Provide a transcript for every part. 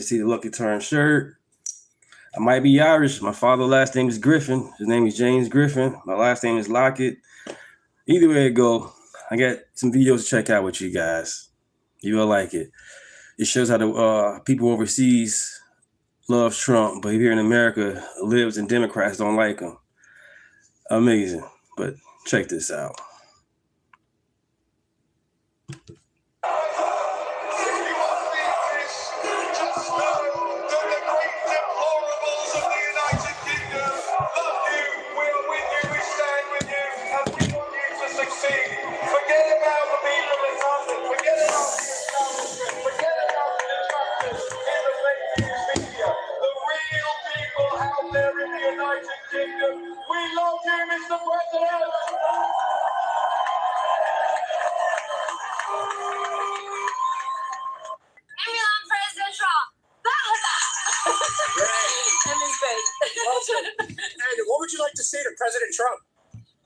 See the Lucky Turn shirt. I might be Irish. My father's last name is Griffin. His name is James Griffin. My last name is Lockett. Either way it go, I got some videos to check out with you guys. You will like it. It shows how the people overseas love Trump, but here in America, libs and Democrats don't like him. Amazing. But check this out. And what would you like to say to President Trump?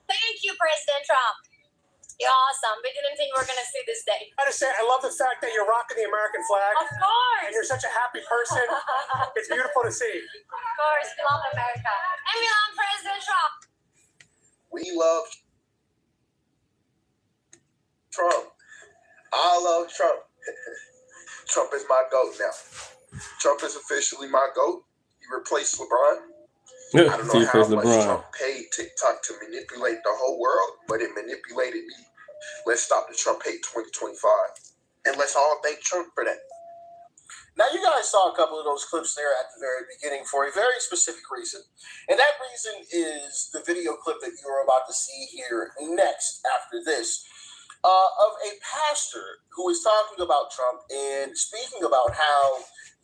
Thank you, President Trump. You're awesome. We didn't think we were going to see this day. I gotta say, I love the fact that you're rocking the American flag. Of course. And you're such a happy person. It's beautiful to see. Of course. We love America. And we love President Trump. We love Trump. I love Trump. Trump is my GOAT now. Trump is officially my GOAT. He replaced LeBron. I don't know how much Trump paid TikTok to manipulate the whole world, but it manipulated me. Let's stop the Trump hate 2025. And let's all thank Trump for that. Now, you guys saw a couple of those clips there at the very beginning for a very specific reason. And that reason is the video clip that you're about to see here next after this of a pastor who is talking about Trump and speaking about how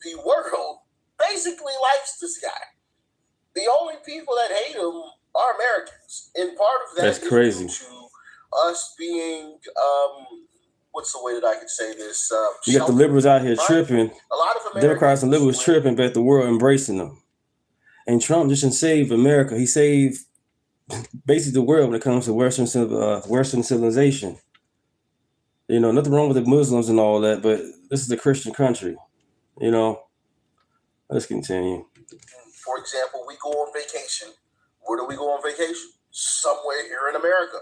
the world basically likes this guy. The only people that hate him are Americans. And part of that That's crazy. Is due to us being, what's the way that I could say this? You got the liberals out here tripping. A lot of Democrats and liberals tripping, but the world embracing them. And Trump just didn't save America. He saved basically the world when it comes to Western civilization. You know, nothing wrong with the Muslims and all that, but this is a Christian country. You know, let's continue. For example, we go on vacation. Where do we go on vacation? Somewhere here in America.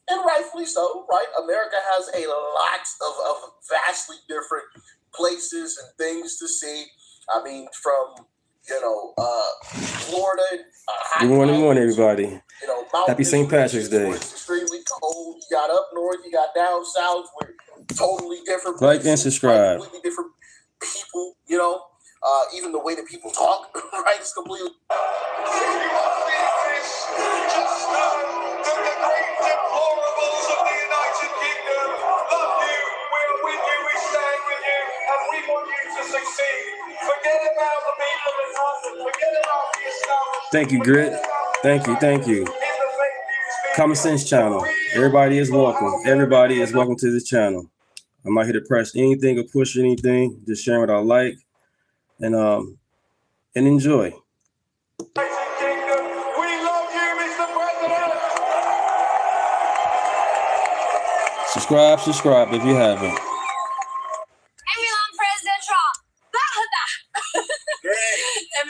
And rightfully so, right? America has a lot of vastly different places and things to see. I mean, from, Florida. Good morning, everybody. Happy St. Patrick's Day. It's extremely cold. You got up north, you got down south, where totally different places. Like and subscribe. Completely different people, even the way that people talk, right? It's completely. Thank you, Grit. Thank you. Common Sense Channel. Everybody is welcome. Everybody is welcome to this channel. I'm not here to press anything or push anything. Just sharing what I like and enjoy. Subscribe if you haven't.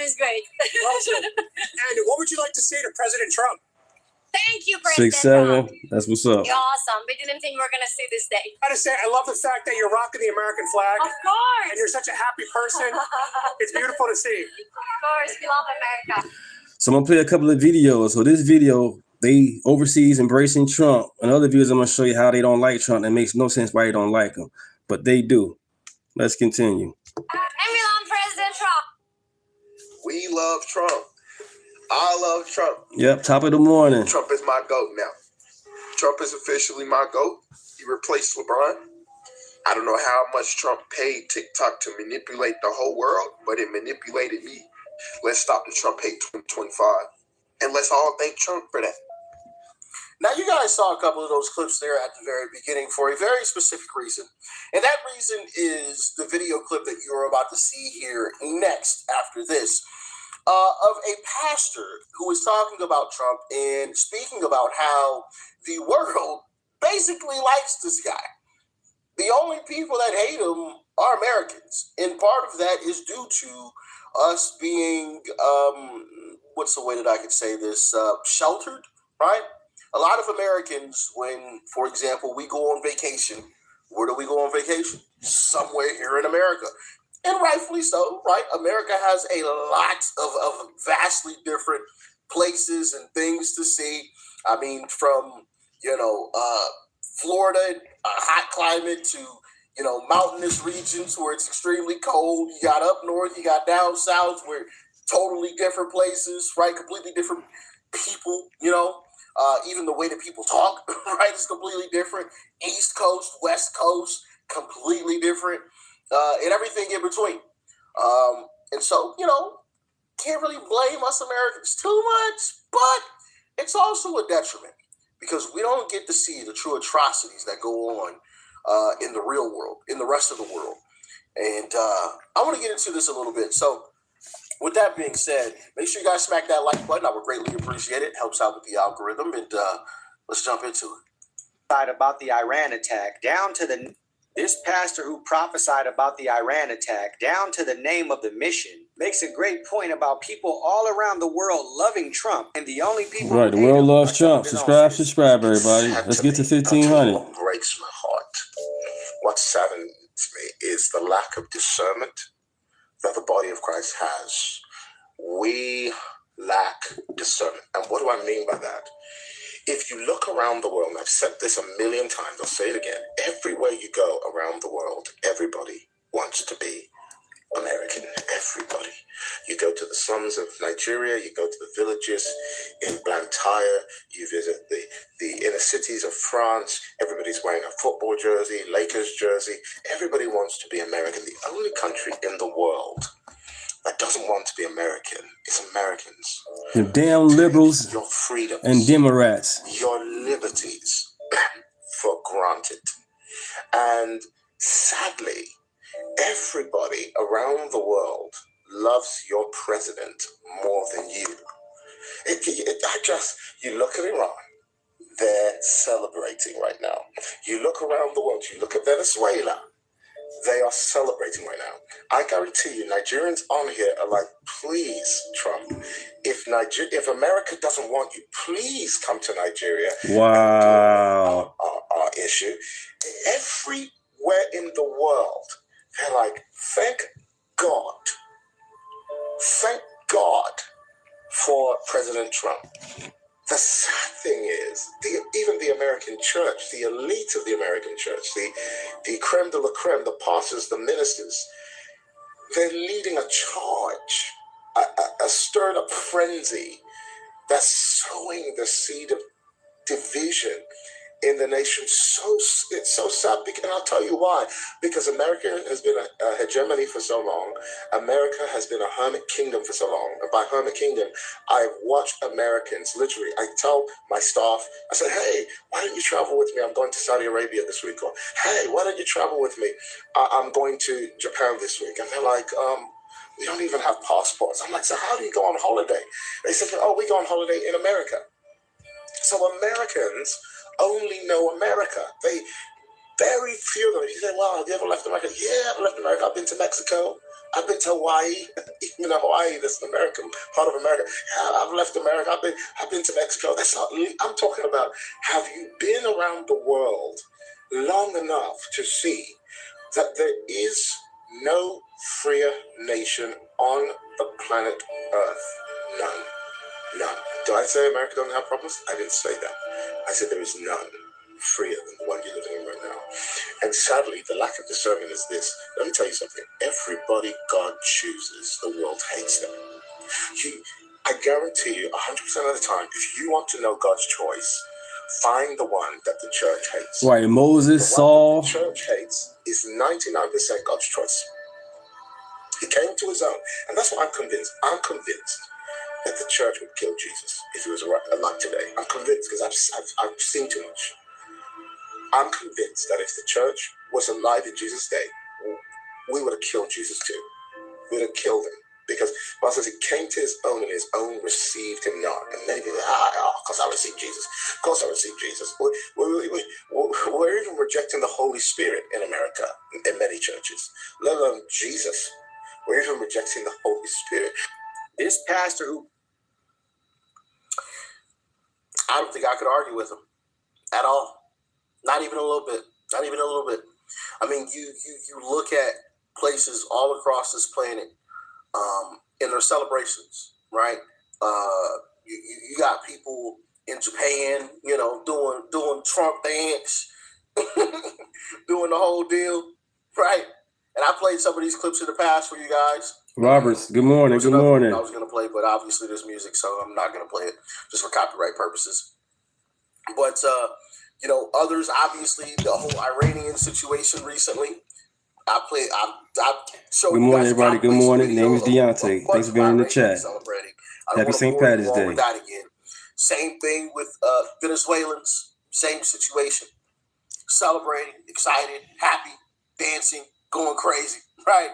Is great. Awesome. And what would you like to say to President Trump? Thank you, President 6'7". That's what's up. You're awesome. We didn't think we were going to see this day. I gotta say, I love the fact that you're rocking the American flag. Of course. And you're such a happy person. It's beautiful to see. Of course. We love America. So I'm going to play a couple of videos. So this video, they overseas embracing Trump. And other videos, I'm going to show you how they don't like Trump. And it makes no sense why they don't like him. But they do. Let's continue. And we love President Trump. We love Trump. I love Trump. Yep, top of the morning. Trump is my GOAT now. Trump is officially my GOAT. He replaced LeBron. I don't know how much Trump paid TikTok to manipulate the whole world, but it manipulated me. Let's stop the Trump hate 2025. And let's all thank Trump for that. Now, you guys saw a couple of those clips there at the very beginning for a very specific reason. And that reason is the video clip that you're about to see here next after this of a pastor who is talking about Trump and speaking about how the world basically likes this guy. The only people that hate him are Americans. And part of that is due to us being, what's the way that I could say this, sheltered, right? A lot of Americans, when, for example, we go on vacation, where do we go on vacation? Somewhere here in America. And rightfully so, right? America has a lot of vastly different places and things to see. I mean, from, Florida, a hot climate, to, mountainous regions where it's extremely cold. You got up north, you got down south, where totally different places, right? Completely different people, even the way that people talk, right, is completely different. East Coast, West Coast, completely different, and everything in between. And so, can't really blame us Americans too much, but it's also a detriment because we don't get to see the true atrocities that go on in the real world, in the rest of the world. And I want to get into this a little bit. So with that being said, make sure you guys smack that like button. I would greatly appreciate it. It helps out with the algorithm. And let's jump into it. About the Iran attack, down to this pastor who prophesied about the Iran attack, down to the name of the mission, makes a great point about people all around the world loving Trump, and the only people right, the world loves Trump. Subscribe, everybody. Let's get to 1,500. What breaks my heart, what saddens me, is the lack of discernment that the body of Christ has. We lack discernment. And what do I mean by that? If you look around the world, and I've said this a million times, I'll say it again, everywhere you go around the world, everybody wants to be American. Everybody. You go to the slums of Nigeria, you go to the villages in Blantyre, you visit the inner cities of France, everybody's wearing a football jersey, Lakers jersey. Everybody wants to be American. The only country in the world that doesn't want to be American is Americans. The damn liberals your freedoms and Democrats, your liberties for granted. And sadly, everybody around the world loves your president more than you. You look at Iran, they're celebrating right now. You look around the world, you look at Venezuela, they are celebrating right now. I guarantee you, Nigerians on here are like, please, Trump, if America doesn't want you, please come to Nigeria. Wow. Our issue. Everywhere in the world, they're like, thank God for President Trump. The sad thing is, even the American church, the elite of the American church, the creme de la creme, the pastors, the ministers, they're leading a charge, a stirred up frenzy that's sowing the seed of division in the nation. It's so sad, and I'll tell you why. Because America has been a hegemony for so long. America has been a hermit kingdom for so long. And by hermit kingdom, I've watched Americans, literally, I tell my staff, I said, hey, why don't you travel with me? I'm going to Saudi Arabia this week. Or, hey, why don't you travel with me? I'm going to Japan this week. And they're like, we don't even have passports. I'm like, so how do you go on holiday? They said, oh, we go on holiday in America. So Americans only know America. Very few of them. You say, wow, have you ever left America? Yeah, I've left America. I've been to Mexico. I've been to Hawaii. Even in Hawaii, that's an American part of America. Yeah, I've left America. I've been to Mexico. That's not. I'm talking about, have you been around the world long enough to see that there is no freer nation on the planet Earth? None. Do I say America doesn't have problems? I didn't say that. I said there is none freer than the one you're living in right now. And sadly, the lack of discernment is this. Let me tell you something. Everybody God chooses, the world hates them. I guarantee you, 100% of the time, if you want to know God's choice, find the one that the church hates. Right, Moses, Saul. The church hates is 99% God's choice. He came to his own. And that's why I'm convinced. I'm convinced that the church would kill Jesus if he was alive today. I'm convinced because I've seen too much. I'm convinced that if the church was alive in Jesus' day, we would have killed Jesus too. We would have killed him. Because the Bible says he came to his own and his own received him not. And many people, of course I received Jesus. Of course I received Jesus. We're even rejecting the Holy Spirit in America, in many churches. Let alone Jesus. We're even rejecting the Holy Spirit. This pastor who... I don't think I could argue with him at all. Not even a little bit. Not even a little bit. I mean, you look at places all across this planet in their celebrations, right? You got people in Japan, you know, doing Trump dance, doing the whole deal, right? And I played some of these clips in the past for you guys. Roberts, good morning. Good morning. I was going to play, but obviously there's music, so I'm not going to play it just for copyright purposes. But, you know, others, obviously, the whole Iranian situation recently. I showed Good morning, everybody. Good morning. Name is Deunta. Thanks for being in the chat. Happy St. Patty's Day. Same thing with Venezuelans. Same situation. Celebrating, excited, happy, dancing, going crazy, right?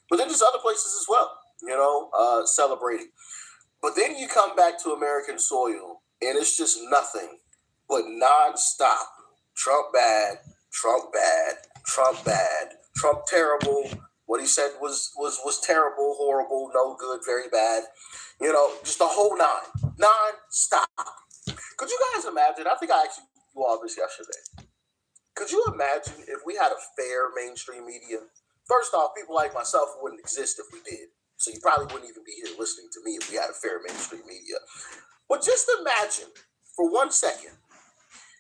But then there's other places as well, you know, celebrating. But then you come back to American soil, and it's just nothing but nonstop. Trump bad, Trump bad, Trump bad, Trump terrible. What he said was terrible, horrible, no good, very bad. You know, just the whole nine, non-stop. Could you guys imagine? I think I asked you all this yesterday. Could you imagine if we had a fair mainstream media? First off, people like myself wouldn't exist if we did. So you probably wouldn't even be here listening to me if we had a fair mainstream media. But just imagine for 1 second,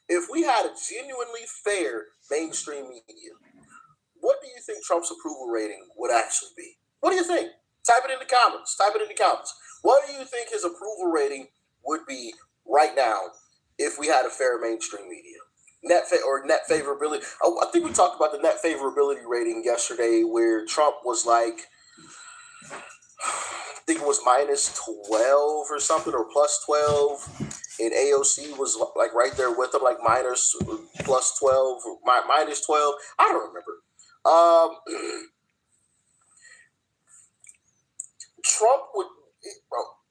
if we had a genuinely fair mainstream media, what do you think Trump's approval rating would actually be? What do you think? Type it in the comments. Type it in the comments. What do you think his approval rating would be right now if we had a fair mainstream media? Net favorability. I think we talked about the net favorability rating yesterday, where Trump was like, I think it was -12 or something, or +12, and AOC was like right there with him, like +12, or -12. I don't remember. Trump would,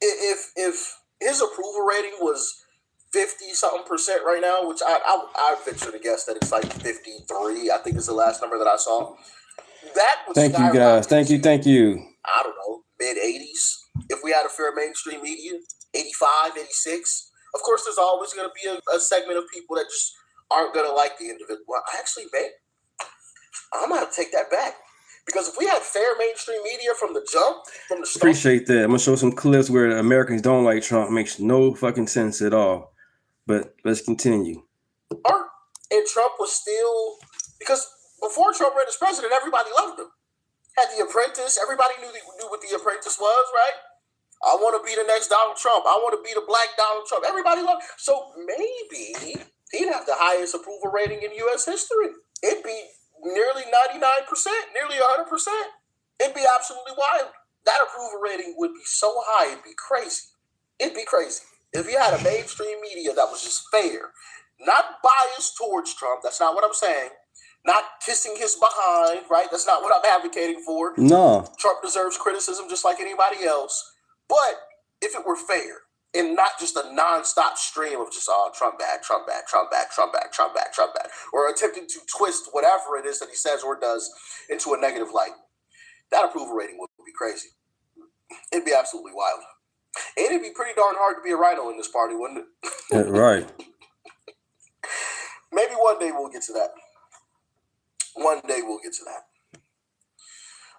if his approval rating was 50-something% right now, which I venture to guess that it's like 53. I think is the last number that I saw. That would thank you guys. Thank you. I don't know, mid-80s. If we had a fair mainstream media, 85, 86. Of course, there's always going to be a segment of people that just aren't going to like the individual. Well, actually, man, I'm going to take that back. Because if we had fair mainstream media from the jump, from the start. Appreciate that. I'm going to show some clips where Americans don't like Trump. Makes no fucking sense at all. But let's continue. And Trump was still, because before Trump ran as president, everybody loved him. Had The Apprentice. Everybody knew what The Apprentice was, right? I want to be the next Donald Trump. I want to be the black Donald Trump. Everybody loved him. So maybe he'd have the highest approval rating in U.S. history. It'd be nearly 99%, nearly 100%. It'd be absolutely wild. That approval rating would be so high, it'd be crazy. It'd be crazy. If you had a mainstream media that was just fair, not biased towards Trump, that's not what I'm saying. Not kissing his behind, right? That's not what I'm advocating for. No. Trump deserves criticism just like anybody else. But if it were fair and not just a nonstop stream of just, Trump bad, Trump bad, Trump bad, Trump bad, Trump bad, Trump bad, or attempting to twist whatever it is that he says or does into a negative light, that approval rating would be crazy. It'd be absolutely wild. And it'd be pretty darn hard to be a rhino in this party, wouldn't it? Right. Maybe one day we'll get to that. One day we'll get to that.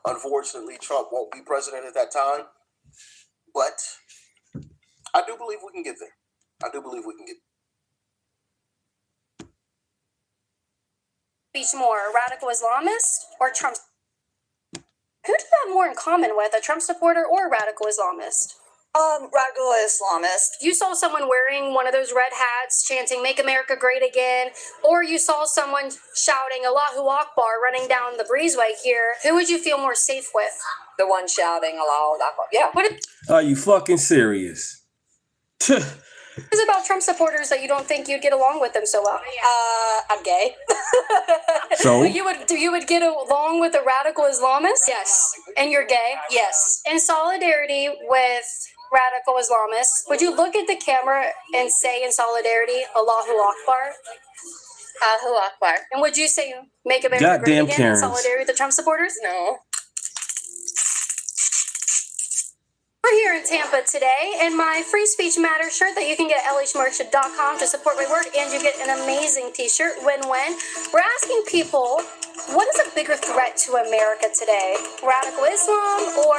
Unfortunately, Trump won't be president at that time. But I do believe we can get there. I do believe we can get Each more, a radical Islamist or Trump? Who do you have more in common with, a Trump supporter or a radical Islamist? Radical Islamist. You saw someone wearing one of those red hats chanting "Make America Great Again," or you saw someone shouting "Allahu Akbar" running down the breezeway here. Who would you feel more safe with? The one shouting Allahu Akbar. Yeah. What if Are you fucking serious? What is it about Trump supporters that you don't think you'd get along with them so well? I'm gay. So You would get along with a radical Islamist? Yes. And you're gay? Yes. In solidarity with radical Islamists, would you look at the camera and say in solidarity, Allahu Akbar? Allahu Akbar. And would you say, make America Goddamn great again Karens. in solidarity with the Trump supporters? No. We're here in Tampa today in my Free Speech Matters shirt that you can get at lhmerch.com to support my work, and you get an amazing t-shirt, win-win. We're asking people, what is a bigger threat to America today? Radical Islam or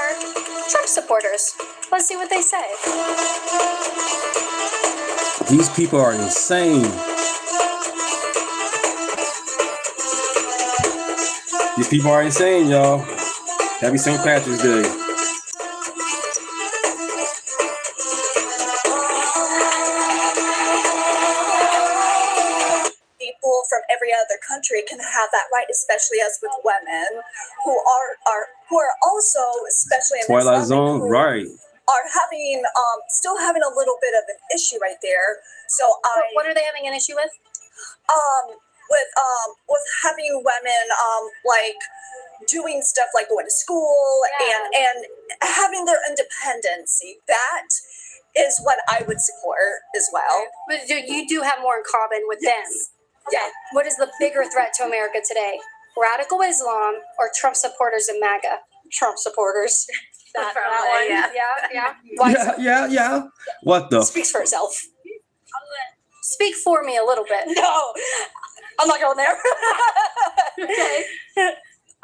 Trump supporters? Let's see what they say. these people are insane. These people are insane, y'all. Happy St. Patrick's Day. People from every other country can have that right, especially as with women who are also, especially in Twilight Islamic, Zone, who right. are having still having a little bit of an issue right there. So What are they having an issue with? with having women like doing stuff like going to school and having their independency. That is what I would support as well. But you do have more in common with Yes. them. Yeah. What is the bigger threat to America today? Radical Islam or Trump supporters in MAGA? Trump supporters. That one, one. Yeah. Why Yeah. What the? Speaks for itself. Speak for me a little bit. No, I'm not going there. Okay.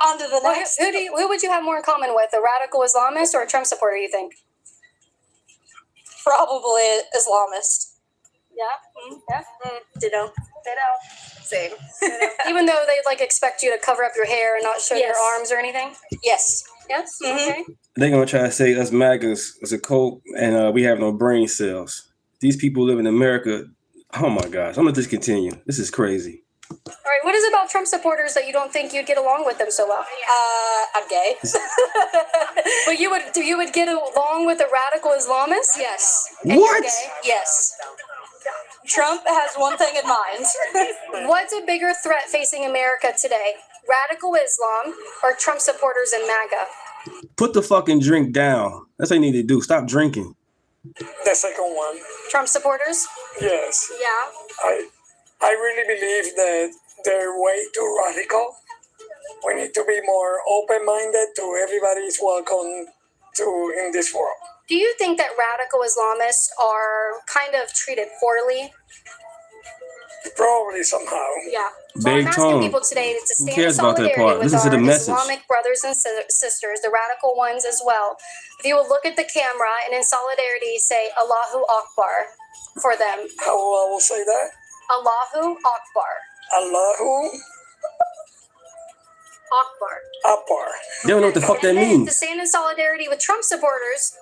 On to the Well, next. who would you have more in common with? A radical Islamist or a Trump supporter, you think? Probably Islamist. Yeah. Ditto. Ditto. Same. Even though they expect you to cover up your hair and not show your Yes. arms or anything? Yes. Yes. Mhm. Okay. They're gonna try to say us MAGAs is a cult and we have no brain cells. These people live in America. Oh my gosh, I'm gonna just continue. This is crazy. All right. What is it about Trump supporters that you don't think you'd get along with them so well? I'm gay. But you would get along with a radical Islamist? Yes. And you're What? gay? Yes. Trump has one thing in mind. What's a bigger threat facing America today? Radical Islam or Trump supporters in MAGA? Put the fucking drink down. That's what you need to do. Stop drinking. The second one, Trump supporters? yes. Yeah. I really believe that they're way too radical. We need to be more open-minded to everybody's welcome to in this world. Do you think that radical Islamists are kind of treated poorly? Probably somehow. Yeah. So Big I'm asking tone. people today to stand in cares about that solidarity part? with Listen to our the message. Islamic brothers and sisters, the radical ones as well. If you will look at the camera and in solidarity say Allahu Akbar for them. How I will say that? Allahu Akbar. Allahu Akbar. Akbar. They don't know what the fuck that And then to means. stand in solidarity with Trump supporters,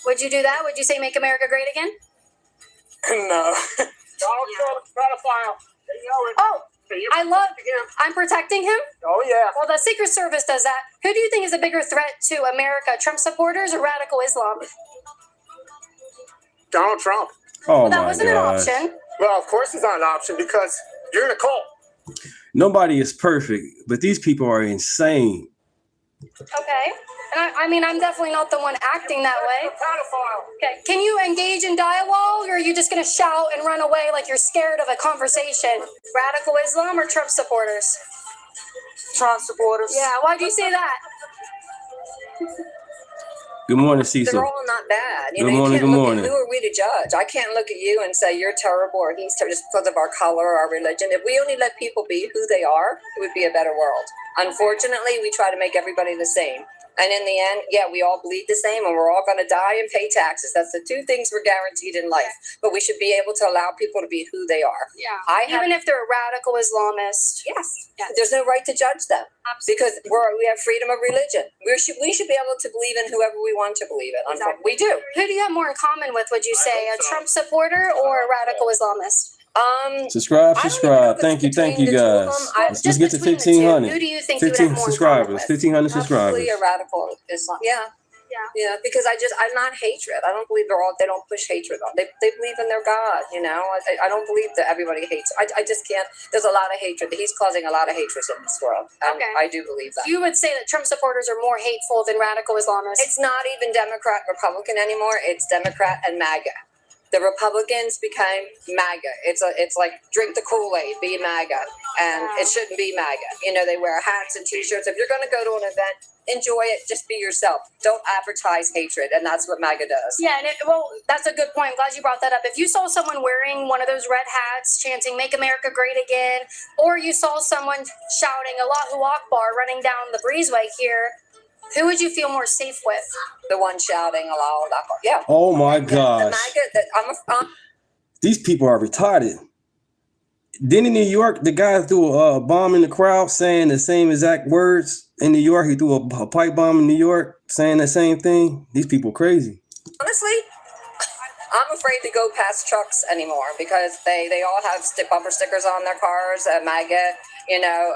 would you do that? Would you say make America great again? No. Donald Trump's pedophile. You know it. Oh, I'm protecting him? Oh, yeah. Well, the Secret Service does that. Who do you think is a bigger threat to America, Trump supporters or radical Islam? Donald Trump. Oh Well, that my wasn't an gosh. option. Well, of course it's not an option because you're in a cult. Nobody is perfect, but these people are insane. Okay. And I mean, I'm definitely not the one acting that way. Pedophile. Okay. Can you engage in dialogue or are you just going to shout and run away like you're scared of a conversation? Radical Islam or Trump supporters? Trump supporters. Yeah. Why do you say that? Good morning, They're Cecil. all not bad. Good morning, good morning. Who are we to judge? I can't look at you and say you're terrible or he's terrible just because of our color or our religion. If we only let people be who they are, it would be a better world. Unfortunately, we try to make everybody the same. And in the end, yeah, we all bleed the same and we're all going to die and pay taxes. That's the two things we're guaranteed in life. But we should be able to allow people to be who they are. Yeah. Even Even if they're a radical Islamist. Yes. Yes. There's no right to judge them Absolutely. because we have freedom of religion. We should be able to believe in whoever we want to believe in. Exactly. We do. Who do you have more in common with, would you say? A Trump supporter or a radical Islamist? Subscribe. I don't even know if Thank you, it's between you the two of guys. them. I- Let's Just get to between the two, 1,500. who do you think you would 15 have more in subscribers. common with? 1,500 Probably subscribers. a radical Islam. Yeah. Yeah, because I'm not hatred. I don't believe they don't push hatred on. They believe in their God, you know. I don't believe that everybody hates. I just can't. There's a lot of hatred. He's causing a lot of hatred in this world. And Okay. I do believe that. You would say that Trump supporters are more hateful than radical Islamists. It's not even Democrat, Republican anymore. It's Democrat and MAGA. The Republicans became MAGA. It's like drink the Kool-Aid, be MAGA, and it shouldn't be MAGA. You know, they wear hats and T-shirts. If you're going to go to an event, enjoy it. Just be yourself. Don't advertise hatred, and that's what MAGA does. Yeah, and that's a good point. I'm glad you brought that up. If you saw someone wearing one of those red hats chanting "Make America Great Again," or you saw someone shouting "Allahu Akbar" running down the breezeway here, who would you feel more safe with? The one shouting "Allahu Akbar." Yeah. Oh my The gosh. MAGA. These people are retarded. Then in New York, the guy threw a bomb in the crowd saying the same exact words. In New York, he threw a pipe bomb in New York saying the same thing. These people crazy. Honestly, I'm afraid to go past trucks anymore because they all have bumper stickers on their cars, MAGA, you know,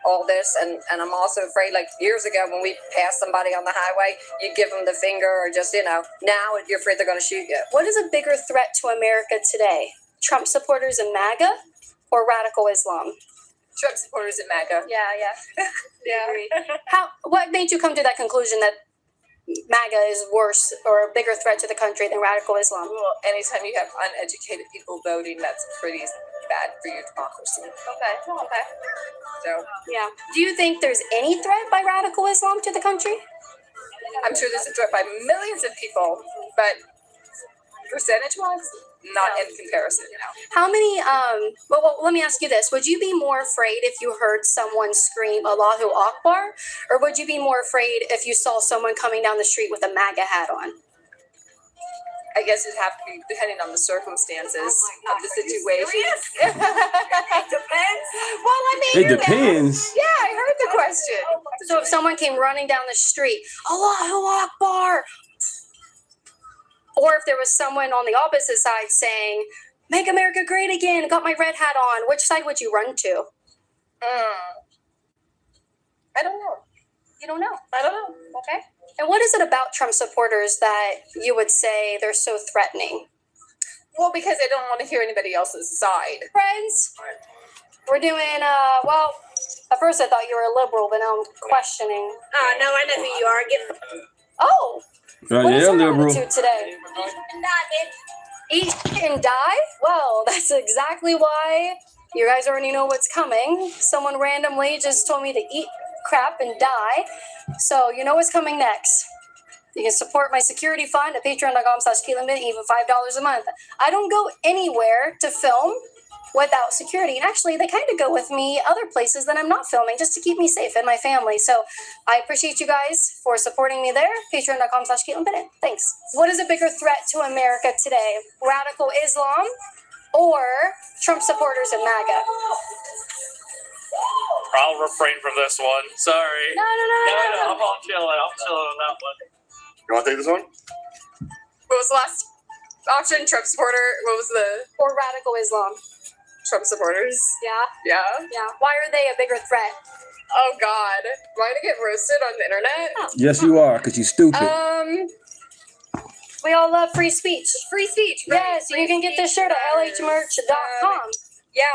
all this. And I'm also afraid, like years ago when we passed somebody on the highway, you give them the finger or just, you know, now you're afraid they're going to shoot you. What is a bigger threat to America today? Trump supporters and MAGA or radical Islam? Trump supporters and MAGA. Yeah. Yeah. What made you come to that conclusion that MAGA is worse or a bigger threat to the country than radical Islam? Well, anytime you have uneducated people voting, that's pretty bad for your democracy. Okay. So, Yeah. Do you think there's any threat by radical Islam to the country? I'm sure there's a threat by millions of people, but percentage-wise, not in comparison. How many, well, let me ask you this. Would you be more afraid if you heard someone scream Allahu Akbar? Or would you be more afraid if you saw someone coming down the street with a MAGA hat on? I guess it'd have to be depending on the circumstances of the situation. It depends. Well, I mean, It depends. Yeah, I heard the question. so if someone came running down the street, Allahu Akbar, or if there was someone on the opposite side saying, "Make America Great Again," got my red hat on, which side would you run to? I don't know. You don't know. I don't know. Okay. And what is it about Trump supporters that you would say they're so threatening? Well, because I don't want to hear anybody else's side. Friends, we're doing, well, at first I thought you were a liberal, but now I'm questioning. Oh, no, I know who you are. Oh, Right, what is yeah, our liberal. attitude today? Eat and die? Well, that's exactly why you guys already know what's coming. Someone randomly just told me to eat crap and die. So you know what's coming next. You can support my security fund at patreon.com/KeelanBit, even $5 a month. I don't go anywhere to film without security. And actually, they kind of go with me other places that I'm not filming just to keep me safe and my family. So I appreciate you guys for supporting me there. Patreon.com/KeelanBit. Thanks. What is a bigger threat to America today? Radical Islam or Trump supporters and MAGA? I'll refrain from this one. Sorry. No. I'm all chilling. I'm chilling on that one. You want to take this one? What was the last option? Trump supporter. What was the Or radical Islam? Trump supporters? Yeah. Yeah. Why are they a bigger threat? Oh God. Am I gonna get roasted on the internet? Yes, you are, because you're stupid. We all love free speech. Free speech. Right? Yes, you can get this shirt at lhmerch.com. Yeah,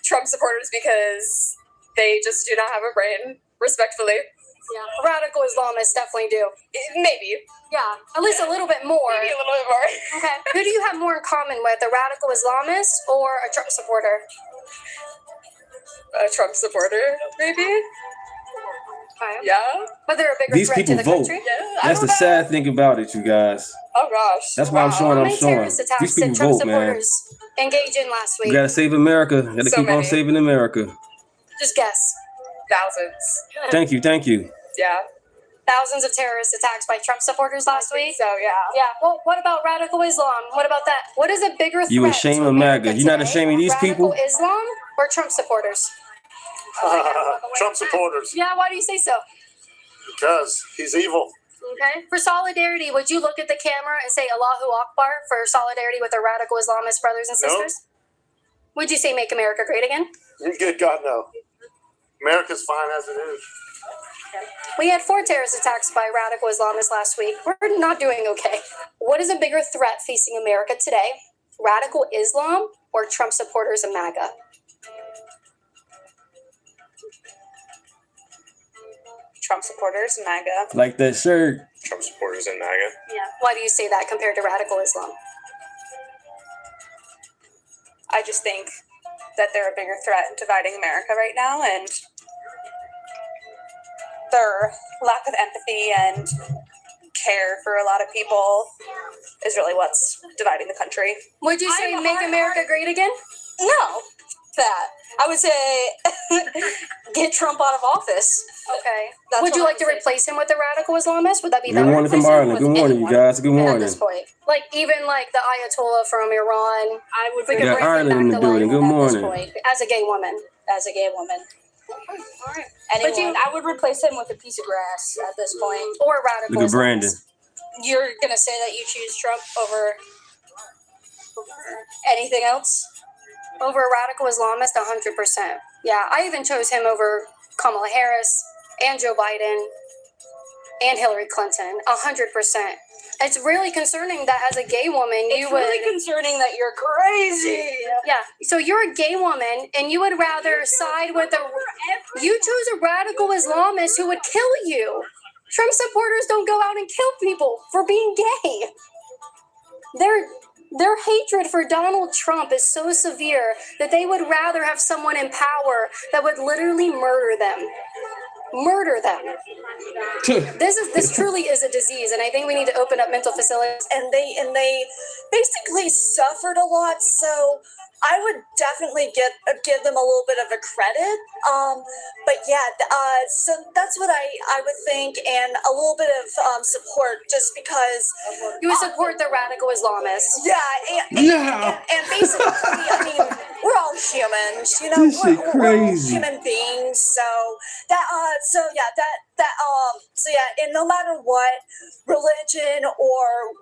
Trump supporters because they just do not have a brain. Respectfully. Yeah. Radical Islamists definitely do. Maybe. Yeah, at least a little bit more. Maybe a little bit more. Okay. Who do you have more in common with, a radical Islamist or a Trump supporter? A Trump supporter, maybe. Okay. Yeah. But they're a bigger These threat to people the vote. country? Yeah. That's the sad thing about it, you guys. Oh gosh. That's why I'm showing. How I'm many showing. terrorist attacks These did people Trump vote, man. supporters engage in last We week? gotta save America. Gotta So keep on many. saving America. Just guess. Thousands. Thank you. Yeah. Thousands of terrorist attacks by Trump supporters last week? So yeah. Yeah. Well, what about radical Islam? What about that? What is a bigger threat? You ashamed to of America MAGA. You're not today? ashamed of these Radical people? Islam or Trump supporters? Trump supporters, Yeah, why do you say so? because he's evil. Okay. For solidarity, would you look at the camera and say Allahu Akbar for solidarity with our radical Islamist brothers and No. sisters? Would you say make America great again? Good God, no. America's fine as it is. We had 4 terrorist attacks by radical Islamists last week. We're not doing okay. What is a bigger threat facing America today? Radical Islam or Trump supporters and MAGA? Trump supporters and MAGA. Like that shirt. Trump supporters and MAGA. Yeah. Why do you say that compared to radical Islam? I just think that they're a bigger threat in dividing America right now, and their lack of empathy and care for a lot of people is really what's dividing the country. Would you say make America great again? No, that. I would say get Trump out of office. Okay. That's Would you what like to replace him with a radical Islamist? Would that be Good better? morning from Replace him Ireland. with Good morning, you anyone guys. Good At morning. this point, like even like the Ayatollah from Iran, I would we could got bring him Ireland back in the to building. life Good at morning. this point, as a gay woman. as a gay woman. All right. Anyone, I would replace him with a piece of grass at this point. Or radical. Look at Brandon. You're gonna say that you choose Trump over anything else? Over a radical Islamist, 100%. Yeah, I even chose him over Kamala Harris and Joe Biden and Hillary Clinton, 100%. It's really concerning that as a gay woman, It's really concerning that you're crazy. Yeah, so you're a gay woman and you would rather side with you choose a radical Islamist who would kill you. Trump supporters don't go out and kill people for being gay. Their hatred for Donald Trump is so severe that they would rather have someone in power that would literally murder them. This truly is a disease, and I think we need to open up mental facilities. And they basically suffered a lot, so I would definitely give them a little bit of a credit. But yeah, so that's what I would think, and a little bit of support, just because You would support the radical Islamists. Yeah, and basically, I mean, we're all humans, you know. This shit We're all crazy. human beings, so and no matter what religion or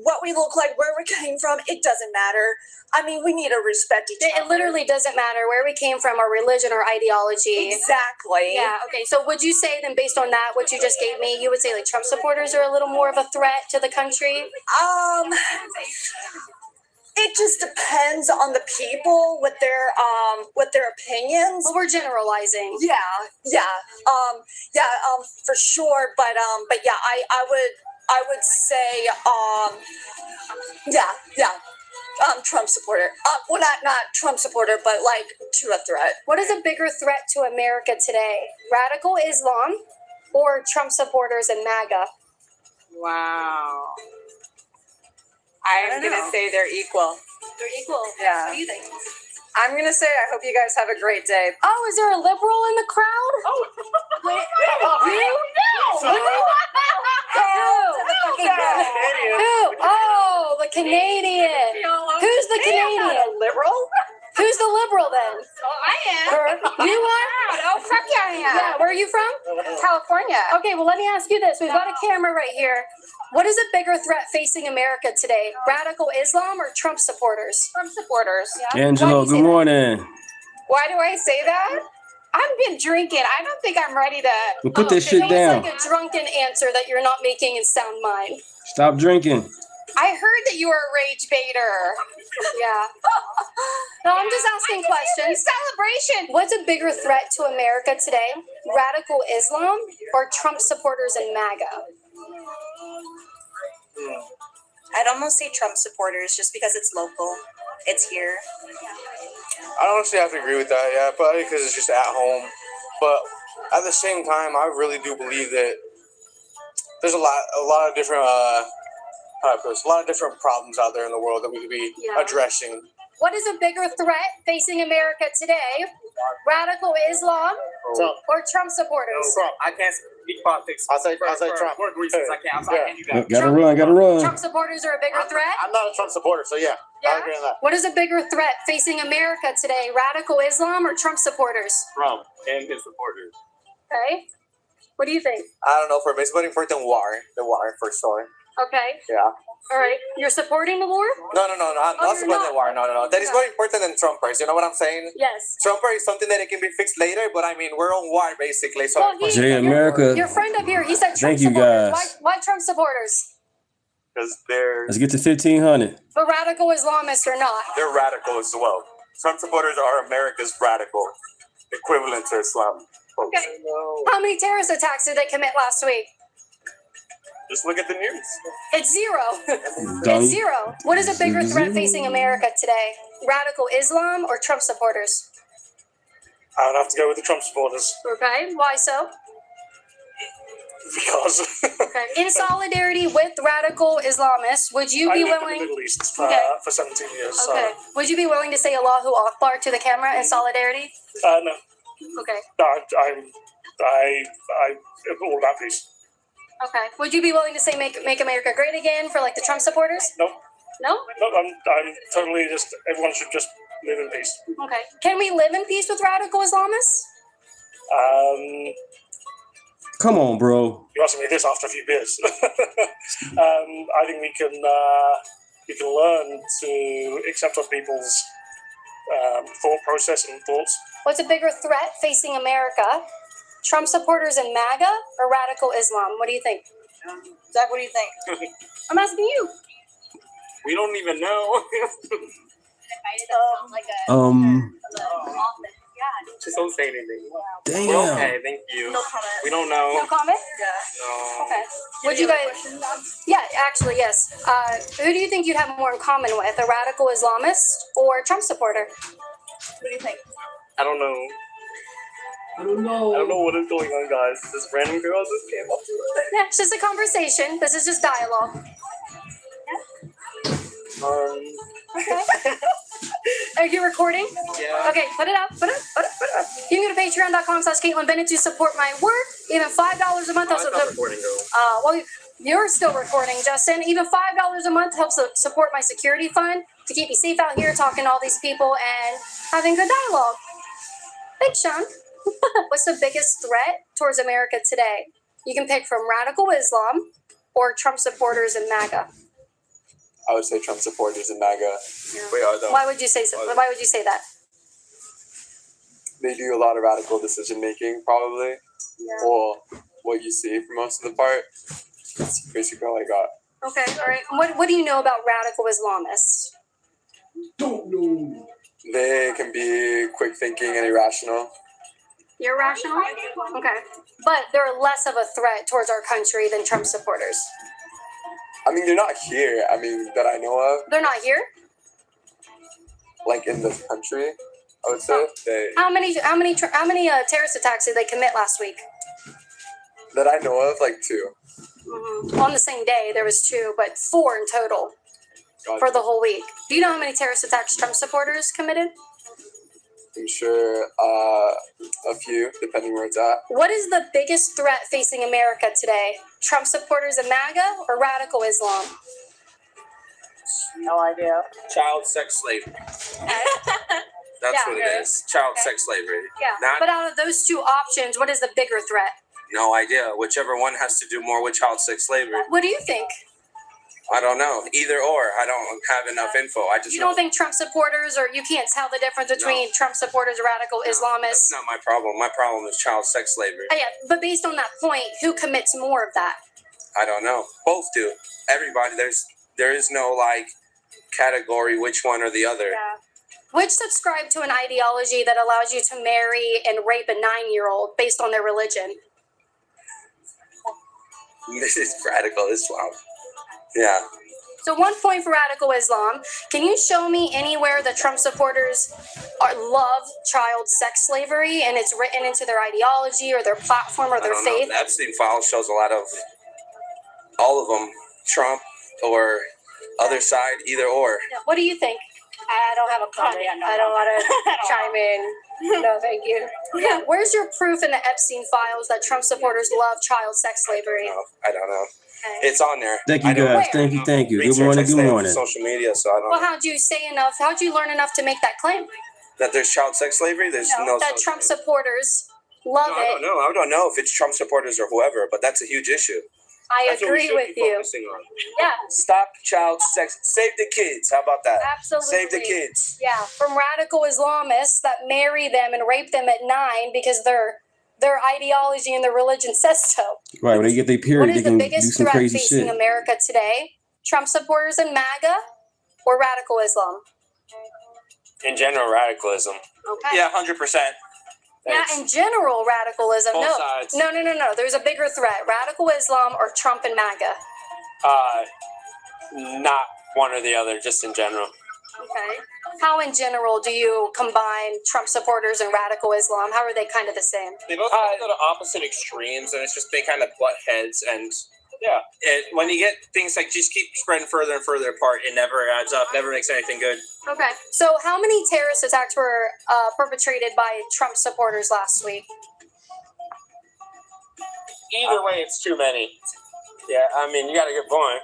what we look like, where we came from, it doesn't matter. I mean, we need to respect each other. It literally doesn't matter where we came from, our religion, or ideology. Exactly. Yeah, okay. So would you say then, based on that, what you just gave me, you would say like Trump supporters are a little more of a threat to the country? It just depends on the people with their opinions. Well, we're generalizing. For sure. But yeah, I would say Trump supporter. Well, not Trump supporter, but like to a threat. What is a bigger threat to America today? Radical Islam or Trump supporters and MAGA? Wow. I'm gonna say they're equal. They're equal. Yeah. What do you think? I'm gonna say I hope you guys have a great day. Oh, is there a liberal in the crowd? Oh, Who? Oh, the Canadian. Who's the Canadian? Liberal? Who's the liberal then? Oh, I am. You are? Oh, fuck yeah, I am. Yeah, where are you from? California. Okay, well, let me ask you this. We've got a camera right here. What is a bigger threat facing America today? Radical Islam or Trump supporters? Trump supporters. Yeah. Angelo, good morning. Why do I say that? I've been drinking. I don't think I'm ready to. Well, put this shit It down. was like a drunken answer that you're not making in sound mind. Stop drinking. I heard that you were a rage baiter. Yeah. No, I'm just asking questions. Celebration. What's a bigger threat to America today? Radical Islam or Trump supporters and MAGA? I'd almost say Trump supporters just because it's local. It's here. I honestly have to agree with that, yeah, probably because it's just at home. But at the same time, I really do believe that there's a lot of different problems out there in the world that we could be addressing. What is a bigger threat facing America today? Radical Islam or Trump supporters? I can't speak politics. I'll say Trump. More reasons I can't. So I can't do that. Gotta run. Trump supporters are a bigger threat? I'm not a Trump supporter, so yeah. I agree on that. What is a bigger threat facing America today? Radical Islam or Trump supporters? Trump and his supporters. Okay. What do you think? I don't know, for me, it's voting for the war for sure. Okay. Yeah. All right. You're supporting the war? No, not you're supporting the war. No. That is Yeah. more important than Trumpers. You know what I'm saying? Yes. Trumper is something that it can be fixed later, but I mean, we're on war basically. So Well, Jay America. your friend up here, he said Trump Thank you, supporters. guys. Why Trump supporters? Because they're Let's get to 1,500. But radical Islamists or not? they're radical as well. Trump supporters are America's radical equivalent to Islam. Folks. Okay. How many terrorist attacks did they commit last week? Just look at the news. It's zero. Dummy. It's zero. What is a bigger threat facing America today? Radical Islam or Trump supporters? I would have to go with the Trump supporters Okay. Why so? because Okay. In solidarity with radical Islamists, would you I be lived in the willing? Middle East for, Okay. for 17 years. Okay. Would you be willing to say Allahu Akbar to the camera in solidarity? So, no, Okay. I'm all about peace. Okay. Would you be willing to say make America great again for like the Trump supporters? No, No? I'm totally just. Everyone should just live in peace. Okay. Can we live in peace with radical Islamists? Come on, bro. You asking me this after a few beers? I think we can learn to accept other people's thought process and thoughts. What's a bigger threat facing America? Trump supporters in MAGA or radical Islam? What do you think? Zach, what do you think? I'm asking you. We don't even know. Just don't say anything. Damn. We're okay, thank you. No comment. We don't know. No comment? No. Okay. Would you guys? Yeah, actually, yes. Who do you think you'd have more in common with? A radical Islamist or a Trump supporter? What do you think? I don't know. I don't know what is going on, guys. This random girl just came up to us. Yeah, it's just a conversation. This is just dialogue. Okay. Are you recording? Yeah. Okay, put it up. Put it up. You can go to patreon.com/Caitlin Bennett to support my work. Even $5 a month helps. I'm not recording, girl. Well, you're still recording, Justin. Even $5 a month helps support my security fund to keep me safe out here, talking to all these people and having good dialogue. Thanks, Sean. What's the biggest threat towards America today? You can pick from radical Islam or Trump supporters in MAGA. I would say Trump supporters in MAGA. We are though. Why would you say so? Why would you say that? They do a lot of radical decision making, probably. Yeah. Or what you see for most of the part. That's basically all I got. Okay, all right. What do you know about radical Islamists? Don't know. They can be quick thinking and irrational. You're rational? Okay. But they're less of a threat towards our country than Trump supporters. I mean, they're not here. I mean, that I know of. They're not here? Like in this country, I would say. How many terrorist attacks did they commit last week? That I know of, like 2. Mm-hmm. On the same day, there was 2, but 4 in total for the whole week. Do you know how many terrorist attacks Trump supporters committed? I'm sure a few, depending where it's at. What is the biggest threat facing America today? Trump supporters in MAGA or radical Islam? No idea. Child sex slavery. That's what it is. Child sex slavery. Yeah. But out of those 2 options, what is the bigger threat? No idea. Whichever one has to do more with child sex slavery. What do you think? I don't know. Either or. I don't have enough info. I just You don't think Trump supporters, or you can't tell the difference between Trump supporters and radical Islamists? That's not my problem. My problem is child sex slavery. Yeah, but based on that point, who commits more of that? I don't know. Both do. Everybody. There is no like category which one or the other. Yeah. Which subscribe to an ideology that allows you to marry and rape a 9-year-old based on their religion? This is radical Islam. Yeah. So 1 point for radical Islam. Can you show me anywhere the Trump supporters love child sex slavery and it's written into their ideology or their platform or their faith? The Epstein file shows a lot of all of them. Trump or other side, either or. Yeah. What do you think? I don't have a comment. I don't want to chime in. No, thank you. Yeah. Where's your proof in the Epstein files that Trump supporters love child sex slavery? I don't know. Okay. It's on there. Thank you, guys. Thank you. Good morning. Good morning. Social media, so I don't Well, know. how'd you learn enough to make that claim? That there's child sex slavery? There's no that Trump supporters love I it. don't know. I don't know if it's Trump supporters or whoever, but that's a huge issue. I That's what we agree should with be you. focusing on. Yeah, Stop child sex. Save the kids. How about that? absolutely. Save the kids. Yeah, from radical Islamists that marry them and rape them at 9 because their ideology and their religion says so. Right, when they get their What period, they is the can do biggest some threat crazy facing shit. America today? Trump supporters and MAGA or radical Islam? In general, radicalism. Okay. Yeah, 100%. Yeah, in general, radicalism. Both No. sides. No. There's a bigger threat. Radical Islam or Trump and MAGA. Not one or the other, just in general. Okay. How in general do you combine Trump supporters and radical Islam? How are they kind of the same? They both kind of go to opposite extremes, and it's just they kind of butt heads. And yeah, when you get things like just keep spreading further and further apart, it never adds up, never makes anything good. Okay. So how many terrorist attacks were perpetrated by Trump supporters last week? Either way, it's too many. Yeah, I mean, you got a good point.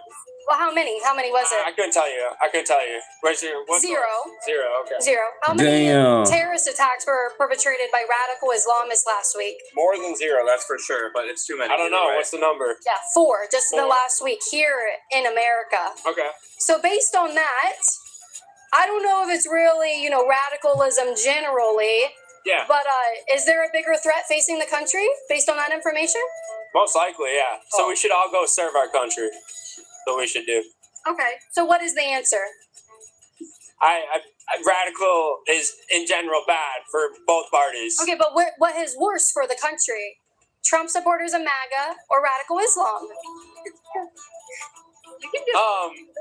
Well, how many? How many was I it? couldn't tell you. What's Zero. Zero, okay. Zero. How many Damn. terrorist attacks were perpetrated by radical Islamists last week? More than zero, that's for sure, but it's too many. I don't know. either way. What's the number? Yeah, 4, just in the Four. last week here in America. Okay. So based on that, I don't know if it's really, radicalism generally, Yeah, but is there a bigger threat facing the country based on that information? most likely, yeah. Oh. So we should all go serve our country. That's what we should do. Okay. So what is the answer? Radical is, in general, bad for both parties. Okay, but what is worse for the country? Trump supporters and MAGA or radical Islam?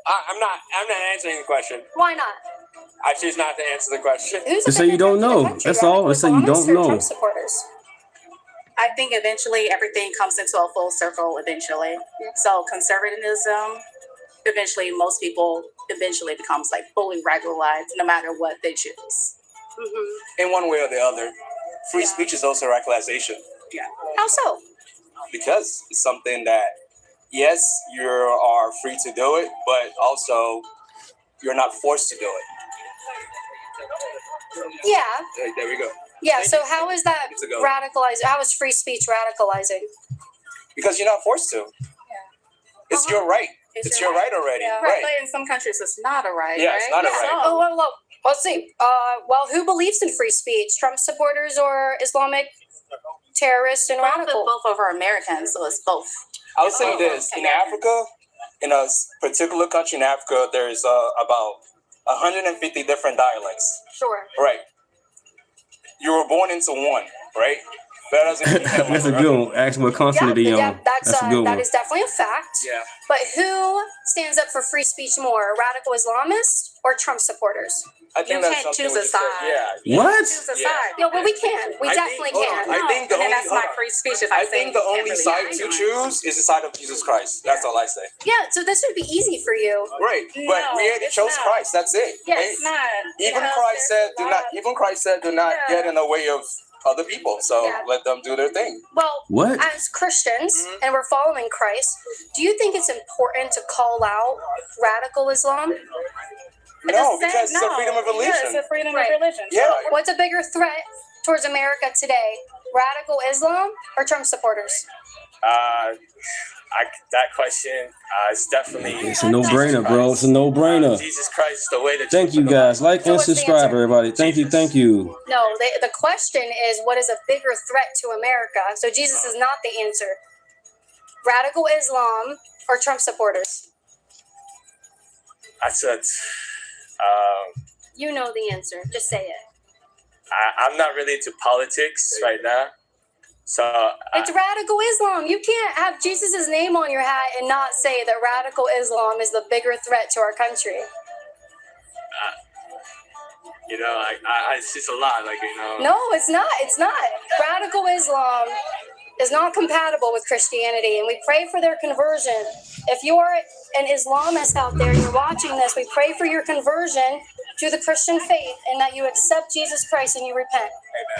I'm not answering the question. Why not? I choose not to answer the question. Who's Just say you don't know. That's all. Just say you don't know. Trump supporters. I think eventually everything comes into a full circle eventually. So conservatism, eventually most people eventually becomes like fully radicalized no matter what they choose. In one way or the other. Free speech is also radicalization. Yeah. How so? Because it's something that, yes, you are free to do it, but also you're not forced to do it. Yeah. There we go. Yeah, so how is that It's a go. radicalizing? How is free speech radicalizing? Because you're not forced to. It's your right. It's your right already. Yeah. Right. But in some countries it's not a right, Yeah, right? it's not a right. Oh, well, let's see. Well, who believes in free speech? Trump supporters or Islamic terrorists and radical? Both over Americans, so it's both. I would say this. In Africa, in a particular country in Africa, there's about 150 different dialects. Sure. Right. You were born into one, right? That doesn't mean that That's a good one. Ask what consonant he on. That's a good that one. is definitely a fact. Yeah. But who stands up for free speech more, radical Islamists or Trump supporters? I think You that's can't something choose we a just said. side. Yeah. What? Choose a Yeah. side. Yeah, well, we can. We definitely can. I think the and only that's my free speech if I I say think the you can't only really side agree to on it. choose is the side of Jesus Christ. That's all I say. Yeah, so this would be easy for you. Right. But No, we it's chose not. Christ. That's it. Yes. Right? It's not. Even because Christ said, there's "Do a not." lot- Even Christ said, "Do not Yeah. get in the way of other people." So Yeah. let them do their thing. Well, What? as Christians, and we're following Christ, do you think it's important to call out radical Islam? No, because it's a freedom of religion. Yeah, it's a freedom Right. of religion. Yeah. What's a bigger threat towards America today? Radical Islam or Trump supporters? That question is definitely. It's a no-brainer, bro. It's a no-brainer. Jesus Christ is the way to. Thank you, guys. Like So and what's the subscribe, answer? everybody. Thank you. Thank you. No, the question is what is a bigger threat to America? So Jesus is not the answer. Radical Islam or Trump supporters? That's it. You know the answer. Just say it. I'm not really into politics right now, so It's radical Islam. You can't have Jesus' name on your hat and not say that radical Islam is the bigger threat to our country. it's just a lot. No, it's not. It's not. Radical Islam is not compatible with Christianity, and we pray for their conversion. If you're an Islamist out there and you're watching this, we pray for your conversion to the Christian faith and that you accept Jesus Christ and you repent.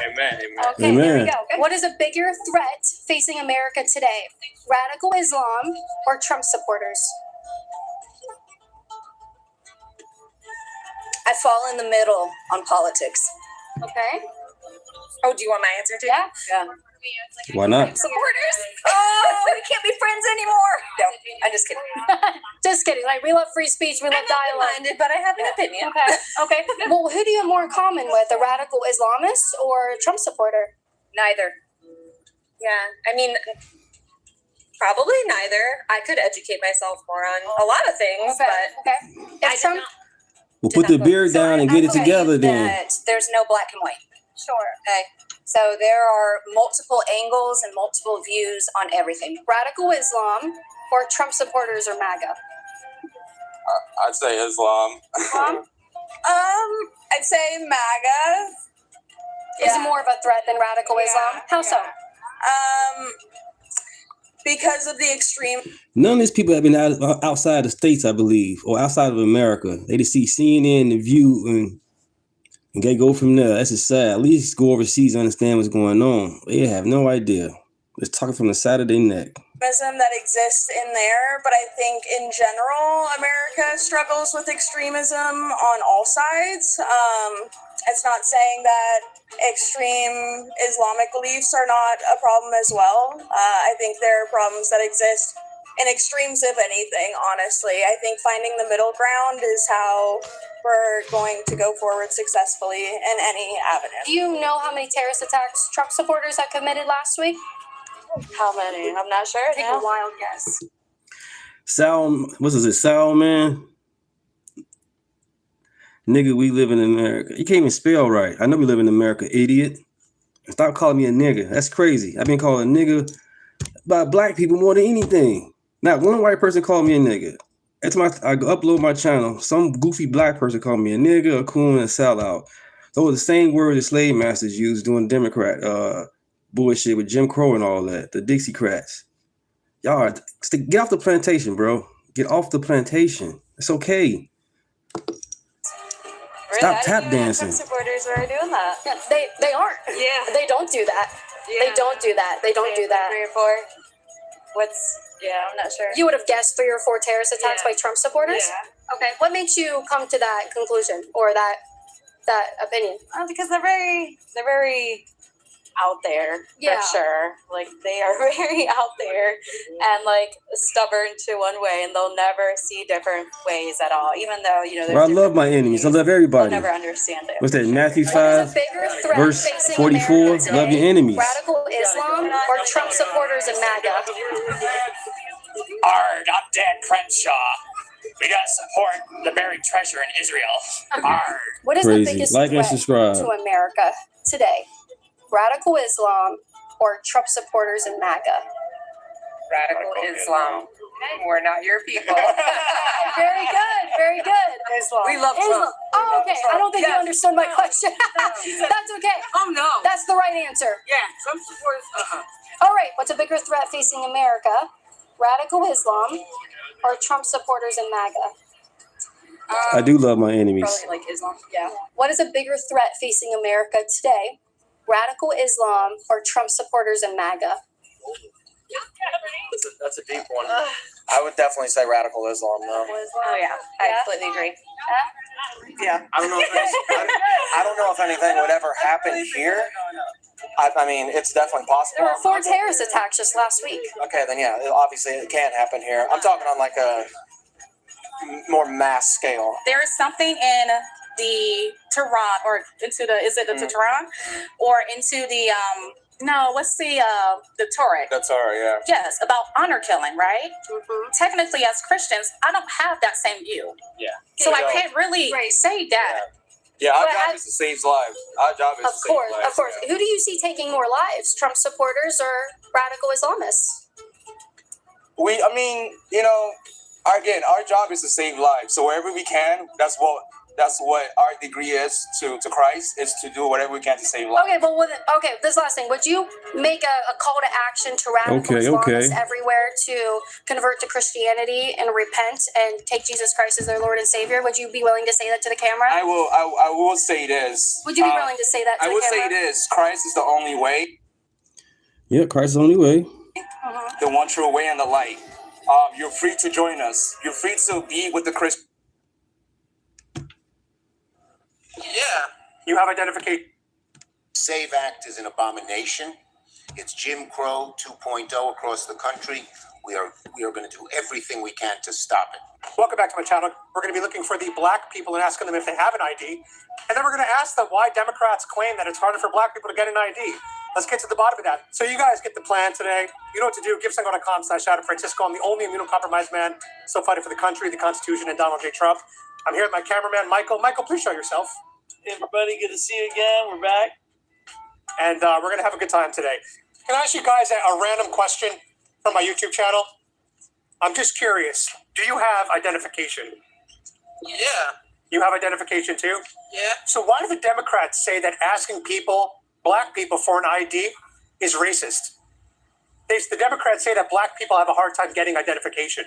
Amen. Okay, here we go. What is a bigger threat facing America today? Radical Islam or Trump supporters? I fall in the middle on politics. Okay. Oh, do you want my answer too? Yeah. Yeah. Why not? Supporters. Oh, we can't be friends anymore. just kidding. Just kidding. Like, we love free speech. We love dialogue. Minded, but I have an opinion. Okay. Well, who do you have more in common with? A radical Islamist or a Trump supporter? Neither. Yeah, I mean, probably neither. I could educate myself more on a lot of things, but If Trump, Well, put the beard down and get it together then. That there's no black and white. sure. Okay. So there are multiple angles and multiple views on everything. Radical Islam or Trump supporters or MAGA? I'd say Islam. I'd say MAGA. Is more of a threat than radical Islam? How so? Because of the extreme. None of these people have been outside the states, I believe, or outside of America. They just see CNN, The View, and they go from there. That's just sad. At least go overseas and understand what's going on. They have no idea. Just talking from the side of their neck. That exists in there, but I think in general, America struggles with extremism on all sides. It's not saying that extreme Islamic beliefs are not a problem as well. I think there are problems that exist in extremes of anything, honestly. I think finding the middle ground is how we're going to go forward successfully in any avenue. Do you know how many terrorist attacks Trump supporters have committed last week? How many? I'm not sure. Take a wild guess. Sal, what is it, Sal, man? Nigga, we live in America. You can't even spell right. I know we live in America, idiot. Stop calling me a nigga. That's crazy. I've been called a nigga by black people more than anything. Not one white person called me a nigga. Every time I upload my channel, some goofy black person called me a nigga, a coon, and a sellout. Those are the same words the slave masters used doing Democrat bullshit with Jim Crow and all that. The Dixiecrats. Y'all, get off the plantation, bro. Get off the plantation. It's okay. Stop tap dancing. Supporters are doing that. Yeah, they aren't. Yeah. They don't do that. Yeah. They don't do that. They don't do that. 3 or 4. I'm not sure. You would have guessed 3 or 4 terrorist attacks by Trump supporters? Yeah. Okay. What makes you come to that conclusion or that opinion? Because they're very out there, Yeah. for sure. Like, they are very out there and, like, stubborn to one way, and they'll never see different ways at all, even though, there's Well, I love my enemies. I love they'll everybody. never understand it. What's that, Matthew What is 5, a bigger threat verse facing 44? America today? Love your enemies. Radical Islam or Trump supporters and MAGA? Ard, I'm Dan Crenshaw. We gotta support the buried treasure in Israel. Ard. What is Crazy. the biggest Like and threat subscribe. to America today? Radical Islam or Trump supporters and MAGA? Radical Islam. We're not your people. Very good. Very good. Islam. We love Trump. Oh, okay. I don't think you understood my question. That's okay. Oh, no. That's the right answer. Yeah, Trump supporters. All right. What's a bigger threat facing America? Radical Islam or Trump supporters and MAGA? I do love my enemies. Probably like Islam. Yeah. What is a bigger threat facing America today? Radical Islam or Trump supporters and MAGA? That's a deep one. I would definitely say radical Islam, though. Oh, yeah. I completely agree. Yeah. I don't know if anything would ever happen here. I mean, it's definitely possible. There were 4 terrorist attacks just last week. Okay, then yeah, obviously it can't happen here. I'm talking on like a more mass scale. There is something in the Tehran or into the Tehran or into the the Torah. That's all right, yeah. Yes, about honor killing, right? Technically, as Christians, I don't have that same view. Yeah. So I can't really say that. Yeah, our But job is to save lives. Our job is to save lives. Of course. Yeah. Who do you see taking more lives? Trump supporters or radical Islamists? Again, our job is to save lives. So wherever we can, that's what our degree is to Christ, is to do whatever we can to save lives. Okay, this last thing. Would you make a call to action to radical Islamists everywhere to convert to Christianity and repent and take Jesus Christ as their Lord and Savior? Would you be willing to say that to the camera? I will say this. Would you be willing to say that to the camera? I will say this. Christ is the only way. Yeah, Christ is the only way. The one true way and the light. You're free to join us. You're free to be with the Christian. Yeah. You have identification. SAVE Act is an abomination. It's Jim Crow 2.0 across the country. we are going to do everything we can to stop it. Welcome back to my channel. We're going to be looking for the black people and asking them if they have an ID. And then we're going to ask them why Democrats claim that it's harder for black people to get an ID. Let's get to the bottom of that. So you guys get the plan today. You know what to do. GiveSango.com/Francisco. I'm the only immunocompromised man still fighting for the country, the Constitution, and Donald J. Trump. I'm here with my cameraman, Michael. Michael, please show yourself. Hey, everybody. Good to see you again. We're back. And we're going to have a good time today. Can I ask you guys a random question from my YouTube channel? I'm just curious. Do you have identification? Yeah. You have identification too? Yeah. So why do the Democrats say that asking people, black people, for an ID is racist? The Democrats say that black people have a hard time getting identification.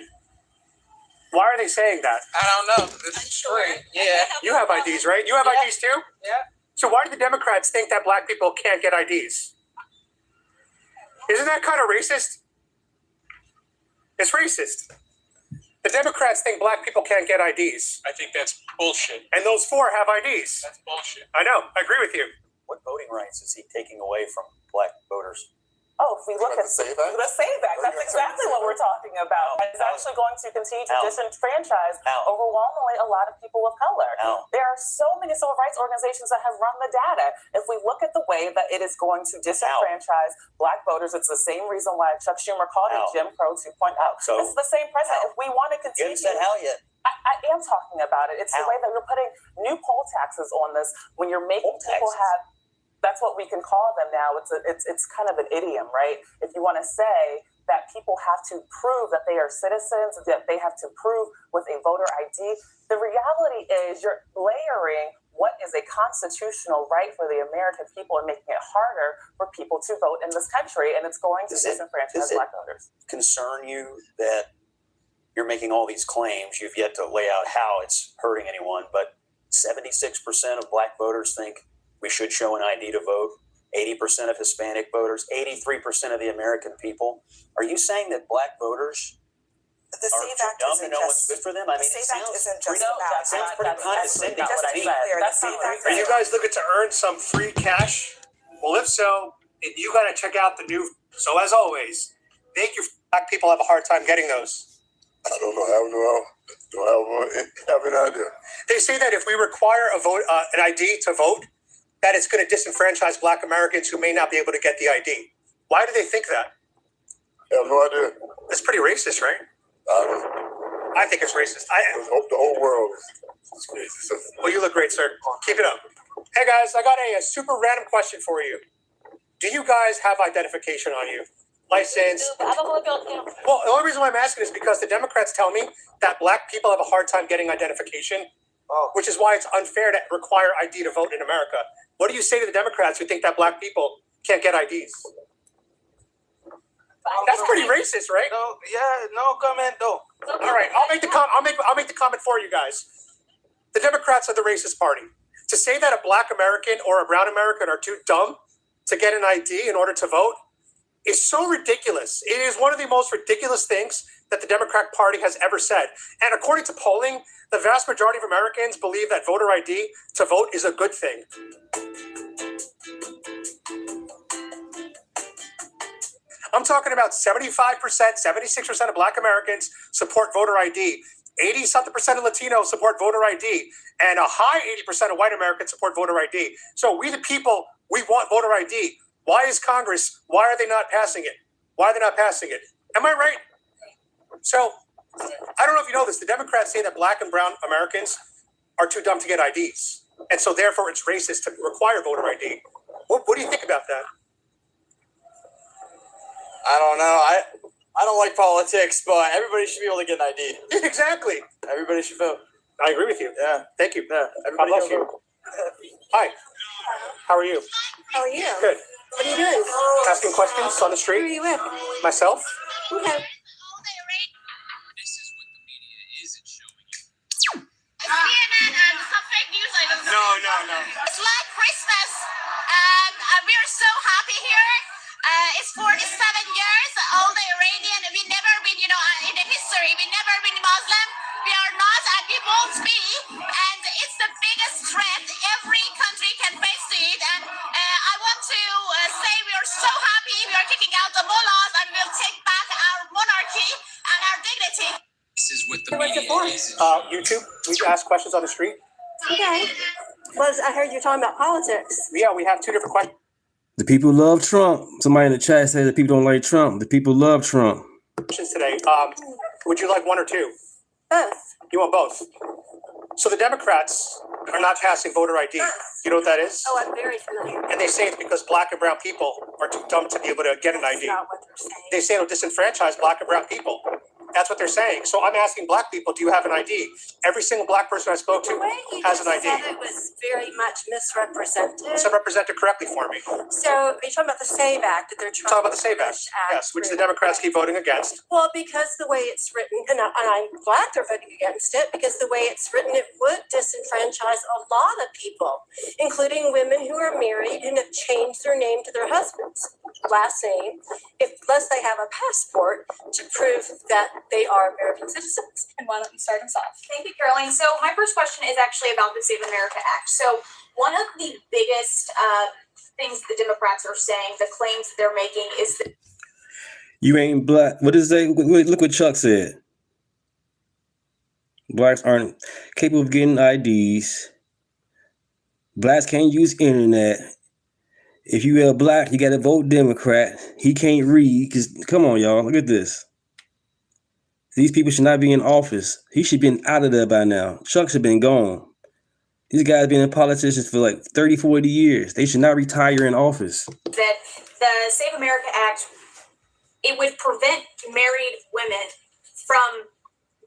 Why are they saying that? I don't know. It's true. Yeah. You have IDs, right? You have IDs too? Yeah. So why do the Democrats think that black people can't get IDs? Isn't that kind of racist? It's racist. The Democrats think black people can't get IDs. I think that's bullshit. And those 4 have IDs. That's bullshit. I know. I agree with you. What voting rights is he taking away from black voters? Oh, if we look at the SAVE Act, that's exactly what we're talking about. It's actually going to continue to disenfranchise overwhelmingly a lot of people of color. There are so many civil rights organizations that have run the data. If we look at the way that it is going to disenfranchise black voters, it's the same reason why Chuck Schumer called it Jim Crow 2.0. So, it's the same president. If we want to continue, yet. I am talking about it. It's the way that you're putting new poll taxes on this when you're making people have. That's what we can call them now. It's kind of an idiom, right? If you want to say that people have to prove that they are citizens, that they have to prove with a voter ID, the reality is you're layering what is a constitutional right for the American people and making it harder for people to vote in this country, and it's going to disenfranchise black voters. Concern you that you're making all these claims? You've yet to lay out how it's hurting anyone, but 76% of black voters think we should show an ID to vote. 80% of Hispanic voters, 83% of the American people. Are you saying that black voters The SAVE Act dumb to isn't know just. what's good for them? I mean, the it SAVE Act sounds isn't just pretty, about. sounds pretty condescending. Just to be What I clear, mean. the SAVE Act. Are you guys looking to earn some free cash? Well, if so, you got to check out the new. So as always, thank you. Black people have a hard time getting those. I don't know. Don't have an idea. They say that if we require an ID to vote, that it's going to disenfranchise black Americans who may not be able to get the ID. Why do they think that? I have no idea. That's pretty racist, right? I think it's racist. The whole world is crazy. Well, you look great, sir. Keep it up. Hey, guys, I got a super random question for you. Do you guys have identification on you? License? Well, the only reason why I'm asking is because the Democrats tell me that black people have a hard time getting identification, which is why it's unfair to require ID to vote in America. What do you say to the Democrats who think that black people can't get IDs? That's pretty racist, right? No comment, though. All right, I'll make the comment for you guys. The Democrats are the racist party. To say that a black American or a brown American are too dumb to get an ID in order to vote is so ridiculous. It is one of the most ridiculous things that the Democratic Party has ever said. And according to polling, the vast majority of Americans believe that voter ID to vote is a good thing. I'm talking about 75%, 76% of black Americans support voter ID. 80-something% of Latinos support voter ID. And a high 80% of white Americans support voter ID. So we the people, we want voter ID. Why is Congress, why are they not passing it? Why are they not passing it? Am I right? So, I don't know if you know this. The Democrats say that black and brown Americans are too dumb to get IDs. And so therefore it's racist to require voter ID. What do you think about that? I don't know. I don't like politics, but everybody should be able to get an ID. Exactly. Everybody should vote. I agree with you. Yeah. Thank you. Yeah. God bless you. Hi. How are you? How are you? Good. What are you doing? Asking questions on the street. Who are you with? Myself. Okay. CNN and some fake news items. No. It's like Christmas, and we are so happy here. It's 47 years, all the Iranian. We never been, in the history, we never been Muslim. We are not, and we won't be. And it's the biggest threat every country can face to it. And I want to say we are so happy. We are kicking out the mullahs, and we'll take back our monarchy and our dignity. This is what the What's it media for? is. YouTube. We ask questions on the street. Okay. Well, I heard you're talking about politics. Yeah, we have two different questions. The people love Trump. Somebody in the chat said that people don't like Trump. The people love Trump. Today. Would you like one or two? Both. You want both? So the Democrats are not passing voter ID. You know what that is? Oh, I'm very familiar. And they say it's because black and brown people are too dumb to be able to get an ID. That's not what they're saying. They say it'll disenfranchise black and brown people. That's what they're saying. So I'm asking black people, do you have an ID? Every single black person I spoke to has an ID. Said it was very much misrepresented. So represent it correctly for me. So are you talking about the SAVE Act that they're trying Talk about the SAVE Act, yes, which the Democrats keep voting against. Well, because the way it's written, and I'm glad they're voting against it, because the way it's written, it would disenfranchise a lot of people, including women who are married and have changed their name to their husband's last name, unless they have a passport to prove that they are American citizens. And why don't you start us off? Thank you, Caroline. So my first question is actually about the Save America Act. So one of the biggest things the Democrats are saying, the claims that they're making is that You ain't black. What is that? Look what Chuck said. Blacks aren't capable of getting IDs. Blacks can't use internet. If you are black, you got to vote Democrat. He can't read. Cause come on, y'all. Look at this. These people should not be in office. He should have been out of there by now. Chuck should have been gone. These guys been in politicians for like 30, 40 years. They should not retire in office. that the Save America Act, it would prevent married women from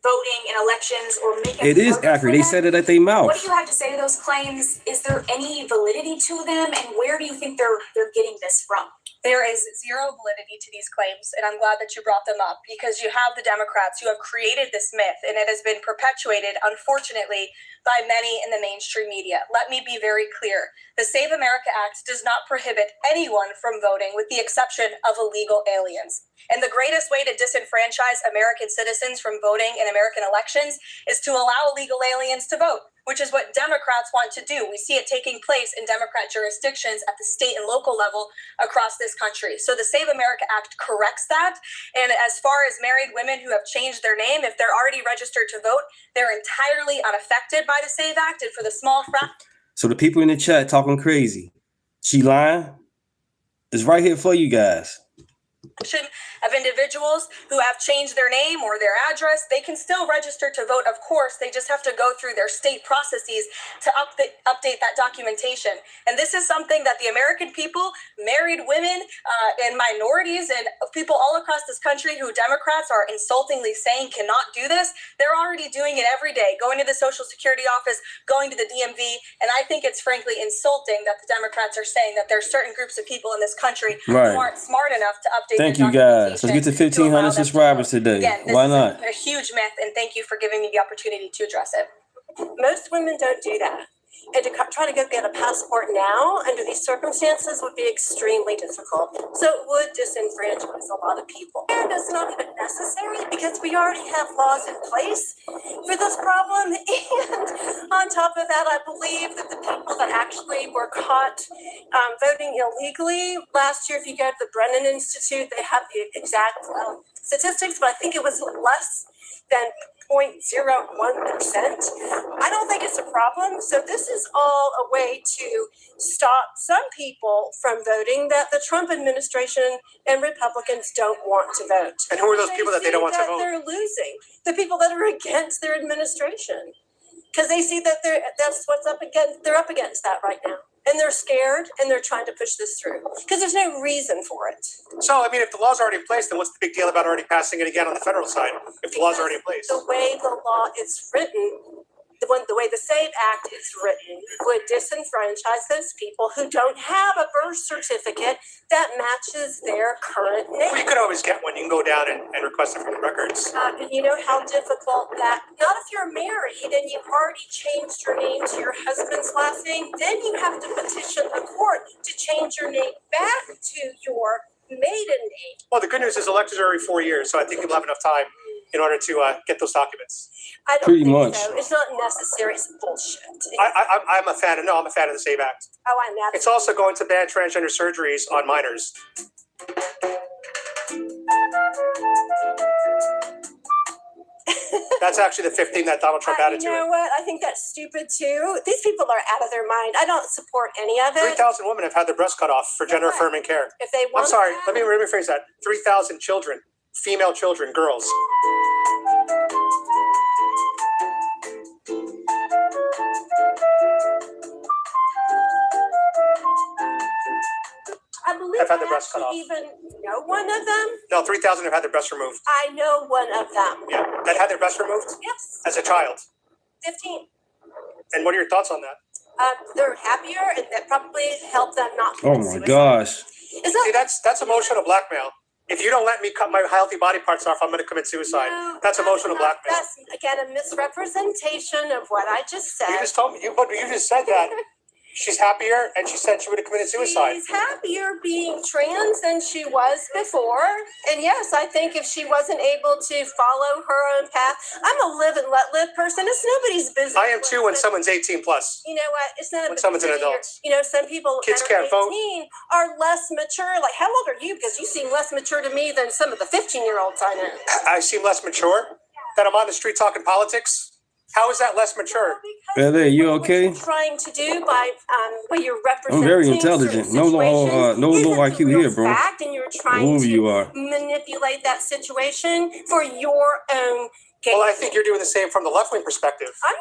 voting in elections or making. It is accurate. They said it at their mouth. What do you have to say to those claims? Is there any validity to them, and where do you think they're getting this from? There is zero validity to these claims, and I'm glad that you brought them up, because you have the Democrats who have created this myth, and it has been perpetuated, unfortunately, by many in the mainstream media. Let me be very clear. The Save America Act does not prohibit anyone from voting with the exception of illegal aliens. And the greatest way to disenfranchise American citizens from voting in American elections is to allow illegal aliens to vote, which is what Democrats want to do. We see it taking place in Democrat jurisdictions at the state and local level across this country. So the Save America Act corrects that. And as far as married women who have changed their name, if they're already registered to vote, they're entirely unaffected by the Save Act. And for the small fraction. So the people in the chat talking crazy. She lying? It's right here for you guys. Of individuals who have changed their name or their address, they can still register to vote, of course. They just have to go through their state processes to update that documentation. And this is something that the American people, married women, and minorities, and people all across this country who Democrats are insultingly saying cannot do this, they're already doing it every day, going to the Social Security office, going to the DMV. And I think it's frankly insulting that the Democrats are saying that there's certain groups of people in this country who aren't smart enough to update. Thank you guys. Let's get to 1,500 subscribers today. Again, Why not? A huge myth, and thank you for giving me the opportunity to address it. Most women don't do that. And to try to go get a passport now under these circumstances would be extremely difficult. So it would disenfranchise a lot of people. And it's not even necessary because we already have laws in place for this problem. And on top of that, I believe that the people that actually were caught voting illegally last year, if you go to the Brennan Institute, they have the exact statistics, but I think it was less than 0.01%. I don't think it's a problem. So this is all a way to stop some people from voting that the Trump administration and Republicans don't want to vote. And who are those people that they don't want to vote? They're losing. The people that are against their administration. Because they see that that's what's up against. They're up against that right now. And they're scared, and they're trying to push this through because there's no reason for it. So, I mean, if the law's already in place, then what's the big deal about already passing it again on the federal side? If the law's already in place, the way the law is written, the way the SAVE Act is written, would disenfranchise those people who don't have a birth certificate that matches their current name. Well, you could always get one. You can go down and request it from the records. You know how difficult that, not if you're married and you've already changed your name to your husband's last name, then you have to petition the court to change your name back to your maiden name. Well, the good news is elections are every 4 years, so I think people have enough time in order to get those documents. I don't Pretty think much. so. It's not necessary. It's bullshit. I'm a fan of the SAVE Act. Oh, I'm not. It's also going to ban transgender surgeries on minors. That's actually the 15 that Donald Trump added to You know it. what? I think that's stupid too. These people are out of their mind. I don't support any of it. 3,000 women have had their breasts cut off for gender affirming care. If they want I'm sorry, that- let me rephrase that. 3,000 children, female children, girls. I believe have had I their breasts cut actually off. even know one of them. No, 3,000 have had their breasts removed. I know one of them. Yeah, that had their breasts removed? Yes. As a child. 15. And what are your thoughts on that? They're happier, and that probably helped them not. Oh my gosh. See, that's emotional blackmail. If you don't let me cut my healthy body parts off, I'm going to commit suicide. That's emotional blackmail. That's again a misrepresentation of what I just said. You just told me. You just said that. She's happier, and she said she would have committed suicide. She's happier being trans than she was before. And yes, I think if she wasn't able to follow her own path, I'm a live and let live person. It's nobody's business. I am too when someone's 18 plus. You know what? It's not When someone's an adult. You know, some people Kids that are can't vote. 18 are less mature. Like, how old are you? Because you seem less mature to me than some of the 15-year-olds I know. I seem less mature. That I'm on the street talking politics. How is that less mature? LA, you okay? Trying to do by what you're representing. I'm very intelligent. No low IQ here, bro. Fact, and you're trying Whoever to you are. manipulate that situation for your own gain. Well, I think you're doing the same from the left-wing perspective. I'm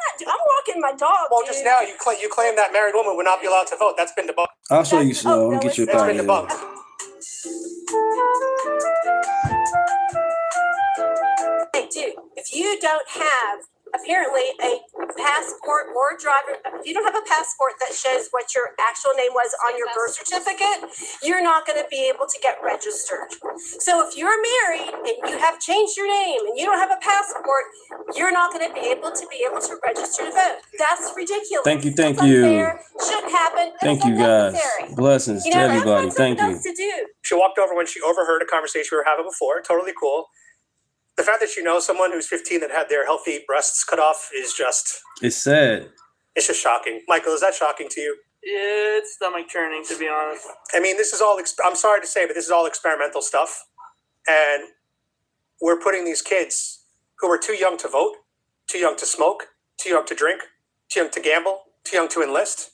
walking my dog. Well, dude. just now you claim that married woman would not be allowed to vote. That's been debunked. I'll show you slow. I'll get you That's out been of here. debunked. Hey, dude, if you don't have apparently a passport or a driver, if you don't have a passport that shows what your actual name was on your birth certificate, you're not going to be able to get registered. So if you're married and you have changed your name and you don't have a passport, you're not going to be able to register to vote. That's ridiculous. Thank you. It's unfair, shouldn't happen. and Thank it's you, guys. unnecessary. Blessings You to know, everybody. Thank you. else to do. She walked over when she overheard a conversation we were having before. Totally cool. The fact that you know someone who's 15 that had their healthy breasts cut off is just, It's sad. it's just shocking. Michael, is that shocking to you? Yeah, it's stomach churning, to be honest. I mean, this is all, I'm sorry to say, but this is all experimental stuff. And we're putting these kids who are too young to vote, too young to smoke, too young to drink, too young to gamble, too young to enlist,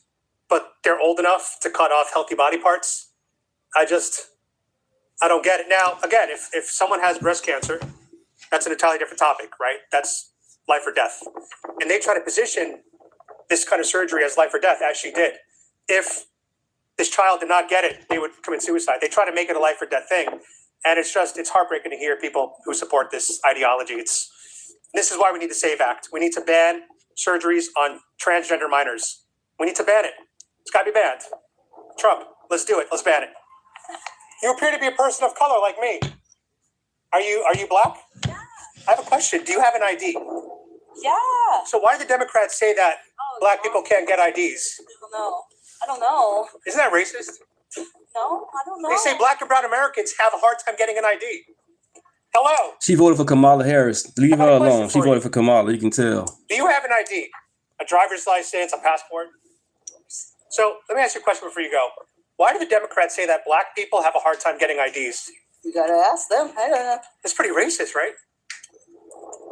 but they're old enough to cut off healthy body parts. I don't get it. Now, again, if someone has breast cancer, that's an entirely different topic, right? That's life or death. And they try to position this kind of surgery as life or death, as she did. If this child did not get it, they would commit suicide. They try to make it a life or death thing. And it's heartbreaking to hear people who support this ideology. This is why we need the SAVE Act. We need to ban surgeries on transgender minors. We need to ban it. It's got to be banned. Trump, let's do it. Let's ban it. You appear to be a person of color like me. Are you black? Yeah. I have a question. Do you have an ID? Yeah. So why do the Democrats say that black people can't get IDs? I don't know. Isn't that racist? No, I don't know. They say black and brown Americans have a hard time getting an ID. Hello. She voted for Kamala Harris. Leave her alone. She voted for Kamala. You can tell. Do you have an ID? A driver's license, a passport? So let me ask you a question before you go. Why do the Democrats say that black people have a hard time getting IDs? You gotta ask them. I don't know. It's pretty racist, right?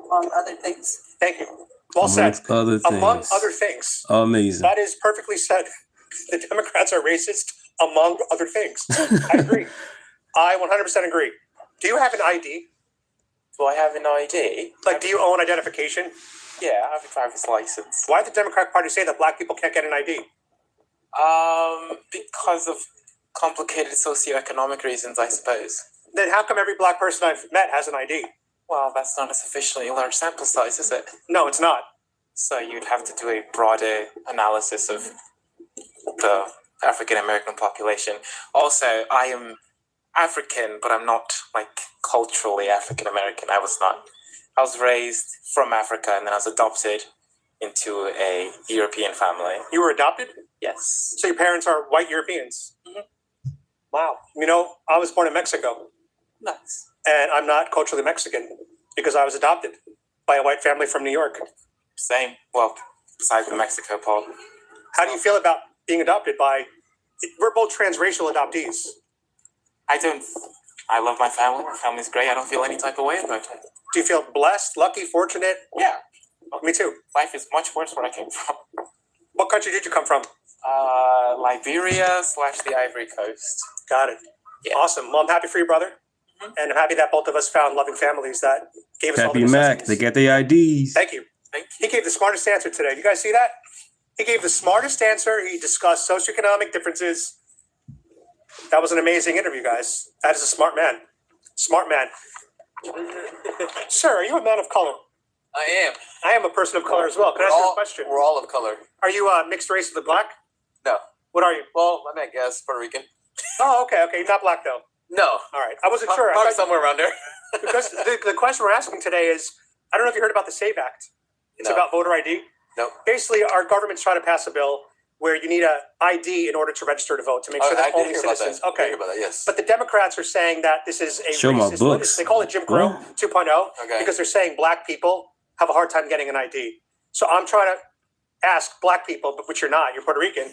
Among other things. Thank you. Well said. Among other things. Amazing. That is perfectly said. The Democrats are racist among other things. I agree. I 100% agree. Do you have an ID? Do I have an ID? Like, do you own identification? Yeah, I have a driver's license. Why did the Democratic Party say that black people can't get an ID? Because of complicated socioeconomic reasons, I suppose. Then how come every black person I've met has an ID? Well, that's not a sufficiently large sample size, is it? No, it's not. So you'd have to do a broader analysis of the African American population. Also, I am African, but I'm not culturally African American. I was raised from Africa, and then I was adopted into a European family. You were adopted? Yes. So your parents are white Europeans? Mm-hmm. Wow. You know, I was born in Mexico. Nice. And I'm not culturally Mexican because I was adopted by a white family from New York. Same. Well, besides the Mexico part. How do you feel about being adopted by... We're both transracial adoptees. I love my family. My family's great. I don't feel any type of way about it. Do you feel blessed, lucky, fortunate? Yeah. Me too. Life is much worse where I came from. What country did you come from? Liberia / the Ivory Coast. Got it. Yeah. Awesome. Well, I'm happy for you, brother. And I'm happy that both of us found loving families that gave us all the Happy Mac. necessities. They get their IDs. Thank you. He gave the smartest answer today. You guys see that? He gave the smartest answer. He discussed socioeconomic differences. That was an amazing interview, guys. That is a smart man. Smart man. Sir, are you a man of color? I am. I am a person of color as well. Can I ask you a question? We're all of color. Are you mixed race with the black? No. What are you? Well, I mean, I guess Puerto Rican. Oh, okay. You're not black, though. No. All right. I wasn't sure. Probably somewhere around there. Because the question we're asking today is, I don't know if you heard about the SAVE Act. It's about voter ID. No. Basically, our government's trying to pass a bill where you need a ID in order to register to vote to make sure that I only did hear about citizens. that. Okay. I did hear about that, yes. But the Democrats are saying that this is a Show my racist. books. They call it Jim Crow What? 2.0 Okay. because they're saying black people have a hard time getting an ID. So I'm trying to ask black people, but which you're not, you're Puerto Rican,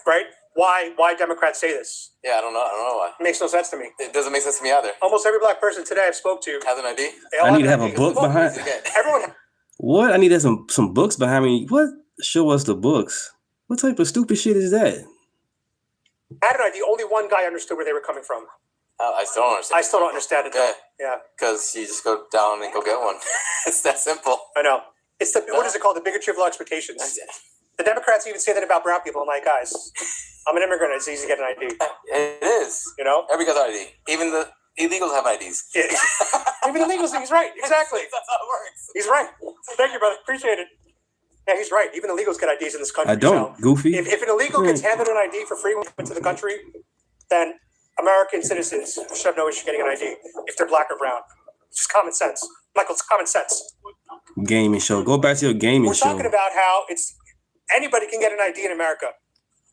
right? Why Democrats say this? Yeah, I don't know why. It makes no sense to me. It doesn't make sense to me either. Almost every black person today I've spoke to has an ID. I need to have a book behind. Everyone. What? I need to have some books behind me. What? Show us the books. What type of stupid shit is that? had an ID. Only one guy understood where they were coming from. I still don't understand. I still don't understand it. Though. Yeah. Because you just go down and go get one. It's that simple. I know. It's the what is it called? The bigotry of low expectations. The Democrats even say that about brown people. I'm like, guys, I'm an immigrant. It's easy to get an ID. It is. You know? Everybody got an ID. Even the illegals have IDs. Yeah. Even illegals. He's right. Exactly. That's how it works. He's right. Thank you, brother. Appreciate it. Yeah, he's right. Even illegals get IDs in this country. I don't, so Goofy. If an illegal gets handed an ID for free when they come into the country, then American citizens should have no issue getting an ID if they're black or brown. It's just common sense. Michael, it's common sense. Gaming show. Go back to your gaming We're show. talking about how it's anybody can get an ID in America.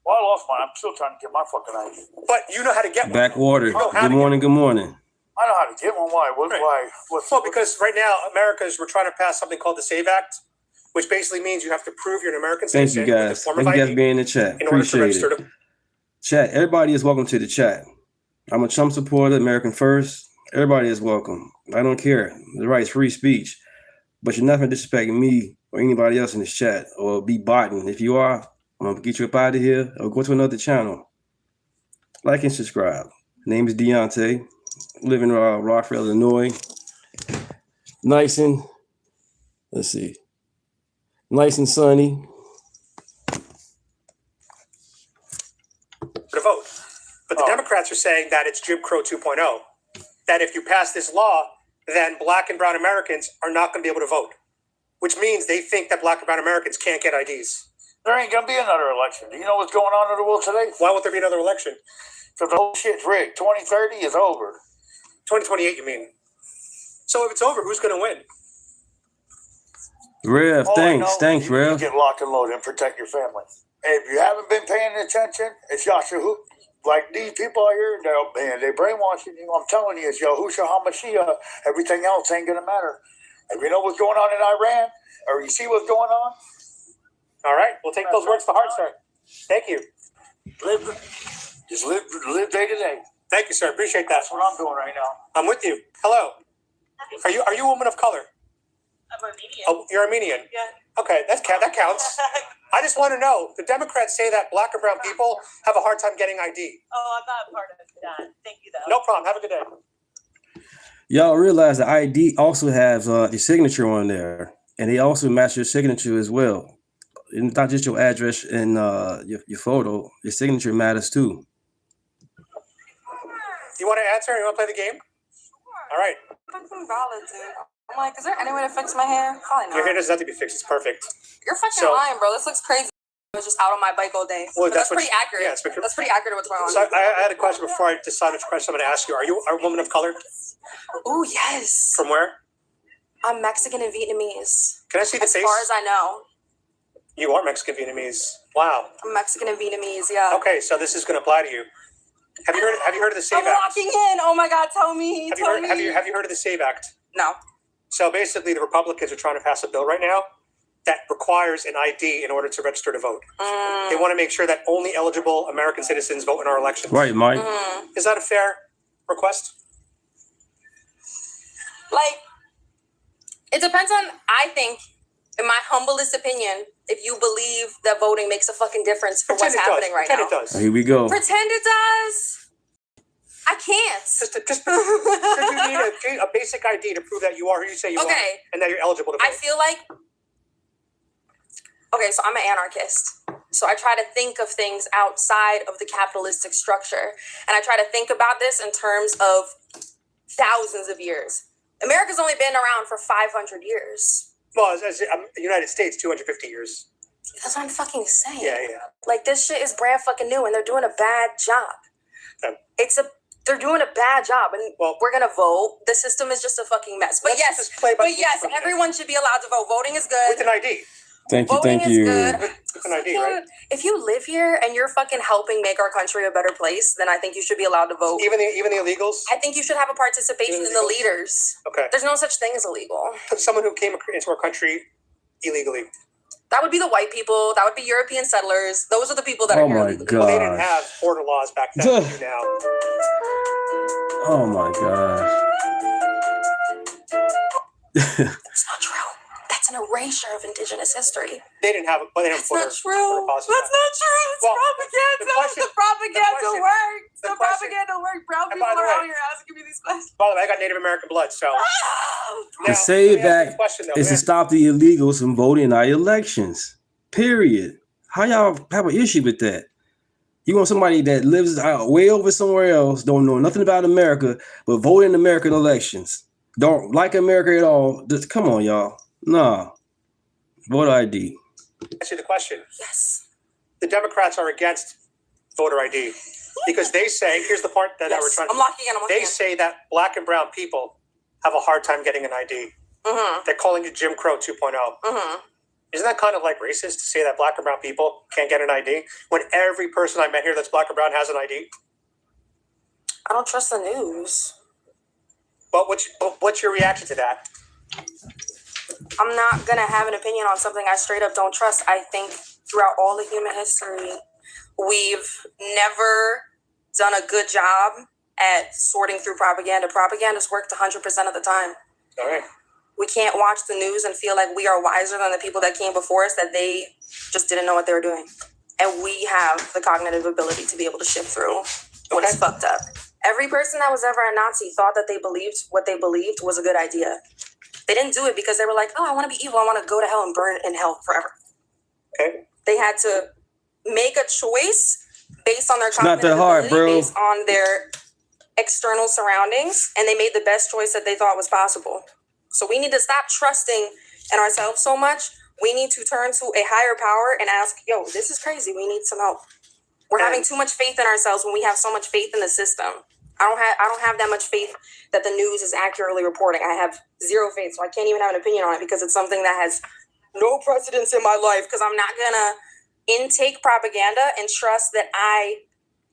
Well, I lost mine. I'm still trying to get my fucking ID. But you know how to get one. Backwater. You know how Good to morning. Good morning. I know how to get one. Why? Why? Well, because right now, we're trying to pass something called the SAVE Act, which basically means you have to prove you're an American Thank citizen you with a guys. form Thank of you guys ID for being in the chat. in order to Appreciate register it. to. Chat. Everybody is welcome to the chat. I'm a Trump supporter. American first. Everybody is welcome. I don't care. The right is free speech. But you're not going to disrespect me or anybody else in this chat or be botting. If you are, I'm going to get you up out of here or go to another channel. Like and subscribe. Name is Deunta. Live in Rockville, Illinois. Nice and, let's see, nice and sunny. To vote. But the Democrats are saying that it's Jim Crow 2.0. That if you pass this law, then black and brown Americans are not going to be able to vote. Which means they think that black and brown Americans can't get IDs. There ain't going to be another election. Do you know what's going on in the world today? Why won't there be another election? Because the whole shit's rigged. 2030 is over. 2028, you mean? So if it's over, who's going to win? Rev, All I know thanks, is you Rev. get locked and loaded and protect your family. If you haven't been paying attention, it's Yasha who. Like these people out here, they're brainwashing you. I'm telling you, it's Yahushua HaMashiach. Everything else ain't going to matter. If you know what's going on in Iran, or you see what's going on. All right, we'll take those words to heart, sir. Thank you. Just live day to day. Thank you, sir. Appreciate that. That's what I'm doing right now. I'm with you. Hello. Are you a woman of color? I'm Armenian. Oh, you're Armenian? Yeah. Okay, that counts. I just want to know, the Democrats say that black and brown people have a hard time getting ID. Oh, I'm not part of that. Thank you, though. No problem. Have a good day. Y'all realize the ID also has your signature on there, and they also match your signature as well. It's not just your address and your photo. Your signature matters too. You want to answer? You want to play the game? All right. Fucking valid, dude. I'm like, is there any way to fix my hair? Probably not. Your hair doesn't have to be fixed. It's perfect. You're fucking So- lying, bro. This looks crazy. I was just out on my bike all day. Well, But that's that's pretty what- accurate. yeah, it's pretty- That's pretty accurate what's going on. So I had a question before I decide which question I'm going to ask you. Are you a woman of color? Ooh, yes. From where? I'm Mexican and Vietnamese. Can I see the As face? far as I know. You are Mexican Vietnamese. Wow. I'm Mexican and Vietnamese, yeah. Okay, so this is going to apply to you. Have you heard of the SAVE I'm Act? locking in. Oh my God, tell me. Have you Tell heard me. have you heard of the SAVE Act? No. So basically, the Republicans are trying to pass a bill right now that requires an ID in order to register to vote. They want to make sure that only eligible American citizens vote in our elections. Right, Mike. Is that a fair request? Like, It depends on, I think, in my humblest opinion, if you believe that voting makes a fucking difference for what's happening right now. Pretend it does. Here we go. Pretend it does. I can't. Just you need a basic ID to prove that you are who you say you are, and that you're eligible to vote. I feel like, so I'm an anarchist. So I try to think of things outside of the capitalistic structure. And I try to think about this in terms of thousands of years. America's only been around for 500 years. Well, as the United States, 250 years. That's what I'm fucking saying. Yeah. Like, this shit is brand fucking new, and they're doing a bad job. Okay. They're doing a bad job, and we're gonna vote. The system is just a fucking mess. But yes, everyone should be allowed to vote. Voting is good. With an ID. Thank you. With an ID, right? If you live here and you're fucking helping make our country a better place, then I think you should be allowed to vote. Even the illegals? I think you should have a participation in the leaders. Okay. There's no such thing as illegal. Someone who came into our country illegally. That would be the white people. That would be European settlers. Those are the people that are here illegally. God. Well, they didn't have border laws back then. They do now. Oh my gosh. That's not true. That's an erasure of indigenous history. They didn't have it, but they didn't That's not true. That's not true. It's propaganda. The propaganda works. The propaganda works. Brown people are out here asking me these questions. By the way, I got Native American blood, so. The SAVE Act is to stop the illegals from voting in our elections. Period. How y'all have an issue with that? You want somebody that lives way over somewhere else, don't know nothing about America, but vote in American elections. Don't like America at all. Just come on, y'all. Nah. Voter ID. Ask you the question. Yes. The Democrats are against voter ID because they say, here's the part that we're trying to. I'm locking in. They say that black and brown people have a hard time getting an ID. Mm-hmm. They're calling it Jim Crow 2.0. Mm-hmm. Isn't that kind of like racist to say that black and brown people can't get an ID when every person I met here that's black and brown has an ID? I don't trust the news. But what's your reaction to that? I'm not going to have an opinion on something I straight up don't trust. I think throughout all of human history, we've never done a good job at sorting through propaganda. Propaganda's worked 100% of the time. All right. We can't watch the news and feel like we are wiser than the people that came before us, that they just didn't know what they were doing. And we have the cognitive ability to be able to shift through what is fucked up. Every person that was ever a Nazi thought that they believed what they believed was a good idea. They didn't do it because they were like, oh, I want to be evil. I want to go to hell and burn in hell forever. Okay. They had to make a choice based on their not that hard, bro. based on their external surroundings, and they made the best choice that they thought was possible. So we need to stop trusting in ourselves so much. We need to turn to a higher power and ask, yo, this is crazy. We need some help. We're having too much faith in ourselves when we have so much faith in the system. I don't have that much faith that the news is accurately reporting. I have zero faith, so I can't even have an opinion on it because it's something that has no precedence in my life, because I'm not gonna intake propaganda and trust that I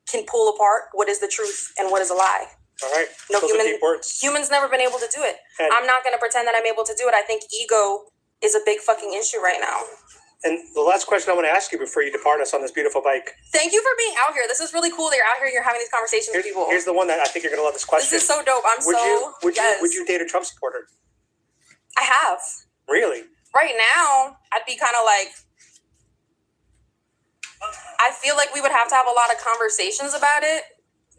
can pull apart what is the truth and what is a lie. All right. No, Those are deep words. humans never been able to do it. And I'm not gonna pretend that I'm able to do it. I think ego is a big fucking issue right now. And the last question I want to ask you before you depart us on this beautiful bike. Thank you for being out here. This is really cool that you're out here and you're having these conversations with people. Here's the one that I think you're going to love this question. This is so dope. Would you date a Trump supporter? I have. Really? Right now, I'd be kind of like, I feel like we would have to have a lot of conversations about it,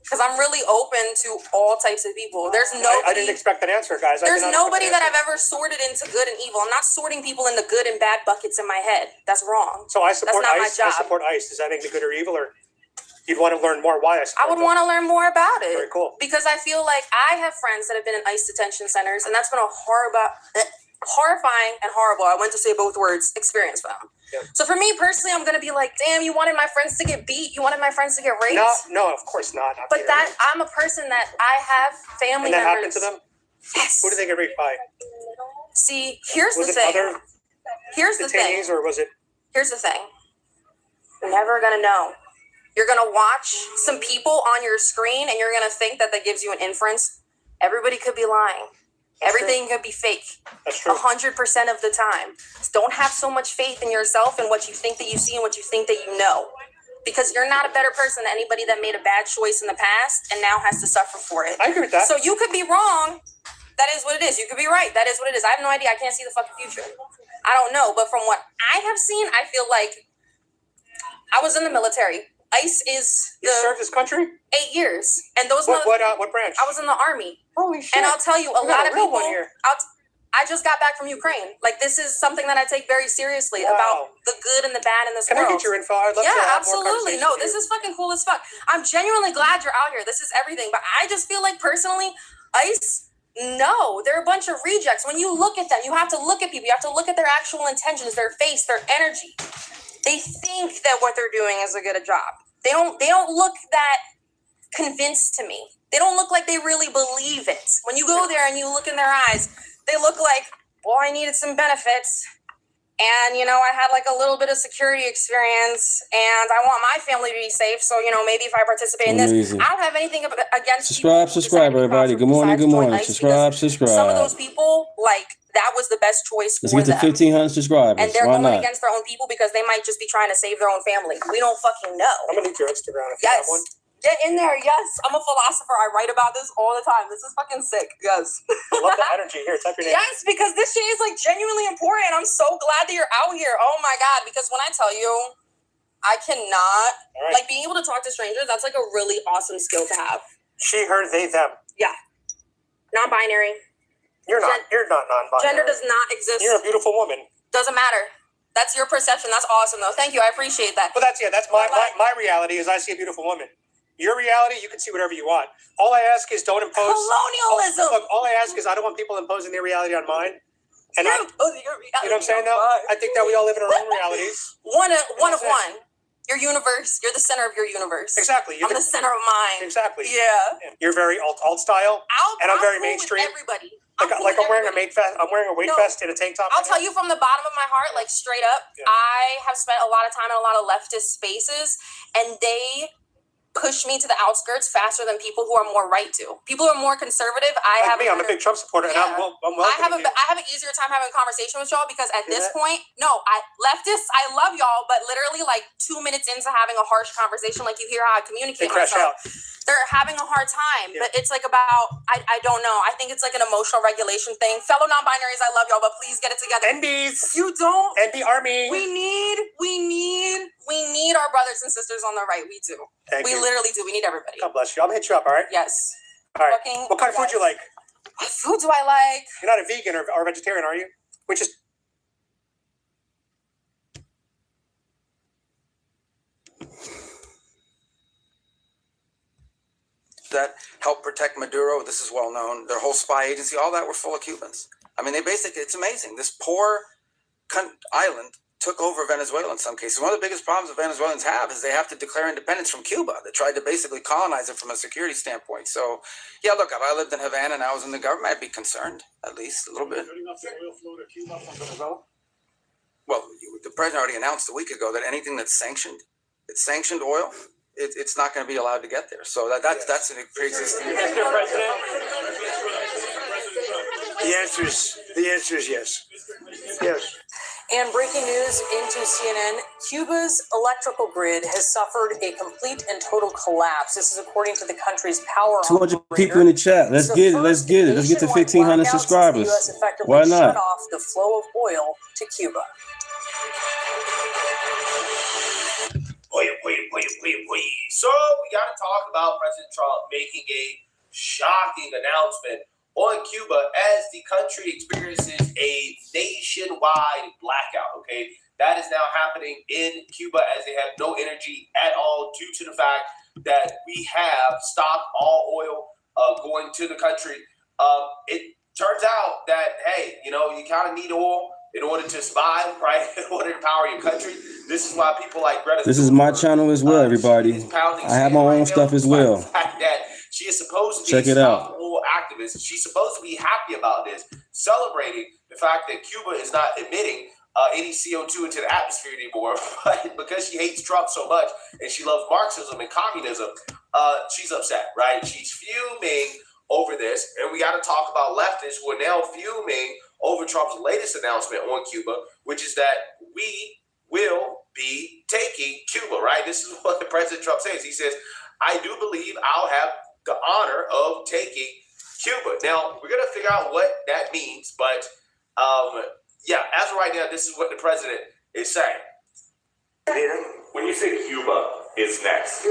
because I'm really open to all types of people. There's nobody. I didn't expect that answer, guys. There's nobody that I've ever sorted into good and evil. I'm not sorting people into good and bad buckets in my head. That's wrong. So I support That's not ICE. my job. I support ICE. Does that make me good or evil, or you'd want to learn more why I support I would them? want to learn more about it. Very cool. Because I feel like I have friends that have been in ICE detention centers, and that's been a horrifying and horrible, I went to say both words, experience for them. Yeah. So for me personally, I'm gonna be like, damn, you wanted my friends to get beat, you wanted my friends to get raped. No, of course not. But that I'm a person that I have family and that members. happened to them? Yes. Who did they get raped by? See, here's Was the it thing. other Here's the thing. detainees, or was it? Here's the thing. You're never gonna know. You're gonna watch some people on your screen and you're gonna think that gives you an inference. Everybody could be lying. Everything could be fake. That's true. 100% of the time. Don't have so much faith in yourself and what you think that you see and what you think that you know. Because you're not a better person than anybody that made a bad choice in the past and now has to suffer for it. I agree with that. So you could be wrong. That is what it is. You could be right. That is what it is. I have no idea. I can't see the fucking future. I don't know. But from what I have seen, I feel like I was in the military. ICE is You served this country? 8 years. And those what branch? I was in the Army. Holy shit. And I'll tell you, a lot of people here. I just got back from Ukraine. Like, this is something that I take very seriously about the good and the bad in this Can world. I get your info? I'd love to have more absolutely. conversations No, with this you. is fucking cool as fuck. I'm genuinely glad you're out here. This is everything. But I just feel like, personally, ICE, no, they're a bunch of rejects. When you look at them, you have to look at people. You have to look at their actual intentions, their face, their energy. They think that what they're doing is a good job. They don't look that convinced to me. They don't look like they really believe it. When you go there and you look in their eyes, they look like, well, I needed some benefits. And, I had like a little bit of security experience and I want my family to be safe. So, maybe if I participate in this, Amazing. I don't have anything against Subscribe, everybody. Good morning, good morning. Subscribe. some of those people, like, that was the best choice Let's for get to them. 1,500 subscribers. And they're Why going not? against their own people because they might just be trying to save their own family. We don't fucking know. I'm going to need your Instagram if you Yes. have one. Get in there. Yes. I'm a philosopher. I write about this all the time. This is fucking sick. Yes. I love the energy. Here, type your name. Yes, because this shit is like genuinely important. I'm so glad that you're out here. Oh my God. Because when I tell you, I cannot, like, being able to talk to strangers, that's like a really awesome skill to have. She, her, they, them. Yeah. Non-binary. You're not non-binary. Gender does not exist. You're a beautiful woman. Doesn't matter. That's your perception. That's awesome, though. Thank you. I appreciate that. But that's my reality is I see a beautiful woman. Your reality, you can see whatever you want. All I ask is don't impose colonialism. All I ask is I don't want people imposing their reality on mine. And your reality. you know what I'm saying? Though I think that we all live in our own realities. One of one. Your universe. You're the center of your universe. Exactly. I'm the center of mine. Exactly. Yeah. You're very alt style, and I'm very mainstream. Everybody. Like I'm wearing a weight vest and a tank top. I'll tell you from the bottom of my heart, like straight up, I have spent a lot of time in a lot of leftist spaces, and they push me to the outskirts faster than people who are more right to. People who are more conservative. I'm a big Trump supporter, and I'm I have an easier time having a conversation with y'all because at this point, leftists, I love y'all, but literally like 2 minutes into having a harsh conversation, like you hear how I communicate myself. They're having a hard time, but it's like about, I don't know. I think it's like an emotional regulation thing. Fellow non-binaries, I love y'all, but please get it together. NBs. You don't. NB Army. We need our brothers and sisters on the right. We do. We literally do. We need everybody. God bless you. I'm gonna hit you up, all right? Yes. All right. What kind of food you like? What food do I like? You're not a vegan or vegetarian, are you? Which is that helped protect Maduro. This is well known. Their whole spy agency, all that were full of Cubans. I mean, it's amazing. This poor island took over Venezuela in some cases. One of the biggest problems the Venezuelans have is they have to declare independence from Cuba. They tried to basically colonize it from a security standpoint. So, yeah, look, if I lived in Havana and I was in the government, I'd be concerned, at least a little bit. Well, the president already announced a week ago that anything that's sanctioned oil, it's not going to be allowed to get there. So that's a pre-existing. Mr. President? The answer is yes. Yes. And breaking news into CNN, Cuba's electrical grid has suffered a complete and total collapse. This is according to the country's power 200 people in the chat. Let's get it. Let's get to 1,500 subscribers. Why not? Shut off the flow of oil to Cuba. Wait. So we got to talk about President Trump making a shocking announcement on Cuba as the country experiences a nationwide blackout, okay? That is now happening in Cuba as they have no energy at all due to the fact that we have stopped all oil going to the country. It turns out that, hey, you kind of need oil in order to survive, right? In order to power your country. This is why people like Greta. This is my channel as well, everybody. I have my own stuff as well. The fact that she is supposed to be Check it out. oil activist. She's supposed to be happy about this, celebrating the fact that Cuba is not emitting any CO2 into the atmosphere anymore. But because she hates Trump so much and she loves Marxism and communism, she's upset, right? She's fuming over this. And we got to talk about leftists who are now fuming over Trump's latest announcement on Cuba, which is that we will be taking Cuba, right? This is what President Trump says. He says, I do believe I'll have the honor of taking Cuba. Now, we're going to figure out what that means, but yeah, as of right now, this is what the president is saying. When you say Cuba is next,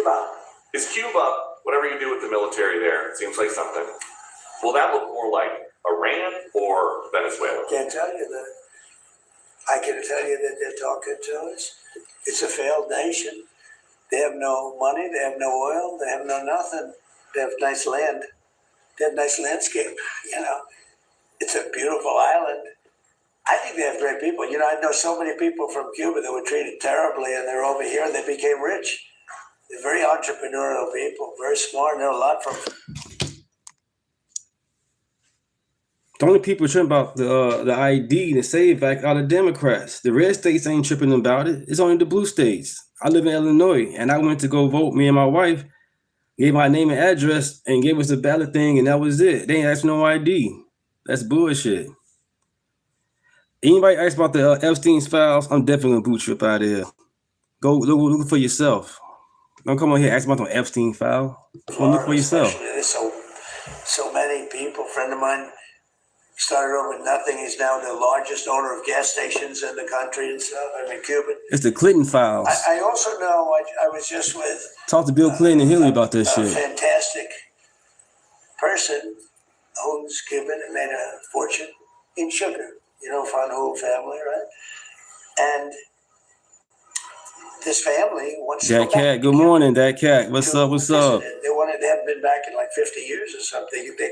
is Cuba, whatever you do with the military there, it seems like something, will that look more like Iran or Venezuela? Can't tell you that. I can tell you that they're talking to us. It's a failed nation. They have no money, they have no oil, they have no nothing. They have nice land. They have nice landscape, you know. It's a beautiful island. I think they have great people. You know, I know so many people from Cuba that were treated terribly, and they're over here and they became rich. They're very entrepreneurial people, very smart, and know a lot from. The only people tripping about the ID and the SAVE Act are the Democrats. The red states ain't tripping about it. It's only the blue states. I live in Illinois, and I went to go vote. Me and my wife gave my name and address and gave us the ballot thing, and that was it. They ain't asked no ID. That's bullshit. Anybody ask about the Epstein's files? I'm definitely gonna boot you up out of here. Go look for yourself. Don't come on here ask about the Epstein file. Go look for yourself. There's so many people. A friend of mine started over with nothing. He's now the largest owner of gas stations in the country and stuff. I mean, Cuban. It's the Clinton files. I also know. I was just with. Talk to Bill Clinton and Hillary about this shit. A fantastic person who's Cuban and made a fortune in sugar. You know, Fanjul family, right? And this family wants to go back. Cat, good morning, that cat. What's up? What's up? They haven't been back in like 50 years or something. They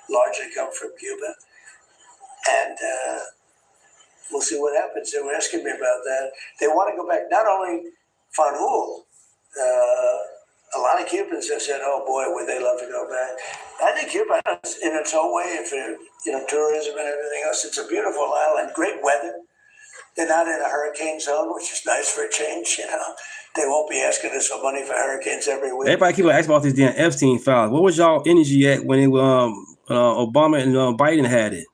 largely come from Cuba. And we'll see what happens. They were asking me about that. They want to go back. Not only Fanjul, a lot of Cubans have said, "Oh boy, would they love to go back." I think Cuba, in its own way, if tourism and everything else, it's a beautiful island, great weather. They're not in a hurricane zone, which is nice for a change. You know, they won't be asking us for money for hurricanes every week. Everybody keep asking about this damn Epstein file. What was y'all energy at when Obama and Biden had it?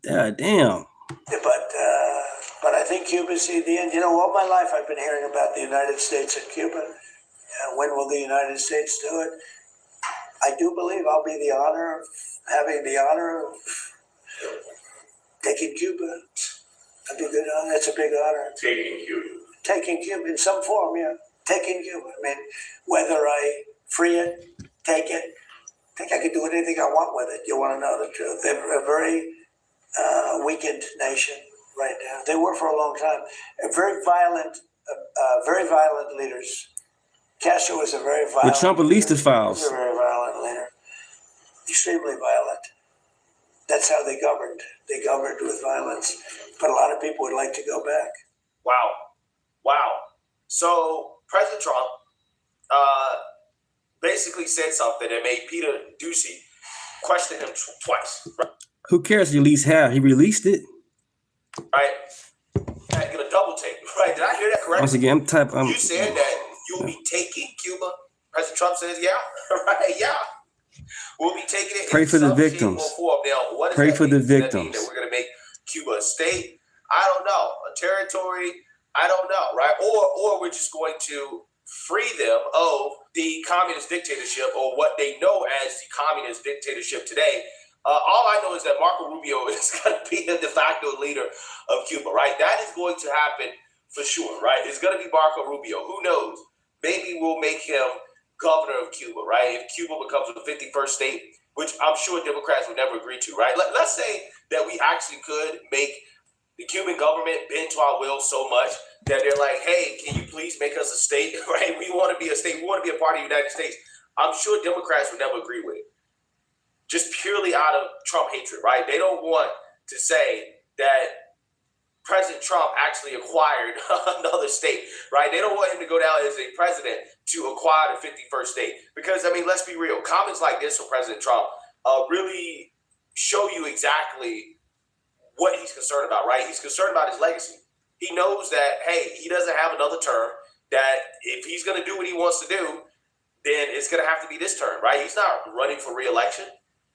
God damn. But I think Cuba's the end. You know, all my life I've been hearing about the United States and Cuba. When will the United States do it? I do believe I'll be having the honor of taking Cuba. That'd be a good honor. That's a big honor. Taking Cuba in some form, yeah. Taking Cuba. I mean, whether I free it, take it, I think I can do anything I want with it. You want to know the truth. They're a very weakened nation right now. They were for a long time. Very violent leaders. Castro was a very violent. But Trump released the files. He was a very violent leader. Extremely violent. That's how they governed. They governed with violence. But a lot of people would like to go back. Wow. So President Trump basically said something that made Peter Doocy question him twice. Right? Who cares? He released half. He released it. Right. I get a double take. Right? Did I hear that correctly? Once again, you said that you'll be taking Cuba. President Trump says, yeah. Right? Yeah. We'll be taking it. Pray for the victims. Now, what Pray for the victims. That mean that we're going to make Cuba a state? I don't know. A territory? I don't know. Right? Or we're just going to free them of the communist dictatorship, or what they know as the communist dictatorship today. All I know is that Marco Rubio is going to be the de facto leader of Cuba, right? That is going to happen for sure, right? It's going to be Marco Rubio. Who knows? Maybe we'll make him governor of Cuba, right? If Cuba becomes a 51st state, which I'm sure Democrats would never agree to, right? Let's say that we actually could make the Cuban government bend to our will so much that they're like, hey, can you please make us a state, right? We want to be a state. We want to be a part of the United States. I'm sure Democrats would never agree with it. Just purely out of Trump hatred, right? They don't want to say that President Trump actually acquired another state, right? They don't want him to go down as a president to acquire the 51st state. Because, I mean, let's be real. Comments like this from President Trump really show you exactly what he's concerned about, right? He's concerned about his legacy. He knows that, hey, he doesn't have another term, that if he's going to do what he wants to do, then it's going to have to be this term, right? He's not running for re-election.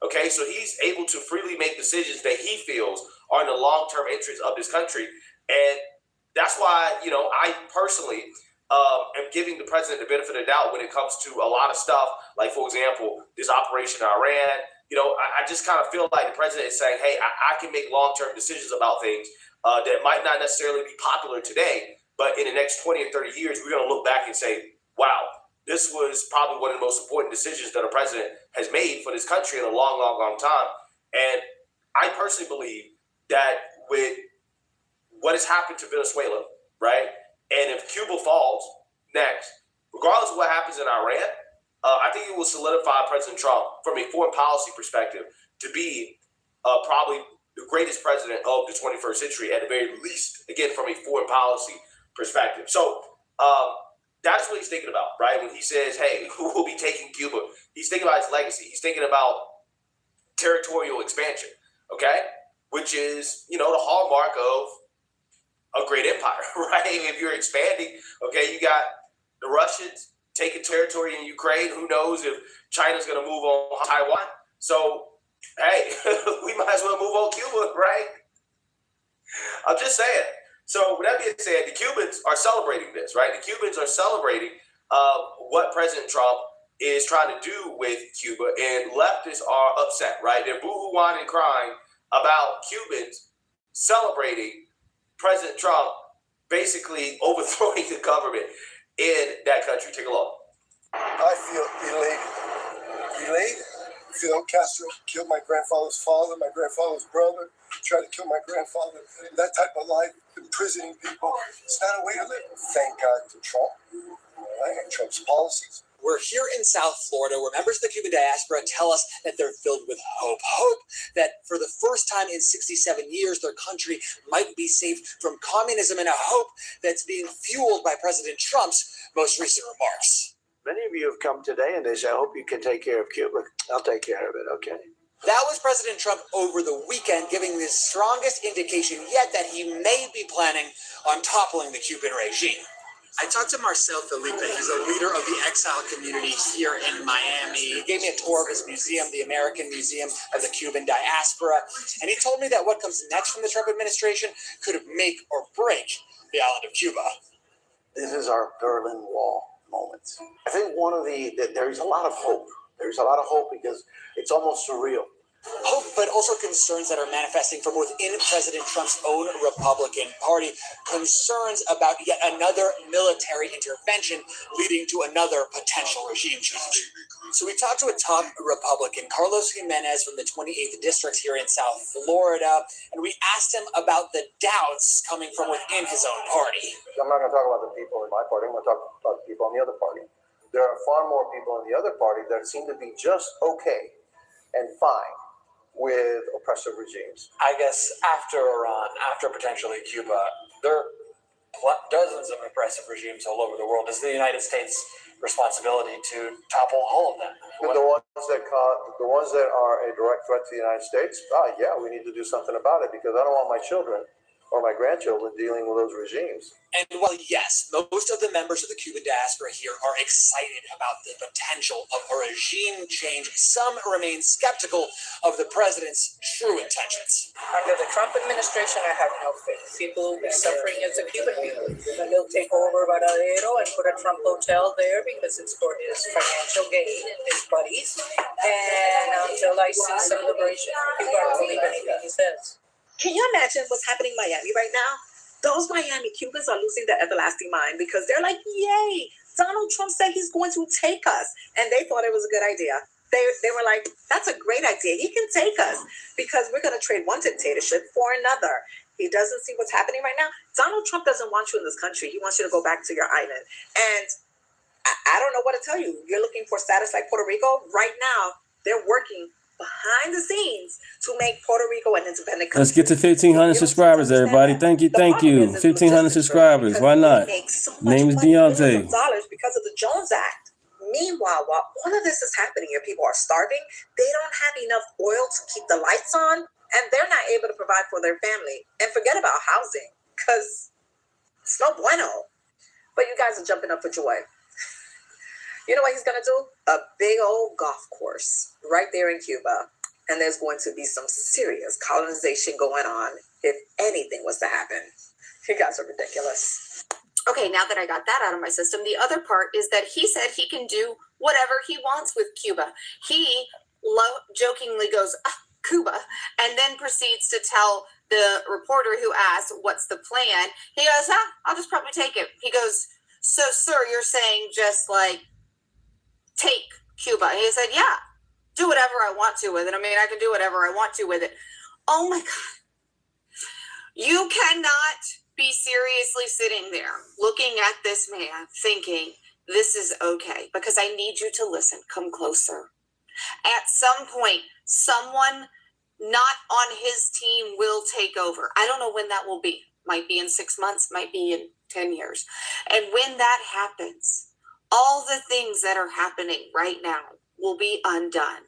Okay, so he's able to freely make decisions that he feels are in the long-term interest of this country. And that's why, I personally am giving the president the benefit of the doubt when it comes to a lot of stuff. Like, for example, this operation in Iran. I just kind of feel like the president is saying, hey, I can make long-term decisions about things that might not necessarily be popular today, but in the next 20 or 30 years, we're going to look back and say, wow, this was probably one of the most important decisions that a president has made for this country in a long, long, long time. And I personally believe that with what has happened to Venezuela, right, and if Cuba falls next, regardless of what happens in Iran, I think it will solidify President Trump from a foreign policy perspective to be probably the greatest president of the 21st century, at the very least, again, from a foreign policy perspective. So that's what he's thinking about, right? When he says, hey, who will be taking Cuba? He's thinking about his legacy. He's thinking about territorial expansion, okay? Which is, the hallmark of a great empire, right? If you're expanding, okay, you got the Russians taking territory in Ukraine. Who knows if China's going to move on Taiwan? So, hey, we might as well move on Cuba, right? I'm just saying. So, with that being said, the Cubans are celebrating this, right? The Cubans are celebrating what President Trump is trying to do with Cuba, and leftists are upset, right? They're boo-hoo-whining and crying about Cubans celebrating President Trump basically overthrowing the government in that country. Take a look. I feel elated. Fidel Castro killed my grandfather's father, my grandfather's brother, tried to kill my grandfather. That type of life, imprisoning people, it's not a way to live. Thank God to Trump, and Trump's policies. We're here in South Florida where members of the Cuban diaspora tell us that they're filled with hope. Hope that for the first time in 67 years, their country might be saved from communism, and a hope that's being fueled by President Trump's most recent remarks. Many of you have come today and they say, I hope you can take care of Cuba. I'll take care of it, okay? That was President Trump over the weekend, giving the strongest indication yet that he may be planning on toppling the Cuban regime. I talked to Marcel Felipe. He's a leader of the exile community here in Miami. He gave me a tour of his museum, the American Museum of the Cuban Diaspora, and he told me that what comes next from the Trump administration could make or break the island of Cuba. This is our Berlin Wall moment. I think there's a lot of hope. There's a lot of hope because it's almost surreal. Hope, but also concerns that are manifesting from within President Trump's own Republican Party. Concerns about yet another military intervention leading to another potential regime change. So we talked to a top Republican, Carlos Jimenez from the 28th District here in South Florida, and we asked him about the doubts coming from within his own party. I'm not going to talk about the people in my party. I'm going to talk about the people in the other party. There are far more people in the other party that seem to be just okay and fine with oppressive regimes. I guess after Iran, after potentially Cuba, there are dozens of oppressive regimes all over the world. Is the United States' responsibility to topple all of them? The ones that are a direct threat to the United States, yeah, we need to do something about it because I don't want my children or my grandchildren dealing with those regimes. And while yes, most of the members of the Cuban diaspora here are excited about the potential of a regime change, some remain skeptical of the president's true intentions. Under the Trump administration, I have no faith. People will be suffering as a Cuban people. And they'll take over Varadero and put a Trump hotel there because it's for his financial gain and his buddies. And until I see some liberation, I don't believe anything he says. Can you imagine what's happening in Miami right now? Those Miami Cubans are losing their everlasting mind because they're like, yay, Donald Trump said he's going to take us. And they thought it was a good idea. They were like, that's a great idea. He can take us because we're going to trade one dictatorship for another. He doesn't see what's happening right now. Donald Trump doesn't want you in this country. He wants you to go back to your island. And I don't know what to tell you. You're looking for status like Puerto Rico. Right now, they're working behind the scenes to make Puerto Rico an independent country. Let's get to 1,500 subscribers, everybody. Thank you. 1,500 subscribers. Why not? Name is Deunta. Dollars because of the Jones Act. Meanwhile, while all of this is happening and people are starving, they don't have enough oil to keep the lights on, and they're not able to provide for their family. And forget about housing, because it's no bueno. But you guys are jumping up for joy. You know what he's going to do? A big old golf course right there in Cuba. And there's going to be some serious colonization going on if anything was to happen. You guys are ridiculous. Okay, now that I got that out of my system, the other part is that he said he can do whatever he wants with Cuba. He jokingly goes, Cuba, and then proceeds to tell the reporter who asked, what's the plan? He goes, I'll just probably take it. He goes, so, sir, you're saying just like take Cuba? And he said, yeah, do whatever I want to with it. I mean, I can do whatever I want to with it. Oh, my God. You cannot be seriously sitting there looking at this man thinking this is okay, because I need you to listen. Come closer. At some point, someone not on his team will take over. I don't know when that will be. Might be in 6 months, might be in 10 years. And when that happens, all the things that are happening right now will be undone.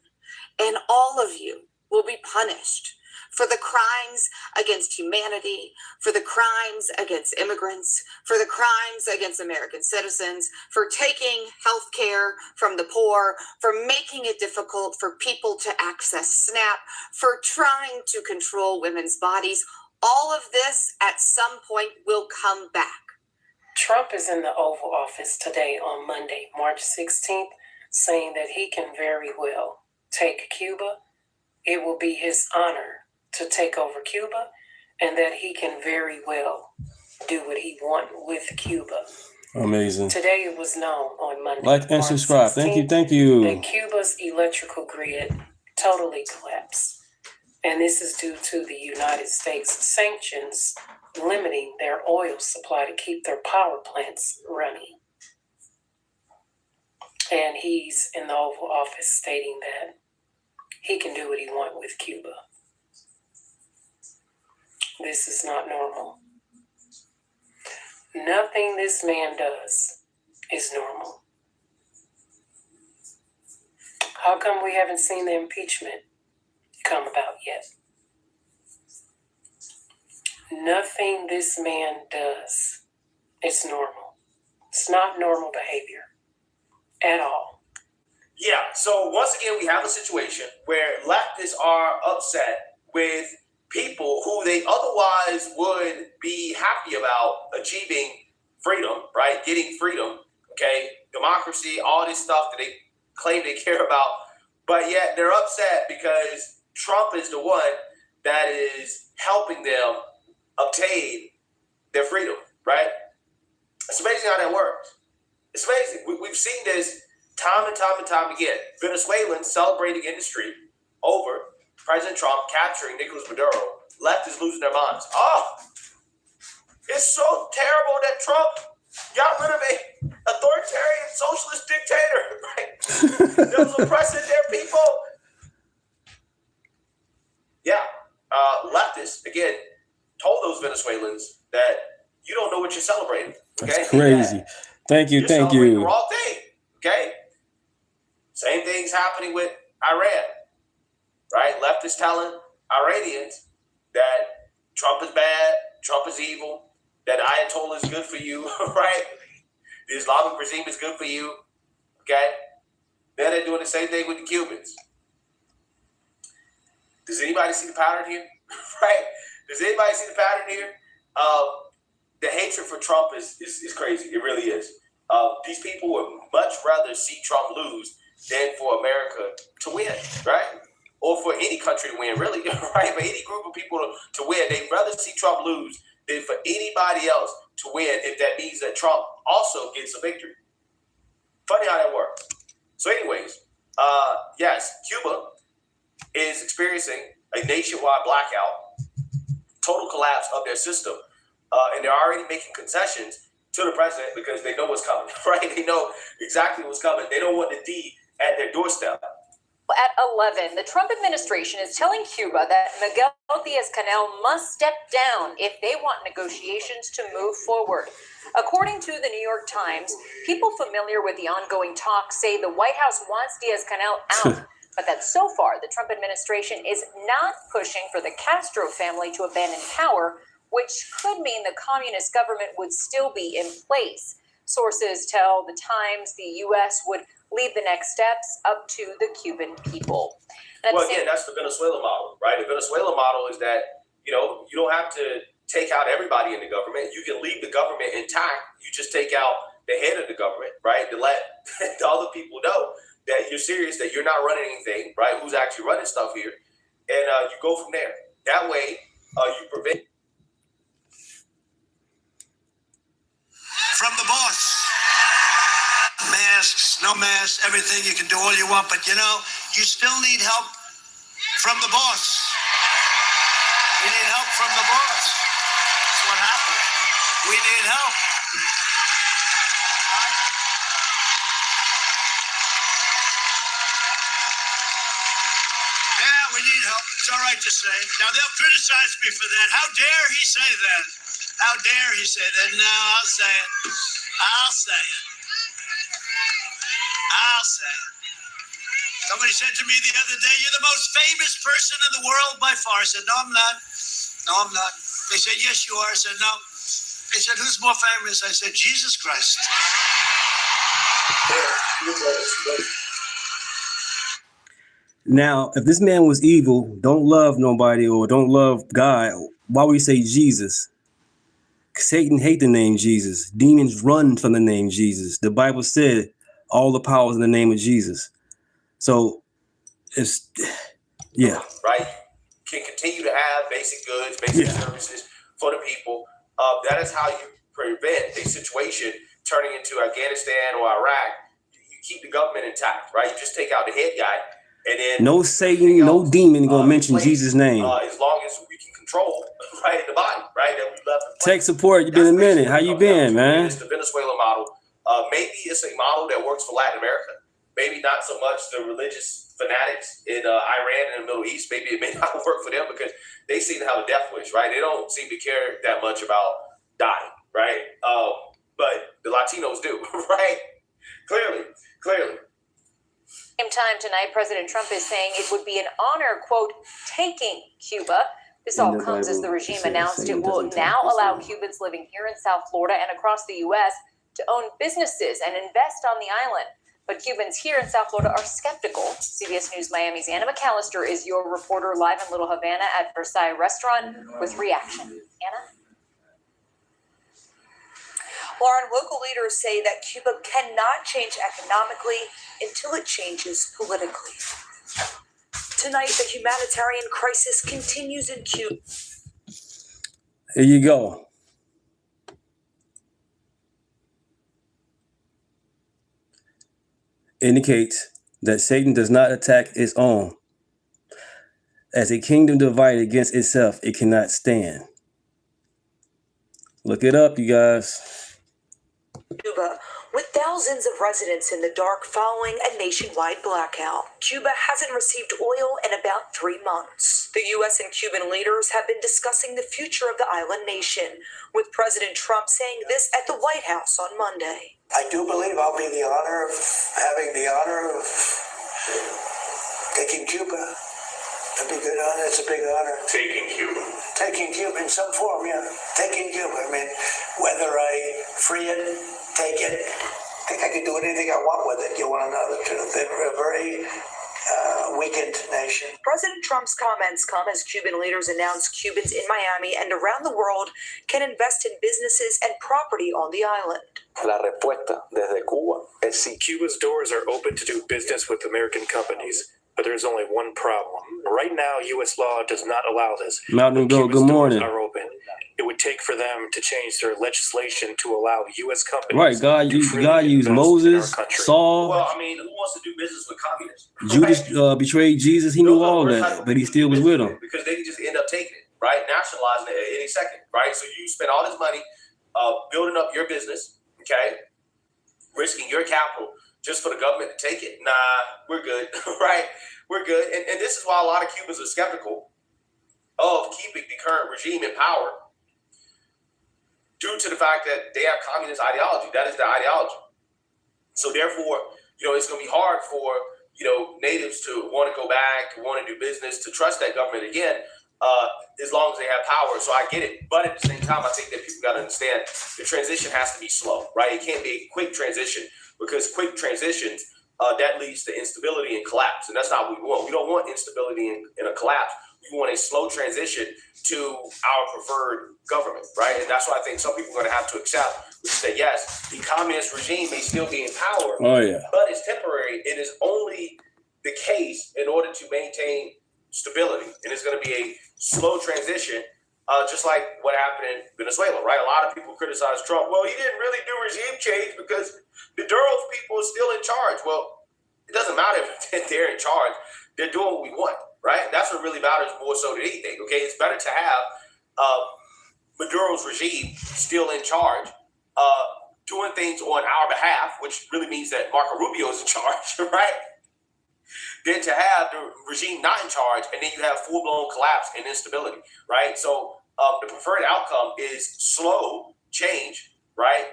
And all of you will be punished for the crimes against humanity, for the crimes against immigrants, for the crimes against American citizens, for taking health care from the poor, for making it difficult for people to access SNAP, for trying to control women's bodies. All of this at some point will come back. Trump is in the Oval Office today on Monday, March 16th, saying that he can very well take Cuba. It will be his honor to take over Cuba, and that he can very well do what he wants with Cuba. Amazing. Today it was known on Monday, Like and March subscribe. 16th, Thank you. that Cuba's electrical grid totally collapsed. And this is due to the United States sanctions limiting their oil supply to keep their power plants running. And he's in the Oval Office stating that he can do what he wants with Cuba. This is not normal. Nothing this man does is normal. How come we haven't seen the impeachment come about yet? Nothing this man does is normal. It's not normal behavior at all. Yeah, so once again, we have a situation where leftists are upset with people who they otherwise would be happy about achieving freedom, right? Getting freedom, okay? Democracy, all this stuff that they claim they care about, but yet they're upset because Trump is the one that is helping them obtain their freedom, right? It's amazing how that works. It's amazing. We've seen this time and time and time again. Venezuelans celebrating in the street over President Trump capturing Nicolas Maduro. Left is losing their minds. Oh, it's so terrible that Trump got rid of an authoritarian socialist dictator, right? That was oppressing their people. Yeah, leftists, again, told those Venezuelans that you don't know what you're celebrating. Okay? That's crazy. Thank you. You're Thank celebrating you. the wrong thing. Okay? Same thing's happening with Iran. Right? Leftists telling Iranians that Trump is bad, Trump is evil, that Ayatollah is good for you, right? The Islamic regime is good for you. Okay? Then they're doing the same thing with the Cubans. Does anybody see the pattern here? Right? Does anybody see the pattern here? The hatred for Trump is crazy. It really is. These people would much rather see Trump lose than for America to win, right? Or for any country to win, really, right? For any group of people to win, they'd rather see Trump lose than for anybody else to win if that means that Trump also gets a victory. Funny how that works. So anyways, yes, Cuba is experiencing a nationwide blackout, total collapse of their system. And they're already making concessions to the president because they know what's coming, right? They know exactly what's coming. They don't want the D at their doorstep. At 11, the Trump administration is telling Cuba that Miguel Diaz-Canel must step down if they want negotiations to move forward. According to the New York Times, people familiar with the ongoing talks say the White House wants Diaz-Canel out, but that so far the Trump administration is not pushing for the Castro family to abandon power, which could mean the communist government would still be in place. Sources tell the Times the U.S. would leave the next steps up to the Cuban people. Well, again, that's the Venezuela model, right? The Venezuela model is that, you don't have to take out everybody in the government. You can leave the government intact. You just take out the head of the government, right? To let the other people know that you're serious, that you're not running anything, right? Who's actually running stuff here. And you go from there. That way, you prevent. From the boss. Masks, no masks, everything. You can do all you want, but you know, you still need help from the boss. We need help from the boss. That's what happened. We need help. Yeah, we need help. It's all right to say. Now, they'll criticize me for that. How dare he say that? How dare he say that? No, I'll say it. I'll say it. I'll say it. Somebody said to me the other day, "You're the most famous person in the world by far." I said, "No, I'm not. No, I'm not." They said, "Yes, you are." I said, "No." They said, "Who's more famous?" I said, "Jesus Christ." Now, if this man was evil, don't love nobody, or don't love God, why would he say Jesus? Satan hate the name Jesus. Demons run from the name Jesus. The Bible said all the power is in the name of Jesus. So it's, yeah. Right? You can continue to have basic goods, basic services for the people. That is how you prevent a situation turning into Afghanistan or Iraq. You keep the government intact, right? You just take out the head guy, and then No Satan, no demon gonna mention Jesus' name. as long as we can control, right, the body, right? That we left. Tech support, you been a minute. How you been, man? It's the Venezuela model. Maybe it's a model that works for Latin America. Maybe not so much the religious fanatics in Iran and the Middle East. Maybe it may not work for them because they seem to have a death wish, right? They don't seem to care that much about dying, right? But the Latinos do, right? Clearly. Same time tonight, President Trump is saying it would be an honor, quote, taking Cuba. This all comes as the regime announced it will now allow Cubans living here in South Florida and across the U.S. to own businesses and invest on the island. But Cubans here in South Florida are skeptical. CBS News Miami's Anna McAllister is your reporter live in Little Havana at Versailles Restaurant with reaction. Anna? Lauren, local leaders say that Cuba cannot change economically until it changes politically. Tonight, the humanitarian crisis continues in Cuba. Here you go. Indicates that Satan does not attack its own. As a kingdom divided against itself, it cannot stand. Look it up, you guys. Cuba, with thousands of residents in the dark following a nationwide blackout. Cuba hasn't received oil in about 3 months. The U.S. and Cuban leaders have been discussing the future of the island nation, with President Trump saying this at the White House on Monday. I do believe I'll be having the honor of taking Cuba. A big honor. It's a big honor. Taking Cuba. Taking Cuba in some form, yeah. Taking Cuba. I mean, whether I free it, take it, I think I can do anything I want with it. You want another too. They're a very weakened nation. President Trump's comments come as Cuban leaders announce Cubans in Miami and around the world can invest in businesses and property on the island. La respuesta desde Cuba es sí. Cuba's doors are open to do business with American companies, but there's only one problem. Right now, U.S. law does not allow this. Mountain Goat, good morning. Are open. It would take for them to change their legislation to allow U.S. companies. Right, God used Moses, Saul. Well, I mean, who wants to do business with communists? Judas betrayed Jesus. He knew all that, but he still was with him. Because they can just end up taking it, right? Nationalizing it at any second, right? So you spend all this money building up your business, okay? Risking your capital just for the government to take it. Nah, we're good, right? We're good. And this is why a lot of Cubans are skeptical of keeping the current regime in power due to the fact that they have communist ideology. That is their ideology. So therefore, it's going to be hard for, natives to want to go back, want to do business, to trust that government again, as long as they have power. So I get it. But at the same time, I think that people got to understand the transition has to be slow, right? It can't be a quick transition, because quick transitions, that leads to instability and collapse. And that's not what we want. We don't want instability and a collapse. you want a slow transition to our preferred government, right? And that's what I think some people are going to have to accept, which is that, yes, the communist regime may still be in power, but it's temporary. It is only the case in order to maintain stability. And it's going to be a slow transition, just like what happened in Venezuela, right? A lot of people criticize Trump. Well, he didn't really do regime change because Maduro's people are still in charge. Well, it doesn't matter if they're in charge. They're doing what we want, right? That's what really matters more so than anything, okay? It's better to have Maduro's regime still in charge, doing things on our behalf, which really means that Marco Rubio is in charge, right? Than to have the regime not in charge, and then you have full-blown collapse and instability, right? So the preferred outcome is slow change, right?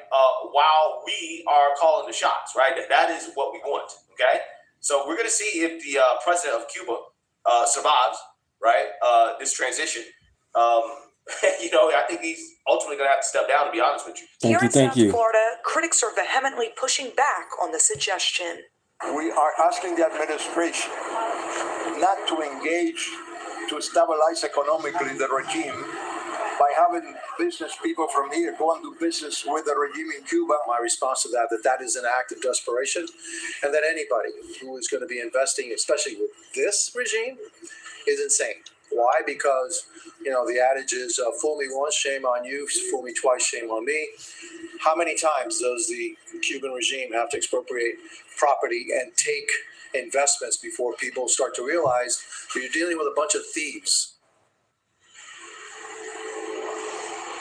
While we are calling the shots, right? That is what we want, okay? So we're going to see if the president of Cuba survives, right? This transition. I think he's ultimately going to have to step down, to be honest with you. Here in South Florida, critics are vehemently pushing back on the suggestion. We are asking the administration not to engage to stabilize economically the regime by having business people from here go and do business with the regime in Cuba. My response to that is an act of desperation, and that anybody who is going to be investing, especially with this regime, is insane. Why? Because, the adage is fool me once, shame on you, fool me twice, shame on me. How many times does the Cuban regime have to expropriate property and take investments before people start to realize that you're dealing with a bunch of thieves?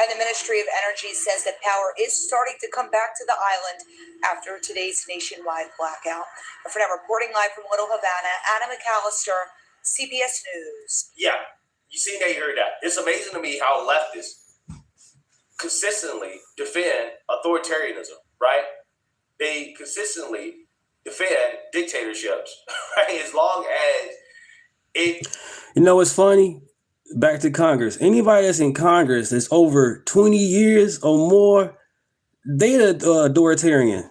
And the Ministry of Energy says that power is starting to come back to the island after today's nationwide blackout. And for now, reporting live from Little Havana, Anna McAllister, CBS News. Yeah, you seen that, you heard that. It's amazing to me how leftists consistently defend authoritarianism, right? They consistently defend dictatorships, right? As long as it... It's funny? Back to Congress. Anybody that's in Congress that's over 20 years or more, they're authoritarian.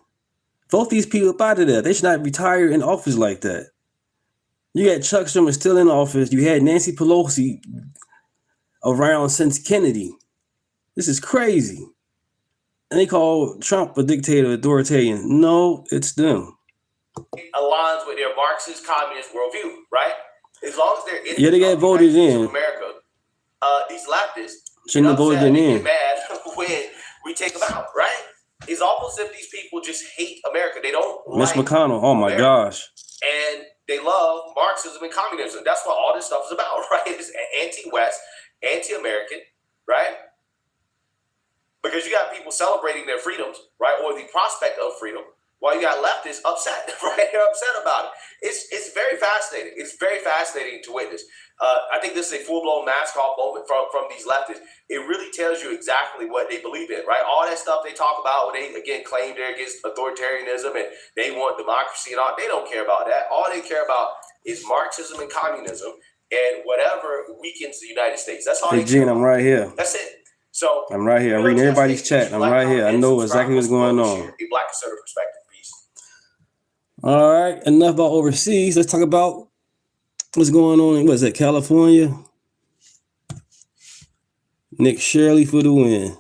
Vote these people up out of there. They should not retire in office like that. You got Chuck Schumer still in office. You had Nancy Pelosi around since Kennedy. This is crazy. And they call Trump a dictator, authoritarian. No, it's them. Aligns with their Marxist communist worldview, right? As long as they're in they got voted in. America, these leftists shouldn't have voted them in. Get mad when we take them out, right? It's almost as if these people just hate America. They don't Mitch McConnell, oh my gosh. And they love Marxism and communism. That's what all this stuff is about, right? It's anti-West, anti-American, right? Because you got people celebrating their freedoms, right? Or the prospect of freedom, while you got leftists upset, right? They're upset about it. It's very fascinating. It's very fascinating to witness. I think this is a full-blown mask-off moment from these leftists. It really tells you exactly what they believe in, right? All that stuff they talk about when they, again, claim they're against authoritarianism and they want democracy and all, they don't care about that. All they care about is Marxism and communism and whatever weakens the United States. That's all Hey, Gene, I'm right here. That's it. So I'm right here. I'm reading everybody's chat. I'm right here. I know exactly what's going on. A black conservative perspective. All right, enough about overseas. Let's talk about what's going on in, California? Nick Shirley for the win. You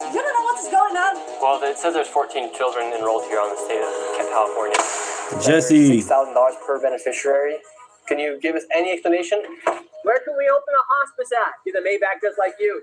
don't know what's going on? Well, it says there's 14 children enrolled here on the state of California. Jesse. $6,000 per beneficiary. Can you give us any explanation? Where can we open a hospice at? Do the Maybach just like you.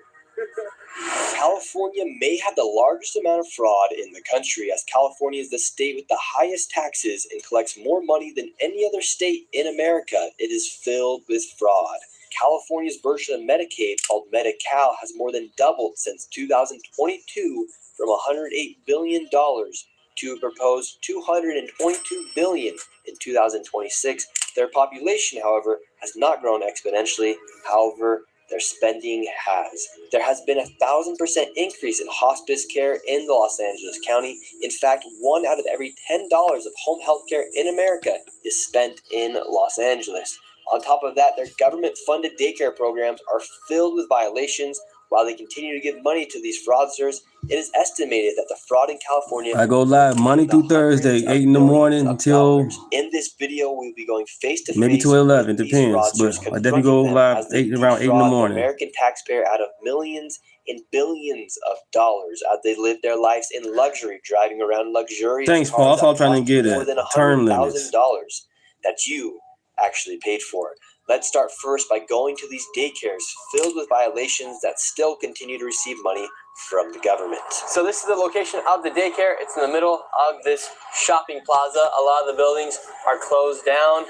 California may have the largest amount of fraud in the country, as California is the state with the highest taxes and collects more money than any other state in America. It is filled with fraud. California's version of Medicaid, called Medi-Cal, has more than doubled since 2022 from $108 billion to a proposed $222 billion in 2026. Their population, however, has not grown exponentially. However, their spending has. There has been 1,000% increase in hospice care in the Los Angeles County. In fact, 1 out of every $10 of home health care in America is spent in Los Angeles. On top of that, their government-funded daycare programs are filled with violations. While they continue to give money to these fraudsters, it is estimated that the fraud in California... I go live Monday through Thursday, 8 in the morning until... In this video, we'll be going face-to-face maybe to 11, depends. But I definitely go live around 8 in the morning. The American taxpayer out of millions and billions of dollars as they live their lives in luxury, driving around luxurious Thanks, Paul. That's all I'm trying to get at. more than Term limits. $100,000 that you actually paid for. Let's start first by going to these daycares filled with violations that still continue to receive money from the government. So this is the location of the daycare. It's in the middle of this shopping plaza. A lot of the buildings are closed down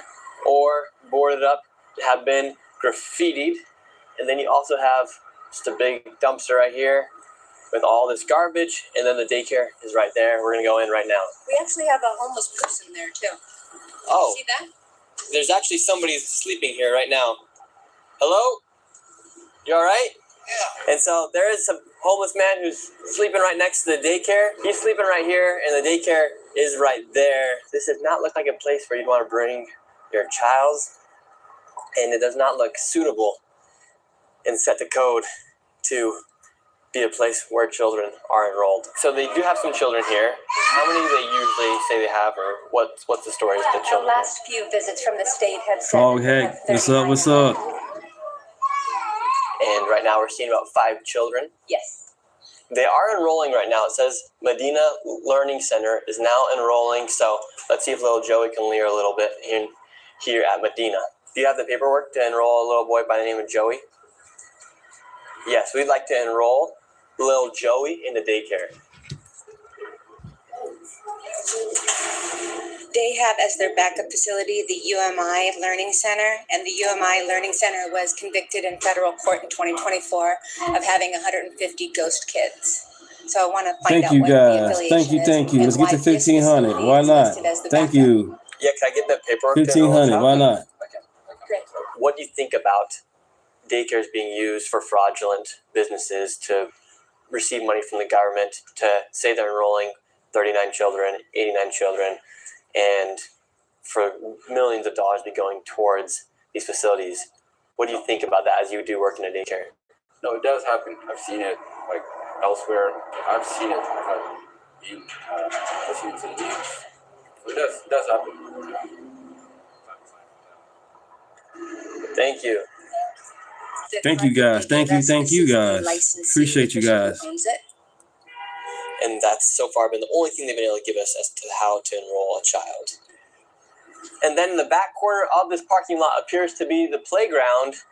or boarded up, have been graffitied. And then you also have just a big dumpster right here with all this garbage. And then the daycare is right there. We're gonna go in right now. We actually have a homeless person there too. Oh. See that? There's actually somebody sleeping here right now. Hello? You all right? Yeah. And so there is a homeless man who's sleeping right next to the daycare. He's sleeping right here, and the daycare is right there. This does not look like a place where you'd want to bring your child, and it does not look suitable and set the code to be a place where children are enrolled. So they do have some children here. How many do they usually say they have, or what's the story with the Our children? last few visits from the state have said Frog Heck, what's up? What's up? And right now we're seeing about 5 children. Yes. They are enrolling right now. It says Medina Learning Center is now enrolling. So let's see if little Joey can learn a little bit here at Medina. Do you have the paperwork to enroll a little boy by the name of Joey? Yes, we'd like to enroll little Joey in the daycare. They have as their backup facility the UMI Learning Center, and the UMI Learning Center was convicted in federal court in 2024 of having 150 ghost kids. So I want to find out Thank you, what the guys. affiliation is Thank you. and Let's get why to this 1,500. facility Why is not? listed as the Thank backup. you. Yeah, can I get that paperwork? to enroll a 1,500. child? Why not? Great. What do you think about daycares being used for fraudulent businesses to receive money from the government, to say they're enrolling 39 children, 89 children, and for millions of dollars be going towards these facilities? What do you think about that as you do work in a daycare? No, it does happen. I've seen it like elsewhere. I've seen it. I've seen it in the news. It does happen. Thank you. Thank you, guys. Thank you, guys. Appreciate you guys. And that's so far been the only thing they've been able to give us as to how to enroll a child. And then in the back corner of this parking lot appears to be the playground.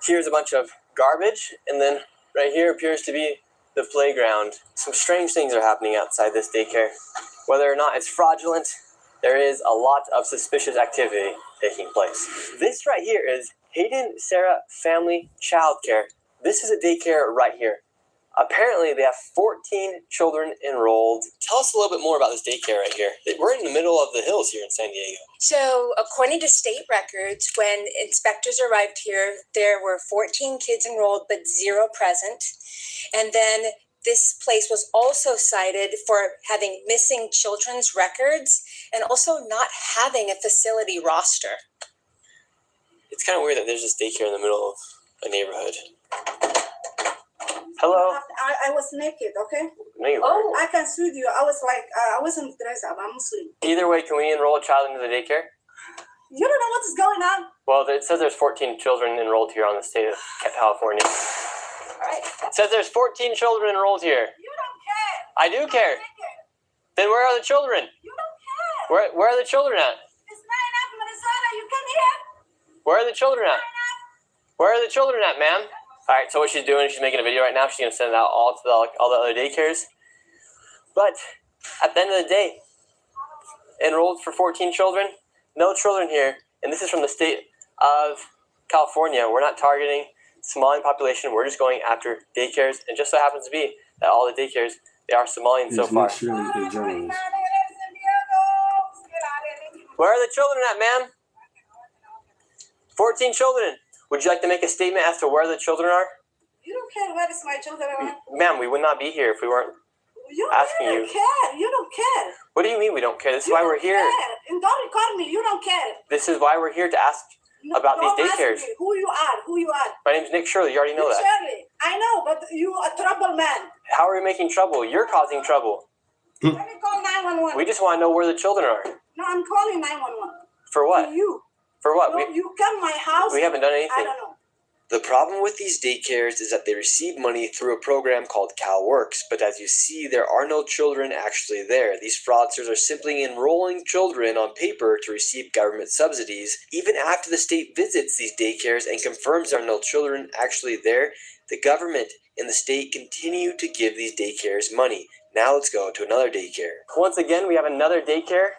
Here's a bunch of garbage, and then right here appears to be the playground. Some strange things are happening outside this daycare. Whether or not it's fraudulent, there is a lot of suspicious activity taking place. This right here is Hayden Sarah Family Childcare. This is a daycare right here. Apparently, they have 14 children enrolled. Tell us a little bit more about this daycare right here. We're in the middle of the hills here in San Diego. So, according to state records, when inspectors arrived here, there were 14 kids enrolled, but 0 present. And then this place was also cited for having missing children's records and also not having a facility roster. It's kind of weird that there's this daycare in the middle of a neighborhood. Hello? I was naked, okay? No, you weren't. I can sue you. I was like, I wasn't dressed up. I'm Muslim. Either way, can we enroll a child into the daycare? You don't know what's going on. Well, it says there's 14 children enrolled here on the state of California. All right. It says there's 14 children enrolled here. You don't care. I do care. Then where are the children? You don't care. Where are the children at? It's 9 up, Minnesota. You come here. Where are the children at? Where are the children at, ma'am? All right, so what she's doing, she's making a video right now. She's going to send it out all to all the other daycares. But at the end of the day, enrolled for 14 children, no children here. And this is from the state of California. We're not targeting Somalian population. We're just going after daycares. And just so happens to be that all the daycares, they are Somalian so far. Where are the children at, ma'am? 14 children. Would you like to make a statement as to where the children are? You don't care where is my children are. Ma'am, we would not be here if we weren't asking you. You don't care. You don't care. What do you mean we don't care? This is why we're here. And don't record me. You don't care. This is why we're here to ask about these Don't ask daycares. me who you are. Who you are. My name's Nick Shirley. You already know that. Shirley, I know, but You a trouble man. How are we making trouble? You're causing trouble. Let me call 911. We just want to know where the children are. No, I'm calling 911. For what? For you. For what? No, you come my house. We haven't done anything. I don't know. The problem with these daycares is that they receive money through a program called CalWorks, but as you see, there are no children actually there. These fraudsters are simply enrolling children on paper to receive government subsidies. Even after the state visits these daycares and confirms there are no children actually there, the government and the state continue to give these daycares money. Now let's go to another daycare. Once again, we have another daycare,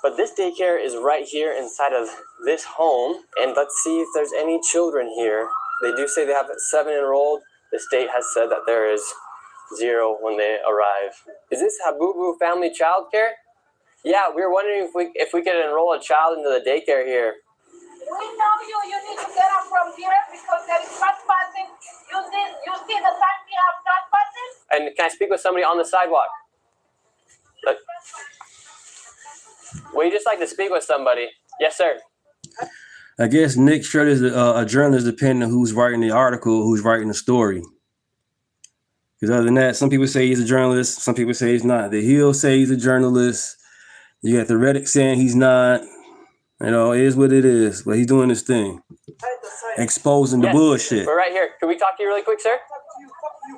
but this daycare is right here inside of this home, and let's see if there's any children here. They do say they have 7 enrolled. The state has said that there is 0 when they arrive. Is this Habubu Family Child Care? Yeah, we were wondering if we could enroll a child into the daycare here. We know you need to get up from here because there is trespassing. You see the sign we have trespassing? And can I speak with somebody on the sidewalk? Would you just like to speak with somebody? Yes, sir. I guess Nick Schroeder is a journalist, depending on who's writing the article, who's writing the story. Because other than that, some people say he's a journalist, some people say he's not. The Hill say he's a journalist. You got the Reddick saying he's not. You know, it is what it is. But he's doing his thing, exposing the bullshit. We're right here. Can we talk to you really quick, sir?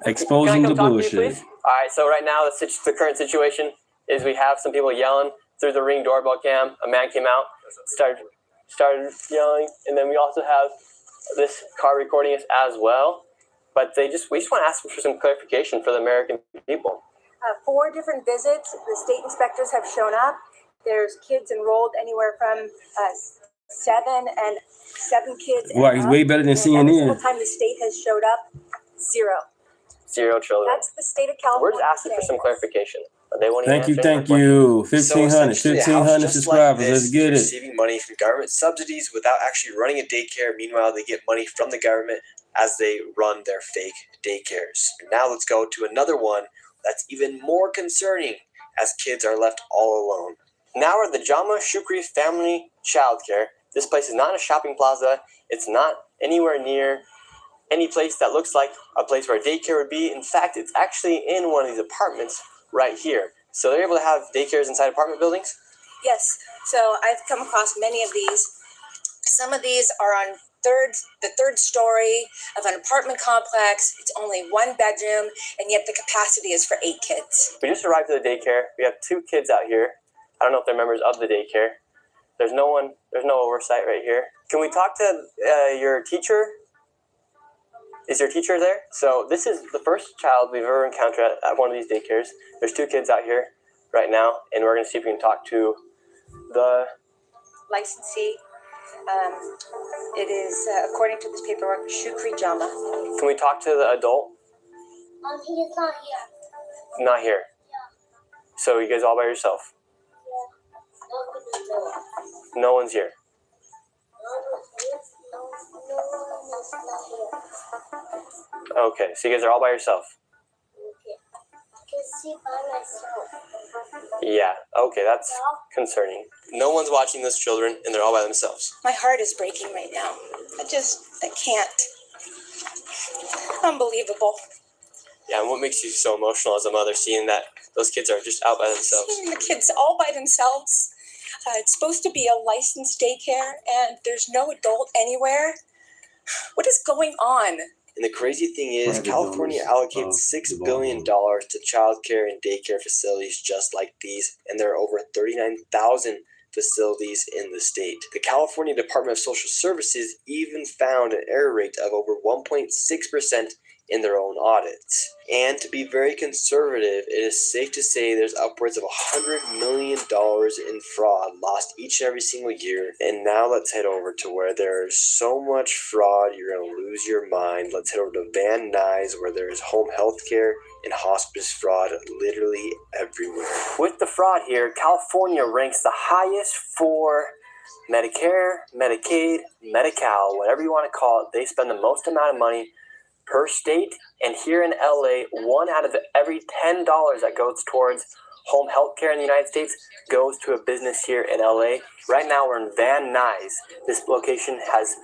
Exposing the bullshit. To you, please? All right. So right now, the current situation is we have some people yelling through the Ring doorbell cam. A man came out, started yelling, and then we also have this car recording us as well. But we just want to ask for some clarification for the American people. 4 different visits. The state inspectors have shown up. There's kids enrolled anywhere from 7 kids. Wow, he's way better than CNN. Every single time the state has showed up, 0. 0 children. That's the state of California. We're just asking for some clarification. They won't thank you. 1,500 subscribers. Let's get it. Receiving money from government subsidies without actually running a daycare. Meanwhile, they get money from the government as they run their fake daycares. Now let's go to another one that's even more concerning, as kids are left all alone. Now we're at the Jama Shukri Family Childcare. This place is not in a shopping plaza. It's not anywhere near any place that looks like a place where a daycare would be. In fact, it's actually in one of these apartments right here. So they're able to have daycares inside apartment buildings? Yes. So I've come across many of these. Some of these are on the third story of an apartment complex. It's only 1 bedroom, and yet the capacity is for 8 kids. We just arrived at the daycare. We have 2 kids out here. I don't know if they're members of the daycare. There's no oversight right here. Can we talk to your teacher? Is your teacher there? So this is the first child we've ever encountered at one of these daycares. There's 2 kids out here right now, and we're going to see if we can talk to the licensee. It is, according to this paperwork, Shukri Jama. Can we talk to the adult? He is not here. Not here. Yeah. So you guys all by yourself? Yeah. No one's here. Okay, so you guys are all by yourself? Okay. I can see by myself. Yeah, okay, that's concerning. No one's watching those children, and they're all by themselves. My heart is breaking right now. I can't. Unbelievable. Yeah, and what makes you so emotional as a mother, seeing that those kids are just out by themselves? Seeing the kids all by themselves. It's supposed to be a licensed daycare, and there's no adult anywhere. What is going on? And the crazy thing is, California allocates $6 billion to childcare and daycare facilities just like these, and there are over 39,000 facilities in the state. The California Department of Social Services even found an error rate of over 1.6% in their own audits. And to be very conservative, it is safe to say there's upwards of $100 million in fraud lost each and every single year. And now let's head over to where there's so much fraud, you're going to lose your mind. Let's head over to Van Nuys, where there's home health care and hospice fraud literally everywhere. With the fraud here, California ranks the highest for Medicare, Medicaid, Medi-Cal, whatever you want to call it. They spend the most amount of money per state, and here in LA, 1 out of every $10 that goes towards home health care in the United States goes to a business here in LA. Right now, we're in Van Nuys. This location has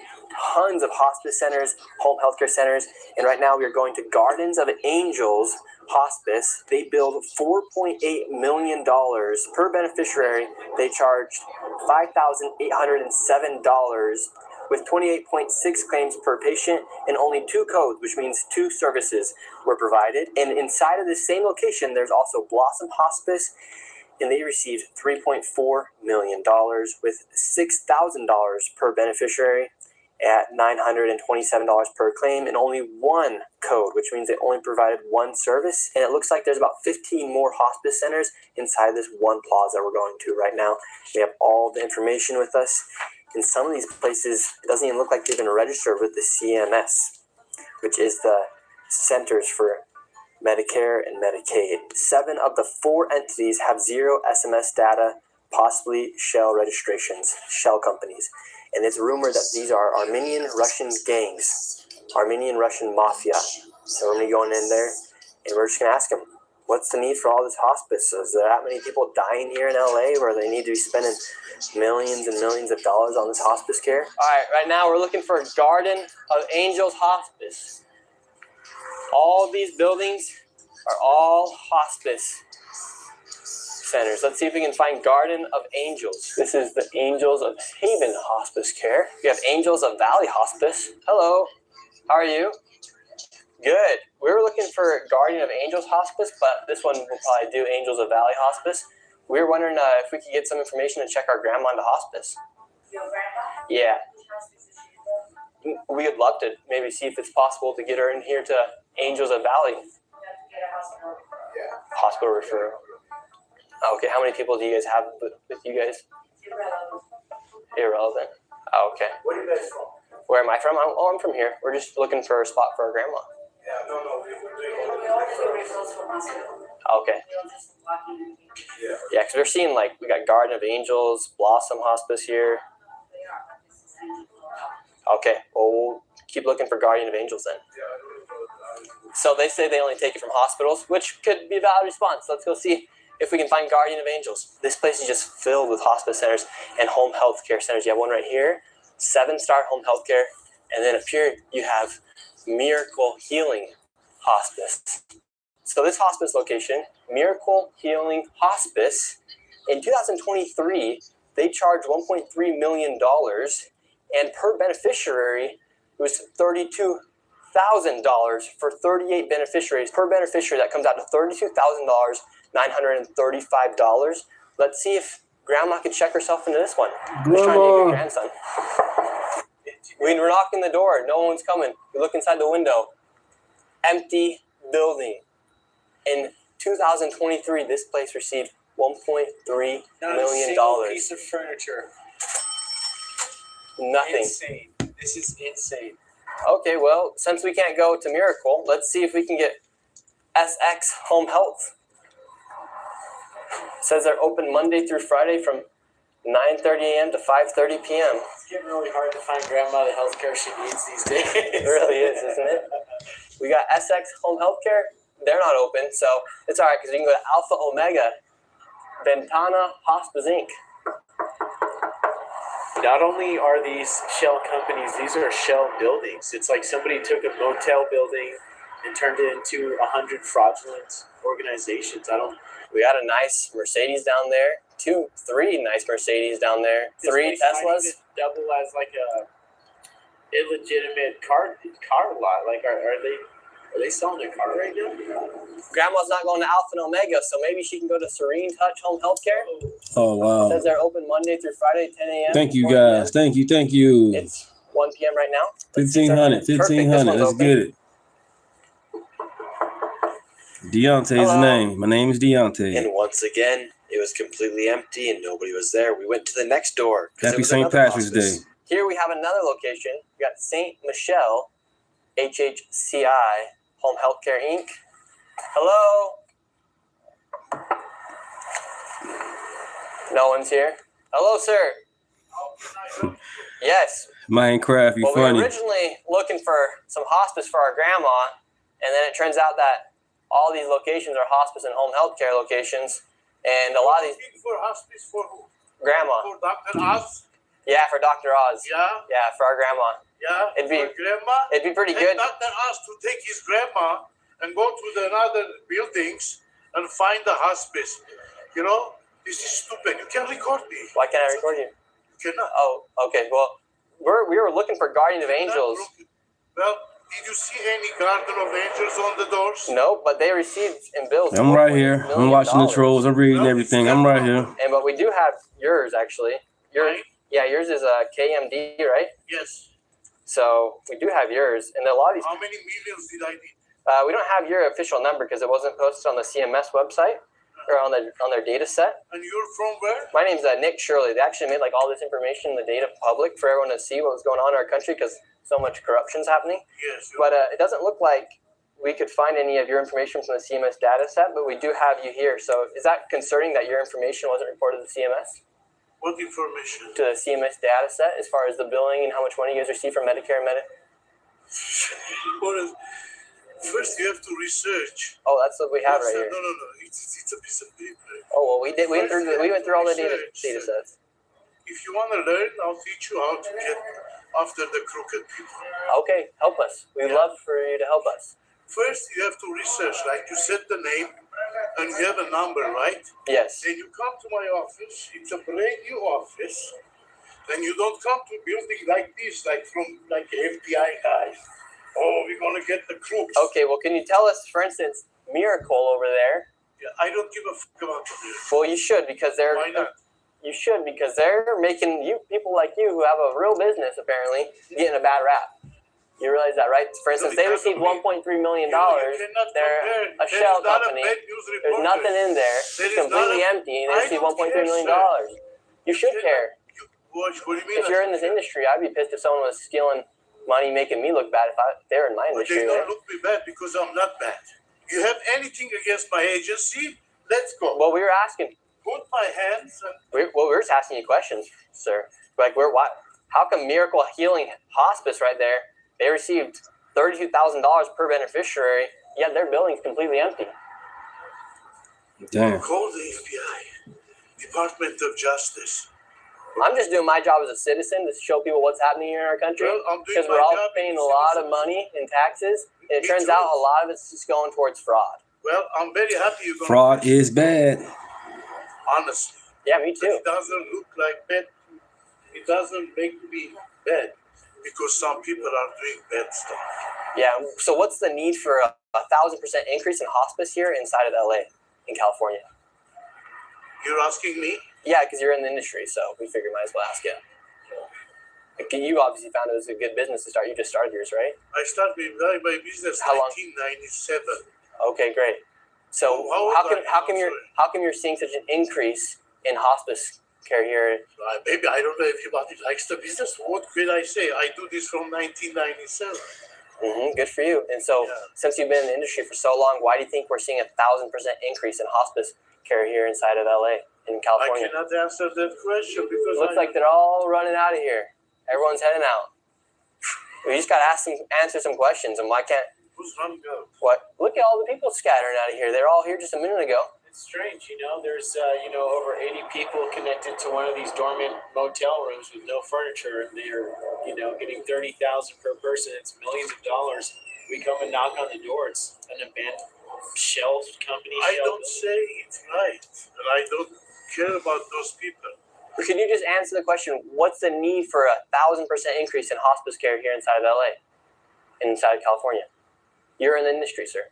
tons of hospice centers, home healthcare centers, and right now we are going to Gardens of Angels Hospice. They billed $4.8 million per beneficiary. They charged $5,807 with 28.6 claims per patient and only 2 codes, which means 2 services were provided. And inside of this same location, there's also Blossom Hospice, and they received $3.4 million with $6,000 per beneficiary at $927 per claim and only 1 code, which means they only provided 1 service. And it looks like there's about 15 more hospice centers inside this one plaza we're going to right now. We have all the information with us. In some of these places, it doesn't even look like they've been registered with the CMS, which is the Centers for Medicare and Medicaid. 7 of the 4 entities have 0 SMS data, possibly shell registrations, shell companies. And it's rumored that these are Armenian Russian gangs, Armenian Russian mafia. So we're going to be going in there and we're just going to ask them, what's the need for all this hospice? Is there that many people dying here in LA where they need to be spending millions and millions of dollars on this hospice care? All right, right now we're looking for Garden of Angels Hospice. All these buildings are all hospice centers. Let's see if we can find Garden of Angels. This is the Angels of Haven Hospice Care. We have Angels of Valley Hospice. Hello, how are you? Good. We were looking for Guardian of Angels Hospice, but this one will probably do Angels of Valley Hospice. We were wondering if we could get some information to check our grandma into hospice. Your grandma? Yeah. We would love to maybe see if it's possible to get her in here to Angels of Valley. Hospital referral. Okay, how many people do you guys have with you guys? Irrelevant. Oh, okay. Where are you guys from? Where am I from? I'm from here. We're just looking for a spot for our grandma. Yeah, no. Okay. Yeah, because we're seeing we got Garden of Angels, Blossom Hospice here. Okay, well, we'll keep looking for Guardian of Angels then. So they say they only take it from hospitals, which could be a valid response. Let's go see if we can find Guardian of Angels. This place is just filled with hospice centers and home health care centers. You have one right here, 7-star home health care, and then up here you have Miracle Healing Hospice. So this hospice location, Miracle Healing Hospice, in 2023, they charged $1.3 million, and per beneficiary, it was $32,000 for 38 beneficiaries. Per beneficiary, that comes out to $32,935. Let's see if Grandma can check herself into this one. Just trying to get your grandson. We're knocking the door. No one's coming. We look inside the window. Empty building. In 2023, this place received $1.3 million. Piece of furniture. Nothing. Insane. This is insane. Okay, well, since we can't go to Miracle, let's see if we can get SX Home Health. It says they're open Monday through Friday from 9:30 a.m. to 5:30 p.m. It's getting really hard to find Grandma the healthcare she needs these days. It really is, isn't it? We got SX Home Healthcare. They're not open, so it's all right because we can go to Alpha Omega, Ventana Hospice Inc. Not only are these shell companies, these are shell buildings. It's like somebody took a motel building and turned it into 100 fraudulent organizations. We got a nice Mercedes down there. 3 nice Mercedes down there. 3 Teslas. Double as like a illegitimate car lot. Like, are they selling a car right now? Grandma's not going to Alpha and Omega, so maybe she can go to Serene Touch Home Healthcare. Oh, wow. It says they're open Monday through Friday, 10 a.m. Thank you, guys. Thank you. It's 1 p.m. right now. 1,500. 1,500. Let's get it. Deunta's name. My name is Deunta. And once again, it was completely empty and nobody was there. We went to the next door. Happy St. Patrick's Day. Here we have another location. We got St. Michelle, HHCI, Home Healthcare Inc. Hello? No one's here. Hello, sir. Yes. Minecraft, you funny. We were originally looking for some hospice for our grandma, and then it turns out that all these locations are hospice and home health care locations, and a lot of these... For hospice for who? Grandma. For Dr. Oz? Yeah, for Dr. Oz. Yeah? Yeah, for our grandma. Yeah? It'd be- For grandma? It'd be pretty And good. Dr. asked to take his grandma and go to the other buildings and find the hospice. You know, this is stupid. You can't record me. Why can't I record you? You cannot. Oh, okay. Well, we were looking for Guardian of Angels. Well, did you see any Guardian of Angels on the doors? No, but they received and billed. I'm right here. I'm watching the trolls. I'm reading everything. I'm right here. But we do have yours actually. Yours is a KMD, right? Yes. So we do have yours, and a lot of these. How many millions did I need? We don't have your official number because it wasn't posted on the CMS website or on their data set. And you're from where? My name's Nick Shirley. They actually made like all this information, the data public for everyone to see what was going on in our country because so much corruption's happening. Yes. But it doesn't look like we could find any of your information from the CMS data set, but we do have you here. So is that concerning that your information wasn't reported to the CMS? What information? To the CMS data set as far as the billing and how much money you guys receive from Medicare and First, you have to research. Oh, that's what we have right here. No. It's a piece of paper. Oh, well, we went through all the data sets. If you want to learn, I'll teach you how to get after the crooked people. Okay, help us. We'd love for you to help us. First, you have to research, right? You set the name, and you have a number, right? Yes. And you come to my office. It's a brand new office. Then you don't come to a building like this, like FBI guys. Oh, we're gonna get the crooks. Okay, well, can you tell us, for instance, Miracle over there? Yeah, I don't give a fuck about the Miracle. Well, you should because they're. Why not? You should because they're making people like you who have a real business apparently getting a bad rap. You realize that, right? For instance, they received $1.3 million. They're a shell company. There's nothing in there. It's completely empty, and they received $1.3 million. You should care. What do you mean? If you're in this industry, I'd be pissed if someone was stealing money, making me look bad if they're in my industry. They don't look me bad because I'm not bad. You have anything against my agency? Let's go. Well, we were asking. Put my hands. We're just asking you questions, sir. Like, how come Miracle Healing Hospice right there? They received $32,000 per beneficiary, yet their building's completely empty. Damn. Call the FBI, Department of Justice. I'm just doing my job as a citizen to show people what's happening here in our country because we're all paying a lot of money in taxes, and it turns out a lot of it's just going towards fraud. Well, I'm very happy you're going. Fraud is bad. Honestly. Yeah, me too. It doesn't look like bad. It doesn't make me bad because some people are doing bad stuff. Yeah. So what's the need for a 1,000% increase in hospice here inside of LA, in California? You're asking me? Yeah, because you're in the industry, so we figured might as well ask you. You obviously found it was a good business to start. You just started yours, right? I started my business in 1997. Okay, great. So how come you're seeing such an increase in hospice care here? Maybe I don't know if anybody likes the business. What could I say? I do this from 1997. Good for you. And so, since you've been in the industry for so long, why do you think we're seeing 1,000% increase in hospice care here inside of LA in California? I cannot answer that question because looks like they're all running out of here. Everyone's heading out. We just gotta answer some questions, and why can't? Who's running out? What? Look at all the people scattering out of here. They're all here just a minute ago. It's strange, there's, over 80 people connected to one of these dormant motel rooms with no furniture, and they're, getting $30,000 per person. It's millions of dollars. We come and knock on the door. It's an abandoned shell company. I don't say it's right, and I don't care about those people. Can you just answer the question, what's the need for 1,000% increase in hospice care here inside of LA, inside of California? You're in the industry, sir.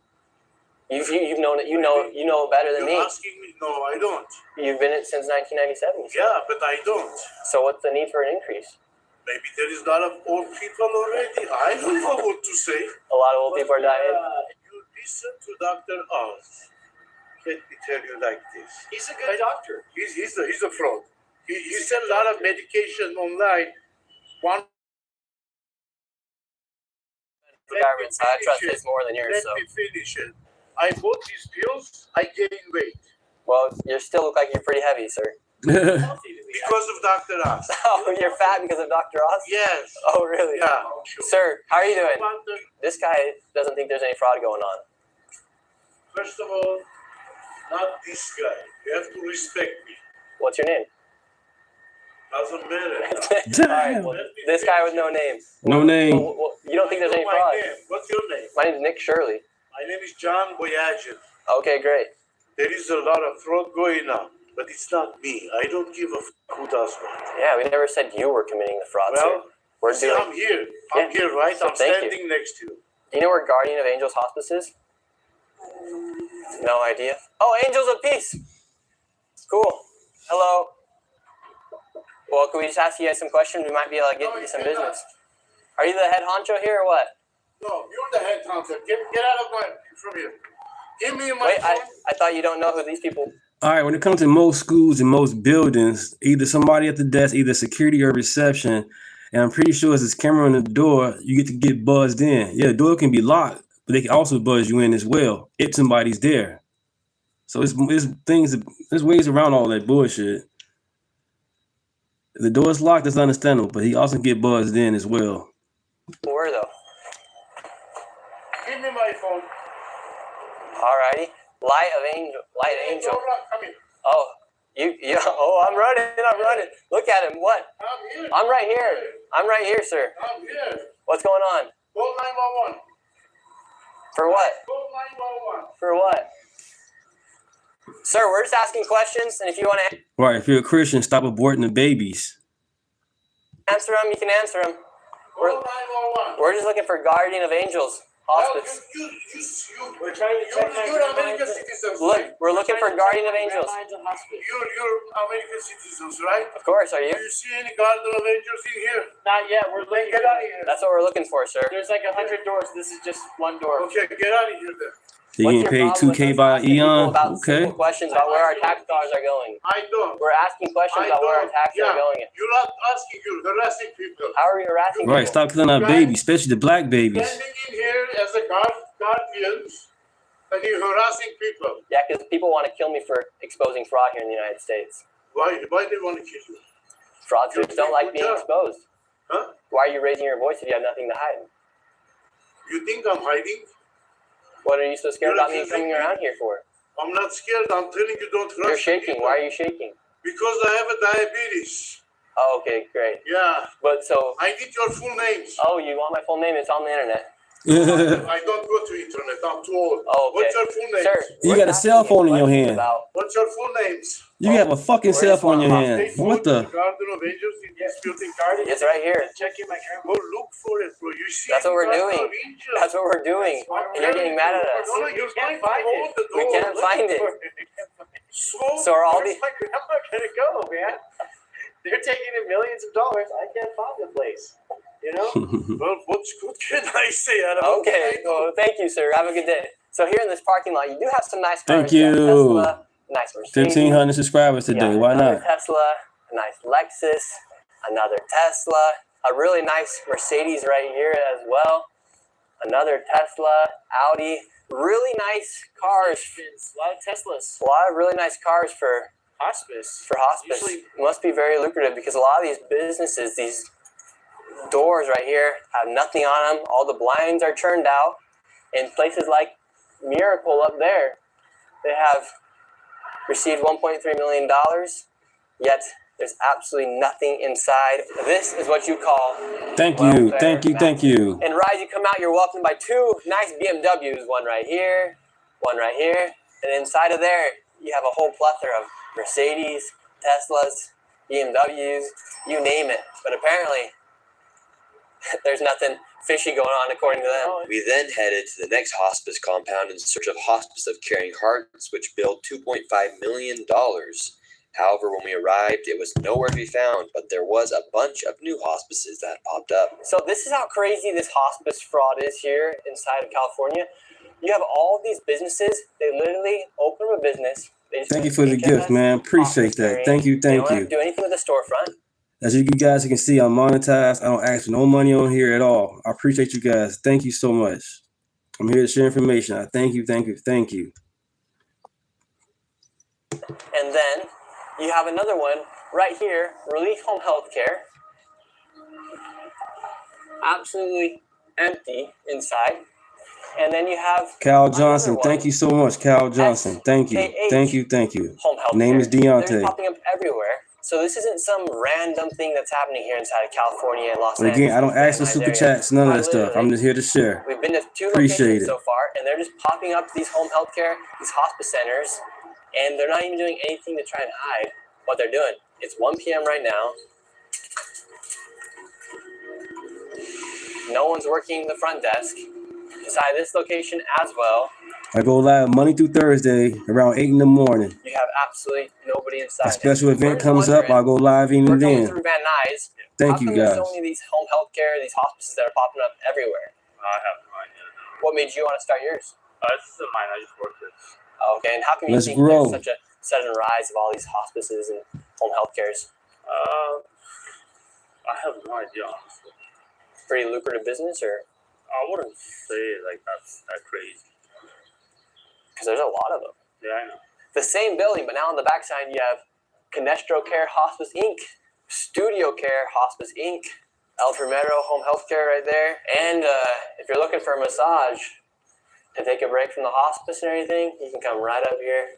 You've known it. You know better than me. You're asking me? No, I don't. You've been in it since 1997. Yeah, but I don't. So what's the need for an increase? Maybe there is a lot of old people already. I don't know what to say. A lot of old people are dying. You listen to Dr. Oz. Let me tell you like this. He's a good doctor. He's a fraud. He sent a lot of medication online. I trust his more than yours. Let me finish it. I bought these pills. I gained weight. Well, you still look like you're pretty heavy, sir. Because of Dr. Oz. Oh, you're fat because of Dr. Oz? Yes. Oh, really? Yeah. Sure. Sir, how are you doing? This guy doesn't think there's any fraud going on. First of all, not this guy. You have to respect me. What's your name? Doesn't matter. All right, well, this guy with no name. No name. Well, you don't think there's any My fraud? name. What's your name? My name's Nick Shirley. My name is John Boyajian. Okay, great. There is a lot of fraud going on, but it's not me. I don't give a who does what. Yeah, we never said you were committing the fraud, sir. Well, We're see, doing. I'm here. I'm here, right? So I'm thank standing next to you. Do you know where Guardian of Angels Hospice is? No idea. Oh, Angels of Peace. Cool. Hello. Well, can we just ask you guys some questions? We might be able to get you some business. Are you the head honcho here or what? No, you're the head counter. Get out of from here. Give me my Wait, phone. I thought you don't know who these people. All right, when it comes to most schools and most buildings, either somebody at the desk, either security or reception, and I'm pretty sure it's this camera on the door, you get to get buzzed in. Yeah, the door can be locked, but they can also buzz you in as well if somebody's there. So it's things, there's ways around all that bullshit. If the door's locked, that's understandable, but he also can get buzzed in as well. Where though? Give me my phone. Alrighty. Light Angel. Come here. Oh, oh, I'm running. Look at him. What? I'm here. I'm right here, sir. I'm here. What's going on? Call 911. For what? Call 911. For what? Sir, we're just asking questions, and if you want to Right, if you're a Christian, stop aborting the babies. answer them, you can answer them. Call 911. We're just looking for Guardian of Angels Hospice. We're trying to check you're American citizens. Look, we're looking for Guardian of Angels. You're American citizens, right? Of course, are you? Do you see any Guardian of Angels in here? Not yet. We're looking. Get out of here. That's what we're looking for, sir. There's like 100 doors. This is just one door. Okay, get out of here then. They getting paid $2K by Eon. Okay. Questions about where our tax dollars are going. I don't. We're asking questions about where our taxes are going. You're not asking, you're harassing people. How are we harassing people? Right, stop killing our babies, especially the black babies. Standing in here as a guardian, and you're harassing people. Yeah, because people want to kill me for exposing fraud here in the United States. Why they want to kill you? Fraudsters don't like being exposed. Huh? Why are you raising your voice if you have nothing to hide? You think I'm hiding? What are you so scared about me coming around here for? I'm not scared. I'm telling you, don't rush. You're shaking. people. Why are you shaking? Because I have a diabetes. Oh, okay, great. Yeah. But so. I need your full names. Oh, you want my full name? It's on the internet. I don't go to internet. I'm too old. Oh, okay. What's your full name? Sir, You got a cell phone in your hand. What's your full names? You have a fucking cell phone in your hand. What the? Guardian of Angels in this building. It's right here. Checking my Go camera. look for it, bro. You see? That's what we're Guardian doing. of Angels. That's what we're doing. And you're getting mad at us. No, you can't find it. We can't find it. So are all these. Where's my grandma gonna go, man? They're taking in millions of dollars. I can't find the place. You know? Well, what can I say? Okay. Well, thank you, sir. Have a good day. So here in this parking lot, you do have some nice cars. Thank you. Tesla, nice Mercedes. 1,500 subscribers today. Why Another not? Tesla, a nice Lexus, another Tesla, a really nice Mercedes right here as well. Another Tesla, Audi, really nice cars. A lot of Teslas. A lot of really nice cars for Hospice. Usually must be very lucrative because a lot of these businesses, these doors right here have nothing on them. All the blinds are turned out. In places like Miracle up there, they have received $1.3 million, yet there's absolutely nothing inside. This is what you call Thank you. Thank you. Thank you. And Rise, you come out, you're welcomed by two nice BMWs, one right here, and inside of there, you have a whole plethora of Mercedes, Teslas, BMWs, you name it. But apparently, there's nothing fishy going on according to them. We then headed to the next hospice compound in search of Hospice of Caring Hearts, which billed $2.5 million. However, when we arrived, it was nowhere to be found, but there was a bunch of new hospices that popped up. So this is how crazy this hospice fraud is here inside of California. You have all these businesses, they literally open a business. Thank you for the gift, man. Appreciate that. Thank you. They Thank don't have you. to do anything with the storefront. As you guys can see, I'm monetized. I don't ask for no money on here at all. I appreciate you guys. Thank you so much. I'm here to share information. I thank you. And then you have another one right here, Relief Home Healthcare. Absolutely empty inside. And then you have Cal Johnson. Thank you so much, Cal Johnson. Thank you. Home Healthcare. Name is Deunta. They're popping up everywhere. So this isn't some random thing that's happening here inside of California and Los And Angeles. again, I don't ask for Van Nuys super area. chats, none of Quite that stuff. I'm literally, just here to share. we've been to 2 Appreciate locations it. so far, and they're just popping up these home healthcare, these hospice centers, and they're not even doing anything to try and hide what they're doing. It's 1 p.m. right now. No one's working the front desk. Inside this location as well, I go live Monday through Thursday around 8 in the morning. you have absolutely nobody inside. A special And event we're comes up, I'll go live even we're coming then. through Van Nuys. Thank How you, come there's guys. so many of these home healthcare, these hospices that are popping up everywhere? I have no idea. What made you want to start yours? This is mine. I just worked it. Okay, and how come you Let's think grow. there's such a sudden rise of all these hospices and home health cares? I have no idea, honestly. Pretty lucrative business, or? I wouldn't say like that's that crazy. Because there's a lot of them. Yeah, I know. The same building, but now on the backside you have Canestro Care Hospice Inc., Studio Care Hospice Inc., El Primero Home Health Care right there. And if you're looking for a massage to take a break from the hospice and everything, you can come right up here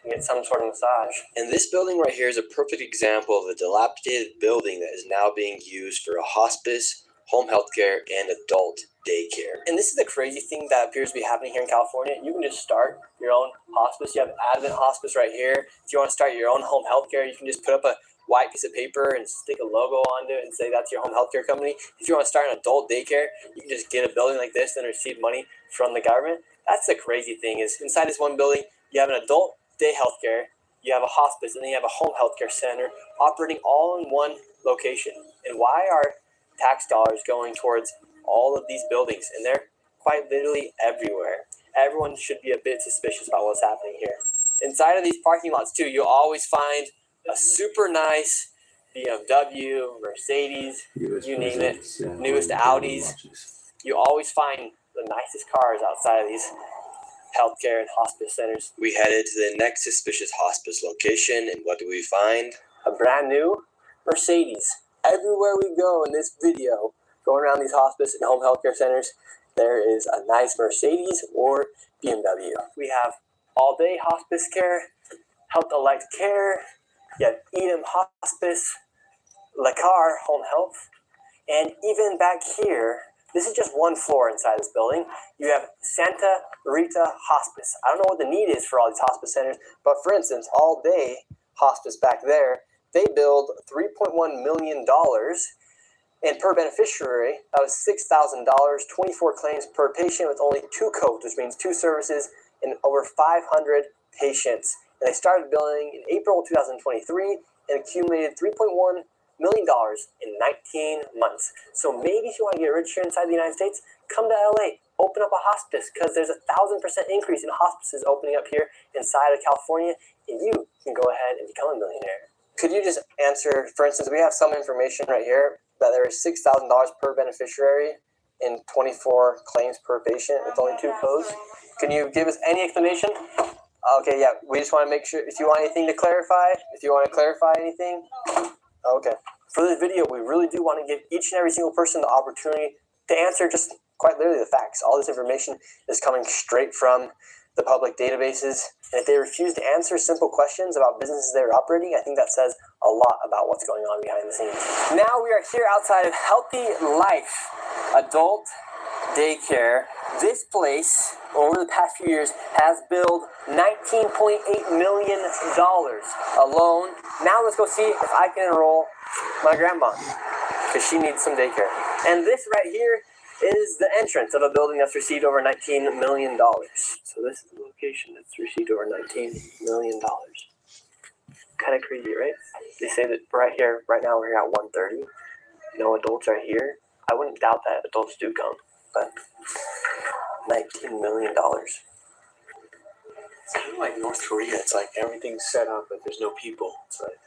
and get some sort of massage. And this building right here is a perfect example of a dilapidated building that is now being used for a hospice, home health care, and adult daycare. And this is the crazy thing that appears to be happening here in California. You can just start your own hospice. You have Advent Hospice right here. If you want to start your own home health care, you can just put up a white piece of paper and stick a logo onto it and say that's your home health care company. If you want to start an adult daycare, you can just get a building like this and receive money from the government. That's the crazy thing, is inside this one building, you have an adult day health care, you have a hospice, and then you have a home health care center operating all in one location. And why are tax dollars going towards all of these buildings? And they're quite literally everywhere. Everyone should be a bit suspicious about what's happening here. Inside of these parking lots too, you'll always find a super nice BMW, Mercedes, you name it, newest Audis. You always find the nicest cars outside of these healthcare and hospice centers. We headed to the next suspicious hospice location, and what do we find? A brand new Mercedes. Everywhere we go in this video, going around these hospice and home healthcare centers, there is a nice Mercedes or BMW. We have all-day hospice care, Health Elect Care, you have Edom Hospice, Lacar Home Health, and even back here, this is just one floor inside this building, you have Santa Rita Hospice. I don't know what the need is for all these hospice centers, but for instance, all-day hospice back there, they billed $3.1 million, and per beneficiary, that was $6,000, 24 claims per patient with only 2 codes, which means 2 services and over 500 patients. And they started billing in April 2023 and accumulated $3.1 million in 19 months. So maybe if you want to get rich here inside the United States, come to LA, open up a hospice, because there's 1,000% increase in hospices opening up here inside of California, and you can go ahead and become a millionaire. Could you just answer, for instance, we have some information right here that there is $6,000 per beneficiary and 24 claims per patient with only 2 codes. Can you give us any explanation? Okay, yeah, we just want to make sure, if you want anything to clarify, if you want to clarify anything. Okay. For this video, we really do want to give each and every single person the opportunity to answer just quite literally the facts. All this information is coming straight from the public databases. And if they refuse to answer simple questions about businesses they're operating, I think that says a lot about what's going on behind the scenes. Now we are here outside of Healthy Life Adult Daycare. This place, over the past few years, has billed $19.8 million alone. Now let's go see if I can enroll my grandma, because she needs some daycare. And this right here is the entrance of a building that's received over $19 million. So this is the location that's received over $19 million. Kind of crazy, right? They say that right here, right now we're here at 1:30. No adults are here. I wouldn't doubt that adults do come, but $19 million. It's kind of like North Korea. It's like everything's set up, but there's no people. It's like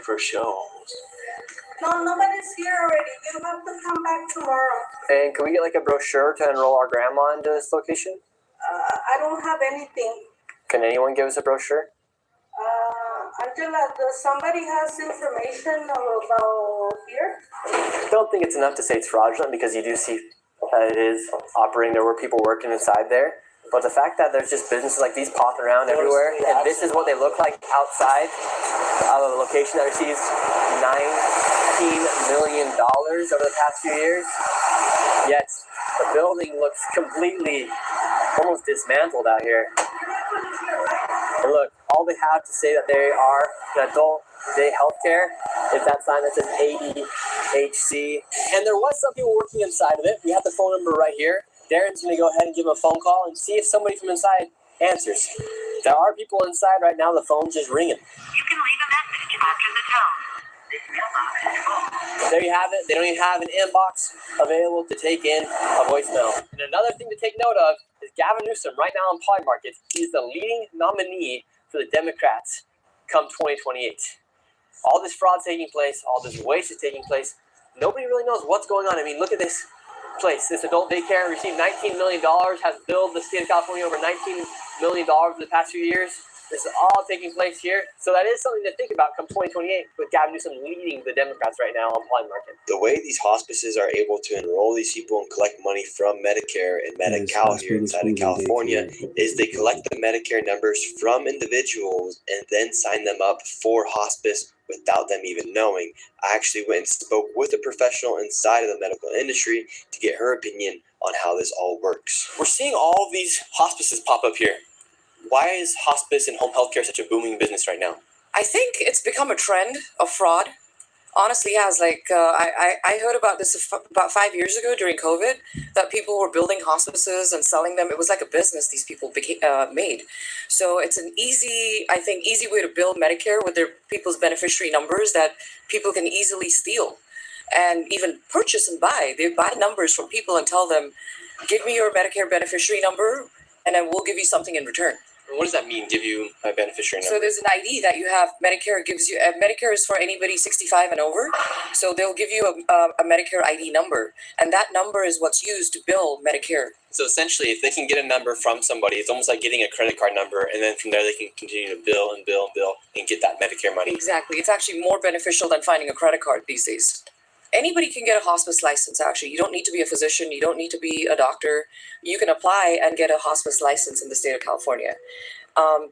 for a show almost. No, nobody's here already. You have to come back tomorrow. And can we get like a brochure to enroll our grandma into this location? I don't have anything. Can anyone give us a brochure? Angela, does somebody has information about here? I don't think it's enough to say it's fraudulent, because you do see that it is operating. There were people working inside there. But the fact that there's just businesses like these popping around everywhere, and this is what they look like outside of a location that receives $19 million over the past few years, yet the building looks completely almost dismantled out here. And look, all they have to say that they are an adult day healthcare is that sign that says ADHC. And there was some people working inside of it. We have the phone number right here. Darren's going to go ahead and give him a phone call and see if somebody from inside answers. There are people inside right now. The phone's just ringing. You can leave a message after the tone. This mailbox is full. There you have it. They don't even have an inbox available to take in a voicemail. And another thing to take note of is Gavin Newsom right now on Poly Market. He's the leading nominee for the Democrats come 2028. All this fraud taking place, all this waste is taking place. Nobody really knows what's going on. I mean, look at this place. This adult daycare received $19 million, has billed the state of California over $19 million for the past few years. This is all taking place here. So that is something to think about come 2028 with Gavin Newsom leading the Democrats right now on Poly Market. The way these hospices are able to enroll these people and collect money from Medicare and Medi-Cal here inside of California is they collect the Medicare numbers from individuals and then sign them up for hospice without them even knowing. I actually went and spoke with a professional inside of the medical industry to get her opinion on how this all works. We're seeing all of these hospices pop up here. Why is hospice and home health care such a booming business right now? I think it's become a trend of fraud. Honestly, it has. I heard about this about 5 years ago during COVID, that people were building hospices and selling them. It was like a business these people made. So it's an easy way to build Medicare with their people's beneficiary numbers that people can easily steal and even purchase and buy. They buy numbers from people and tell them, give me your Medicare beneficiary number and then we'll give you something in return. What does that mean, give you a beneficiary number? So there's an ID that you have. Medicare gives you, Medicare is for anybody 65 and over. So they'll give you a Medicare ID number. And that number is what's used to bill Medicare. So essentially, if they can get a number from somebody, it's almost like getting a credit card number. And then from there, they can continue to bill and bill and bill and get that Medicare money. Exactly. It's actually more beneficial than finding a credit card these days. Anybody can get a hospice license, actually. You don't need to be a physician. You don't need to be a doctor. You can apply and get a hospice license in the state of California.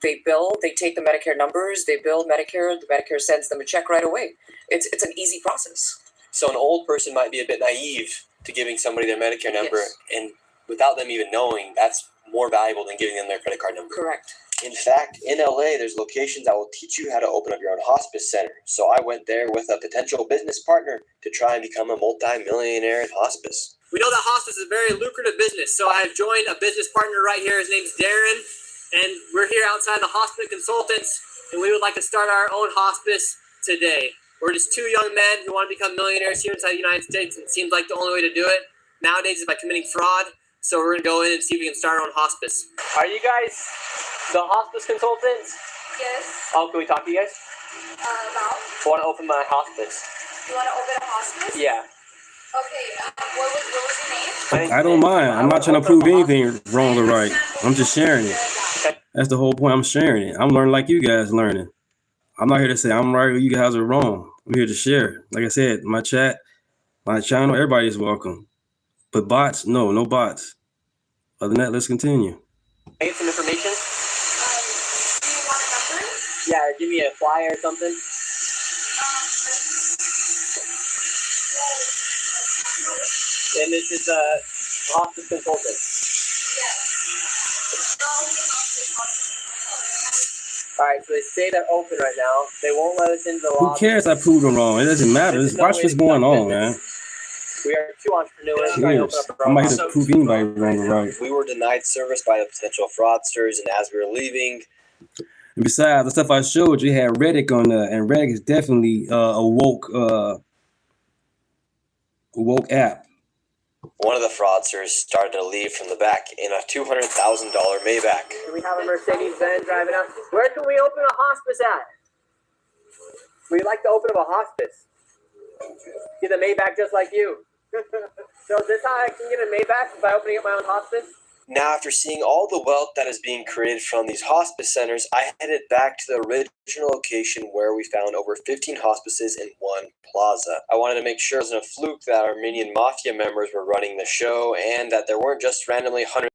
They bill, they take the Medicare numbers, they bill Medicare, the Medicare sends them a check right away. It's an easy process. So an old person might be a bit naive to giving somebody their Medicare number, Yes. and without them even knowing, that's more valuable than giving them their credit card number. Correct. In fact, in LA, there's locations that will teach you how to open up your own hospice center. So I went there with a potential business partner to try and become a multi-millionaire in hospice. We know that hospice is a very lucrative business, so I've joined a business partner right here. His name's Darren, and we're here outside the Hospice Consultants, and we would like to start our own hospice today. We're just two young men who want to become millionaires here inside the United States, and it seems like the only way to do it nowadays is by committing fraud. So we're going to go in and see if we can start our own hospice. Are you guys the hospice consultants? Yes. Oh, can we talk to you guys? About? I want to open my hospice. You want to open a hospice? Yeah. Okay. What was your name? I don't mind. I'm not trying to prove anything wrong or right. I'm just sharing it. That's the whole point. I'm sharing it. I'm learning like you guys learning. I'm not here to say I'm right or you guys are wrong. I'm here to share. Like I said, my chat, my channel, everybody is welcome. But bots, no bots. Other than that, let's continue. Can I get some information? Do you want a number? Yeah, give me a flyer or something. And this is a hospice consultant. All right, so they say they're open right now. They won't let us into the Who lobby. cares I proved them wrong? It doesn't matter. Just watch what's going on, man. We are two entrepreneurs. Cheers. I'm not here to prove anybody wrong or right. We were denied service by the potential fraudsters, and as we were leaving, And besides, the stuff I showed you had Reddick on there, and Reddick is definitely a woke app. one of the fraudsters started to leave from the back in a $200,000 Maybach. Can we have a Mercedes-Benz driving up? Where can we open a hospice at? We'd like to open up a hospice. Get a Maybach just like you. So is this how I can get a Maybach by opening up my own hospice? Now, after seeing all the wealth that is being created from these hospice centers, I headed back to the original location where we found over 15 hospices in one plaza. I wanted to make sure it wasn't a fluke that Armenian mafia members were running the show and that there weren't just randomly hundreds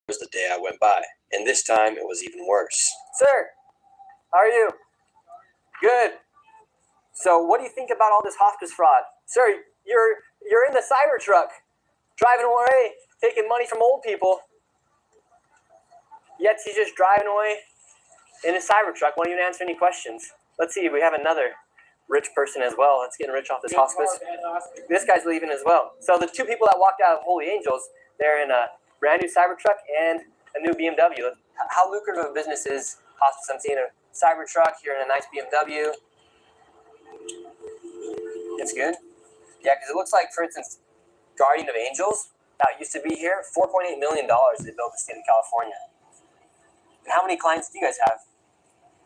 was the day I went by, and this time it was even worse. Sir, how are you? Good. So what do you think about all this hospice fraud? Sir, you're in the Cybertruck, driving away, taking money from old people. Yet he's just driving away in his Cybertruck, won't even answer any questions. Let's see, we have another rich person as well that's getting rich off this hospice. This guy's leaving as well. So the two people that walked out of Holy Angels, they're in a brand new Cybertruck and a new BMW. How lucrative a business is hospice? I'm seeing a Cybertruck, you're in a nice BMW. It's good. Yeah, because it looks like, for instance, Guardian of Angels, that used to be here, $4.8 million they built the state of California. And how many clients do you guys have?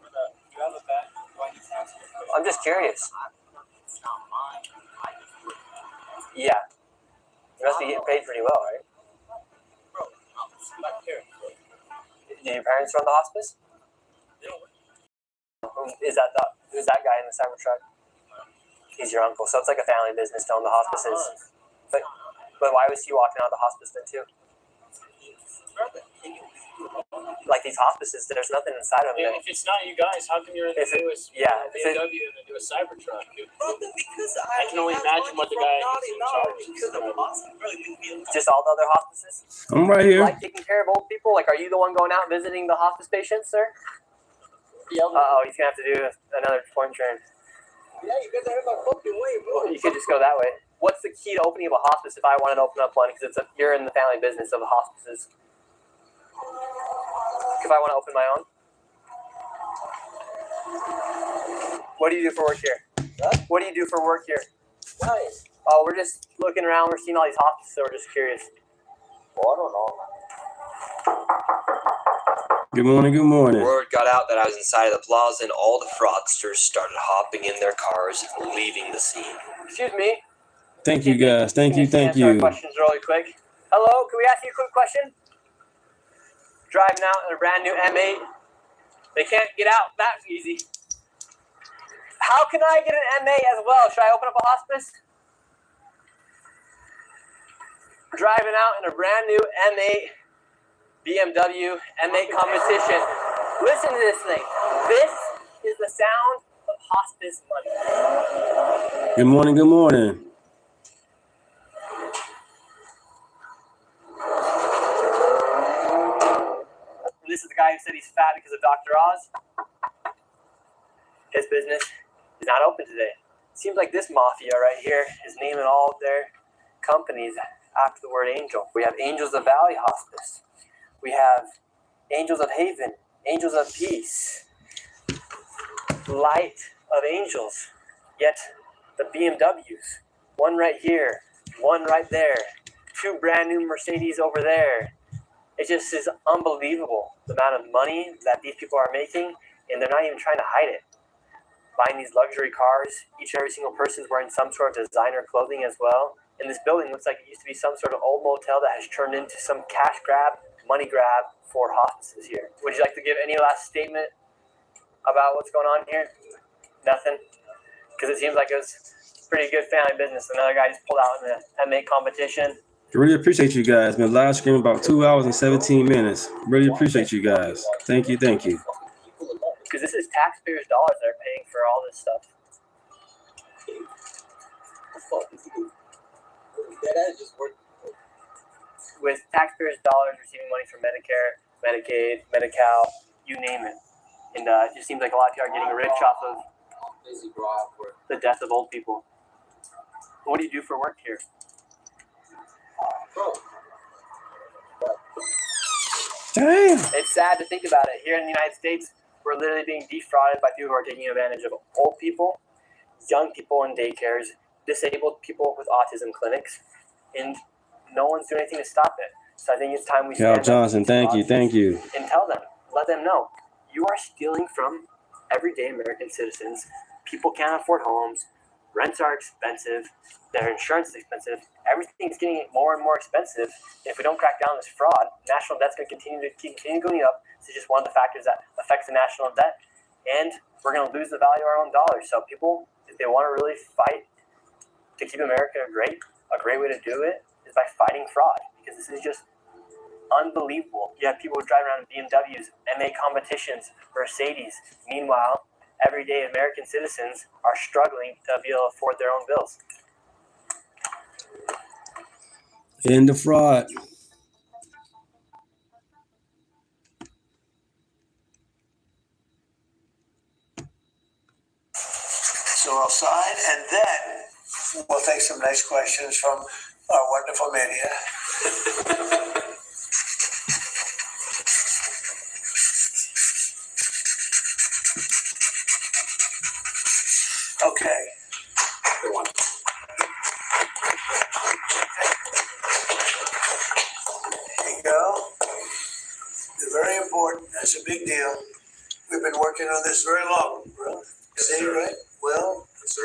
Do you have a bad? I'm just curious. Yeah. You must be getting paid pretty well, right? Do your parents run the hospice? Who's that guy in the Cybertruck? He's your uncle. So it's like a family business to own the hospices. But why was he walking out of the hospice then too? Like these hospices, there's nothing inside of them. If it's not you guys, how come you're in the newest BMW and the newest Cybertruck? Because I can only imagine what the guy is in charge. Just all the other hospices? I'm right here. Like taking care of old people? Like, are you the one going out visiting the hospice patients, sir? Uh-oh, he's going to have to do another point turn. Yeah, you guys are my fucking way, bro. You could just go that way. What's the key to opening up a hospice if I wanted to open up one? Because you're in the family business of the hospices. If I want to open my own. What do you do for work here? Huh? What do you do for work here? Nice. Oh, we're just looking around. We're seeing all these hospices, so we're just curious. Well, I don't know. Good morning, good morning. Word got out that I was inside of the plaza, and all the fraudsters started hopping in their cars and leaving the scene. Excuse me. Thank you, guys. Thank you, thank Answer our you. questions really quick. Hello, can we ask you a quick question? Driving out in a brand new M8. They can't get out that easy. How can I get an M8 as well? Should I open up a hospice? Driving out in a brand new M8 BMW M8 competition. Listen to this thing. This is the sound of hospice money. Good morning, good morning. This is the guy who said he's fat because of Dr. Oz. His business is not open today. Seems like this mafia right here is naming all of their companies after the word angel. We have Angels of Valley Hospice. We have Angels of Haven, Angels of Peace, Light of Angels. Yet the BMWs, one right here, one right there, two brand new Mercedes over there. It just is unbelievable the amount of money that these people are making, and they're not even trying to hide it. Buying these luxury cars, each and every single person is wearing some sort of designer clothing as well. And this building looks like it used to be some sort of old motel that has turned into some cash grab, money grab for hospices here. Would you like to give any last statement about what's going on here? Nothing? Because it seems like it was pretty good family business. Another guy just pulled out in the M8 competition. I really appreciate you guys. Been live streaming about 2 hours and 17 minutes. Really appreciate you guys. Thank you, thank you. Because this is taxpayers' dollars that are paying for all this stuff. With taxpayers' dollars receiving money from Medicare, Medicaid, Medi-Cal, you name it. And it just seems like a lot of people are getting rich off of the death of old people. What do you do for work here? Damn. It's sad to think about it. Here in the United States, we're literally being defrauded by people who are taking advantage of old people, young people in daycares, disabled people with autism clinics, and no one's doing anything to stop it. So I think it's time we Cal Johnson, thank you, thank you. and tell them, let them know, you are stealing from everyday American citizens. People can't afford homes. Rents are expensive. Their insurance is expensive. Everything's getting more and more expensive. If we don't crack down on this fraud, national debt's going to continue going up. It's just one of the factors that affects the national debt. And we're going to lose the value of our own dollars. So people, if they want to really fight to keep America great, a great way to do it is by fighting fraud. Because this is just Unbelievable. You have people driving around in BMWs, MA competitions, Mercedes. Meanwhile, everyday American citizens are struggling to be able to afford their own bills. In the fraud. So I'll sign, and then we'll take some nice questions from our wonderful media. Okay. Good one. Here you go. They're very important. That's a big deal. We've been working on this very long, really. See, right? Well, sir.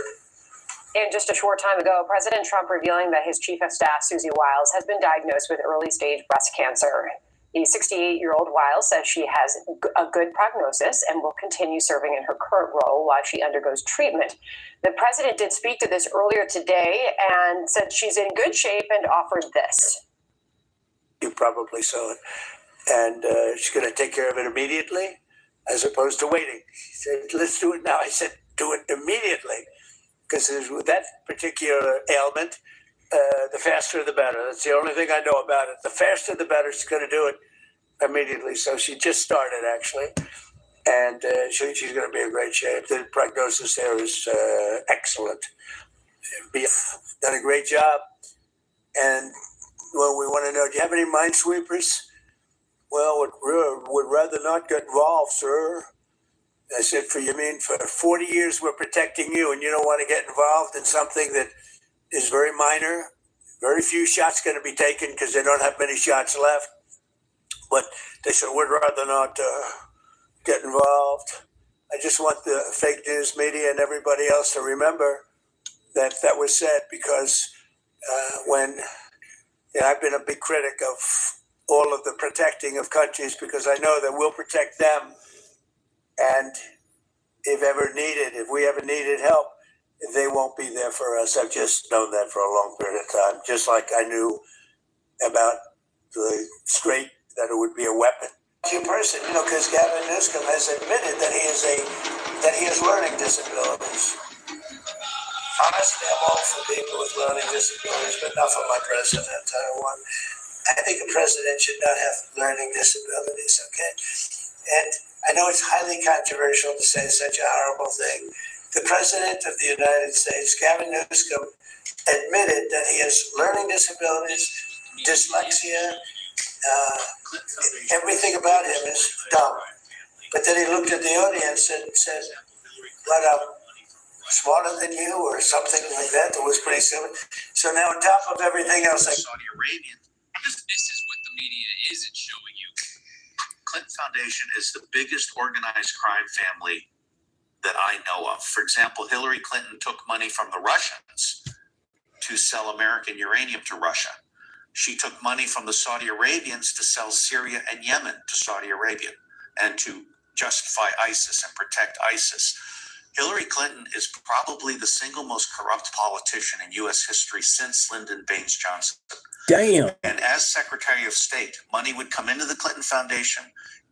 And just a short time ago, President Trump revealing that his chief of staff, Susie Wiles, has been diagnosed with early-stage breast cancer. The 68-year-old Wiles says she has a good prognosis and will continue serving in her current role while she undergoes treatment. The president did speak to this earlier today and said she's in good shape and offered this. You probably saw it. And she's going to take care of it immediately as opposed to waiting. She said, let's do it now. I said, do it immediately. Because with that particular ailment, the faster the better. That's the only thing I know about it. The faster the better. She's going to do it immediately. So she just started, actually. And she's going to be in great shape. The prognosis there is excellent. Done a great job. And well, we want to know, do you have any minesweepers? Well, would rather not get involved, sir. I said, for 40 years we're protecting you, and you don't want to get involved in something that is very minor. Very few shots going to be taken because they don't have many shots left. But they said, we'd rather not get involved. I just want the fake news media and everybody else to remember that that was said, because I've been a big critic of all of the protecting of countries, because I know that we'll protect them. And if we ever needed help, they won't be there for us. I've just known that for a long period of time, just like I knew about the strait, that it would be a weapon. Your person, because Gavin Newsom has admitted that he has learning disabilities. Honestly, I'm all for people with learning disabilities, but not for my president. I think a president should not have learning disabilities, okay? And I know it's highly controversial to say such a horrible thing. The president of the United States, Gavin Newsom, admitted that he has learning disabilities, dyslexia, everything about him is dumb. But then he looked at the audience and said, what, I'm smarter than you, or something like that. That was pretty similar. So now on top of everything else, Saudi Arabian, this is what the media isn't showing you. Clinton Foundation is the biggest organized crime family that I know of. For example, Hillary Clinton took money from the Russians to sell American uranium to Russia. She took money from the Saudi Arabians to sell Syria and Yemen to Saudi Arabia and to justify ISIS and protect ISIS. Hillary Clinton is probably the single most corrupt politician in U.S. history since Lyndon Baines Johnson. Damn. And as Secretary of State, money would come into the Clinton Foundation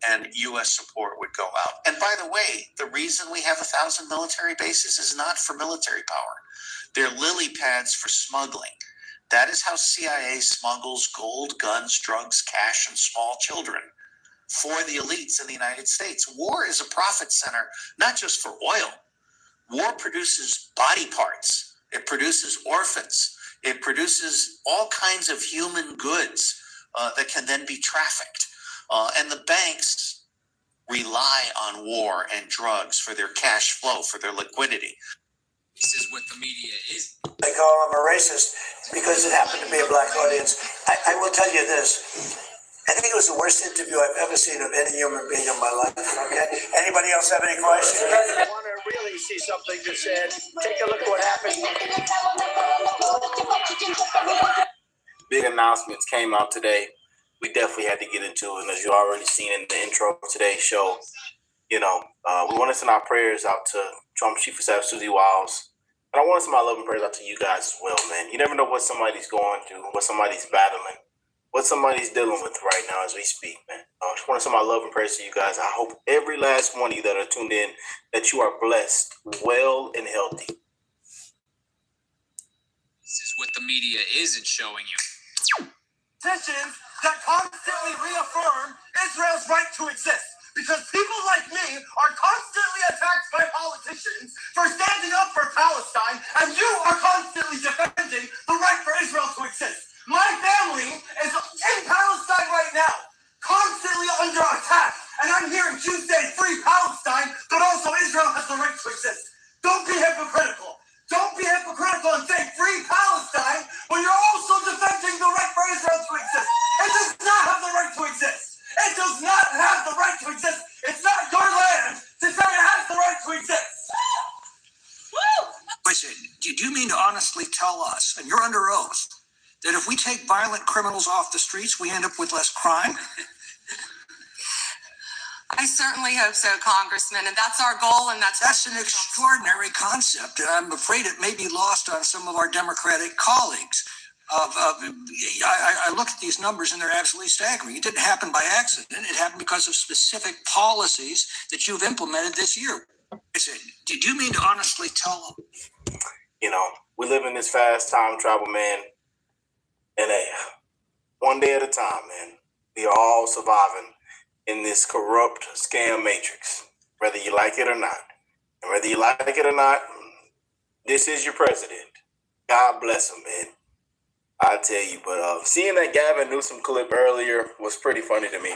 and U.S. support would go out. And by the way, the reason we have 1,000 military bases is not for military power. They're lily pads for smuggling. That is how CIA smuggles gold, guns, drugs, cash, and small children for the elites in the United States. War is a profit center, not just for oil. War produces body parts. It produces orphans. It produces all kinds of human goods that can then be trafficked. And the banks rely on war and drugs for their cash flow, for their liquidity. This is what the media is. They call him a racist because it happened to be a black audience. I will tell you this. I think it was the worst interview I've ever seen of any human being in my life. Okay? Anybody else have any questions? If you want to really see something that's said, take a look at what happened. Big announcements came out today. We definitely had to get into it. And as you already seen in the intro of today's show, we want to send our prayers out to Trump's Chief of Staff, Susie Wiles. And I want to send my love and prayers out to you guys as well, man. You never know what somebody's going through, what somebody's battling. what somebody's dealing with right now as we speak, man. I just want to send my love and praise to you guys. I hope every last one of you that are tuned in that you are blessed, well, and healthy. This is what the media isn't showing you. Politicians that constantly reaffirm Israel's right to exist. Because people like me are constantly attacked by politicians for standing up for Palestine, and you are constantly defending the right for Israel to exist. My family is in Palestine right now, constantly under attack, and I'm hearing you say free Palestine, but also Israel has the right to exist. Don't be hypocritical. Don't be hypocritical and say free Palestine when you're also defending the right for Israel to exist. It does not have the right to exist. It does not have the right to exist. It's not your land to say it has the right to exist. Listen, do you mean to honestly tell us, and you're under oath, that if we take violent criminals off the streets, we end up with less crime? I certainly hope so, Congressman, and that's our goal, and that's an extraordinary concept, and I'm afraid it may be lost on some of our Democratic colleagues. I look at these numbers, and they're absolutely staggering. It didn't happen by accident. It happened because of specific policies that you've implemented this year. Listen, did you mean to honestly tell them? You know, we live in this fast time travel, man, and one day at a time, man. We are all surviving in this corrupt scam matrix, whether you like it or not. And whether you like it or not, this is your president. God bless him, man. I tell you, but seeing that Gavin Newsom clip earlier was pretty funny to me.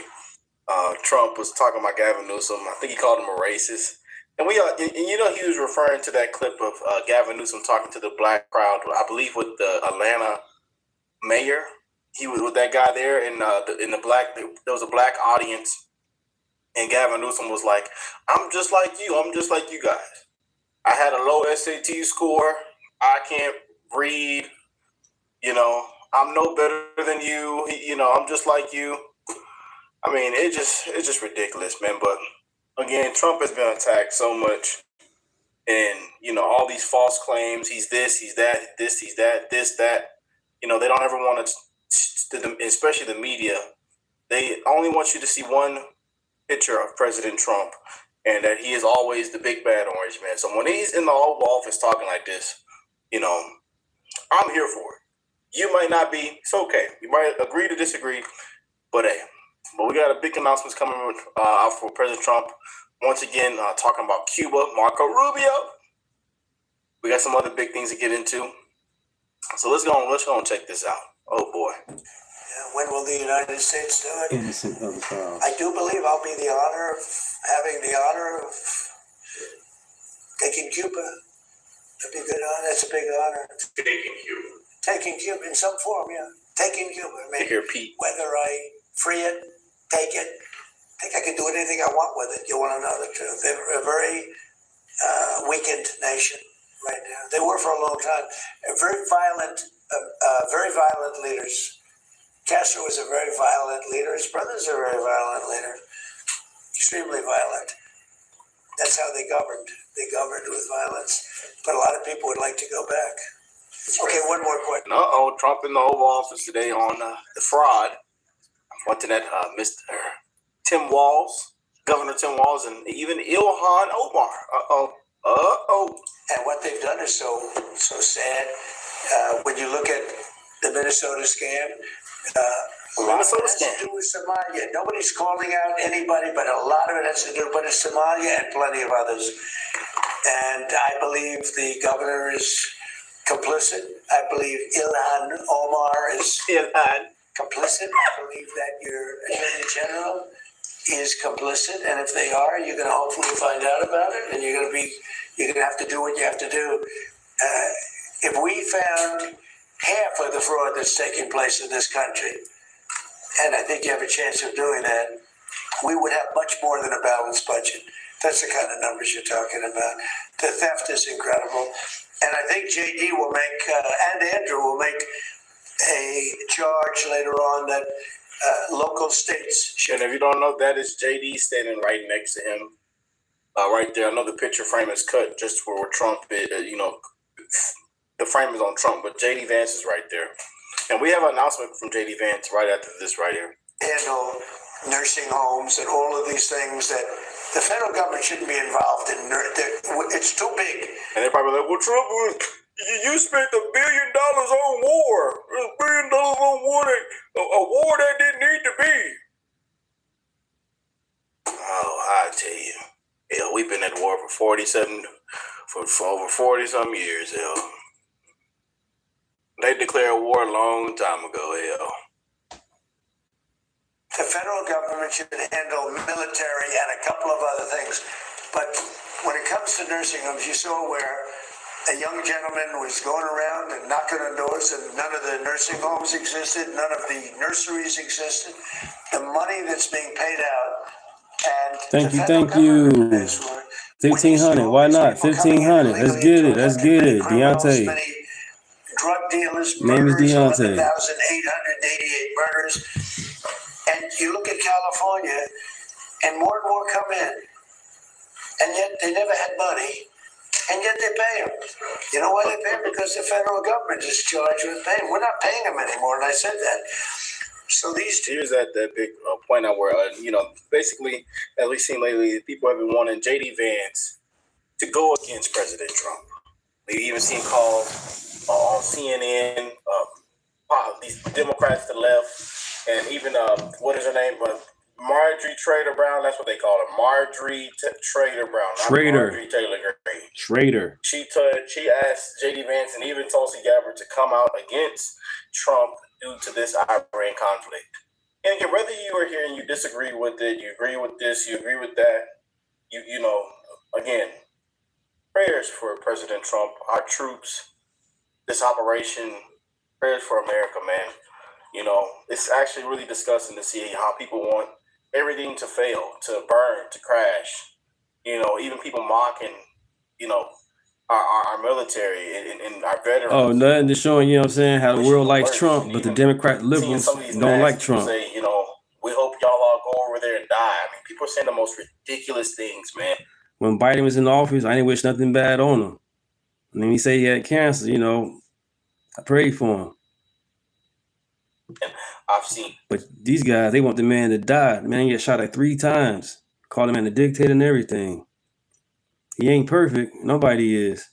Trump was talking about Gavin Newsom. I think he called him a racist. And he was referring to that clip of Gavin Newsom talking to the black crowd, I believe with the Atlanta mayor. He was with that guy there in the black, there was a black audience. And Gavin Newsom was like, I'm just like you. I'm just like you guys. I had a low SAT score. I can't read. You know, I'm no better than you. You know, I'm just like you. I mean, it's just ridiculous, man. But again, Trump has been attacked so much, and you know, all these false claims. He's this, he's that, this, he's that, this, that. You know, they don't ever want to, especially the media. They only want you to see one picture of President Trump, and that he is always the big bad orange man. So when he's in the Oval Office talking like this, you know, I'm here for it. You might not be. It's okay. You might agree to disagree, but hey. But we got a big announcements coming out for President Trump. Once again, talking about Cuba, Marco Rubio. We got some other big things to get into. So let's go and check this out. Oh boy. When will the United States do it? Innocent of the crowd. I do believe I'll be having the honor of taking Cuba. That'd be a good honor. That's a big honor. Taking Cuba in some form, yeah. Taking Cuba. I mean, whether I free it, take it, I think I can do anything I want with it. You want to know the truth. They're a very weakened nation right now. They were for a long time. Very violent leaders. Castro was a very violent leader. His brothers are very violent leaders. Extremely violent. That's how they governed. They governed with violence. But a lot of people would like to go back. Okay, one more question. Trump in the Oval Office today on the fraud. I'm pointing at Mr. Tim Walz, Governor Tim Walz, and even Ilhan Omar. And what they've done is so sad. When you look at the Minnesota scam, a lot of it has to do with Somalia. Nobody's calling out anybody, but a lot of it has to do with Somalia and plenty of others. And I believe the governor is complicit. I believe Ilhan Omar is complicit. I believe that your Attorney General is complicit, and if they are, you're going to hopefully find out about it, and you're going to have to do what you have to do. If we found half of the fraud that's taking place in this country, and I think you have a chance of doing that, we would have much more than a balanced budget. That's the kind of numbers you're talking about. The theft is incredible. And I think JD will make, and Andrew will make a charge later on that local states should. And if you don't know, that is JD standing right next to him. Right there. I know the picture frame is cut just where Trump is, the frame is on Trump, but JD Vance is right there. And we have an announcement from JD Vance right after this right here. Handle nursing homes and all of these things that the federal government shouldn't be involved in. It's too big. And they're probably like, well, Trump, you spent $1 billion on war. $1 billion on war, a war that didn't need to be. Oh, I tell you. Hell, we've been at war for over 40-some years, hell. They declared war a long time ago, hell. The federal government should handle military and a couple of other things. But when it comes to nursing homes, you saw where a young gentleman was going around and knocking on doors and none of the nursing homes existed, none of the nurseries existed. The money that's being paid out and Thank you. 1,500. Why not? 1,500. Let's get it. Deunta. Drug dealers, Name is Deunta. 11,888 murders. And you look at California, and more come in, and yet they never had money, and yet they pay them. You know why they pay them? Because the federal government is charged with paying. We're not paying them anymore, and I said that. So here's that big point out where, basically, at least seen lately, people have been wanting JD Vance to go against President Trump. We've even seen calls on CNN, these Democrats to the left, and even, what is her name? Marjorie Taylor Brown, that's what they call her. Marjorie Taylor Brown. Marjorie Taylor Greene. Schrader. She asked J.D. Vance and even Tulsi Gabbard to come out against Trump due to this Iran conflict. And again, whether you are here and you disagree with it, you agree with this, you agree with that, again, prayers for President Trump, our troops, this operation, prayers for America, man. It's actually really disgusting to see how people want everything to fail, to burn, to crash. Even people mocking, our military and our veterans. Oh, nothing to showing, how the world likes Trump, but the Democrat liberals don't like Trump. Say, we hope y'all all go over there and die. I mean, people are saying the most ridiculous things, man. When Biden was in office, I didn't wish nothing bad on him. And then he said he had cancer, I prayed for him. And I've seen. But these guys, they want the man to die. The man get shot at 3 times. Call him a dictator and everything. He ain't perfect. Nobody is.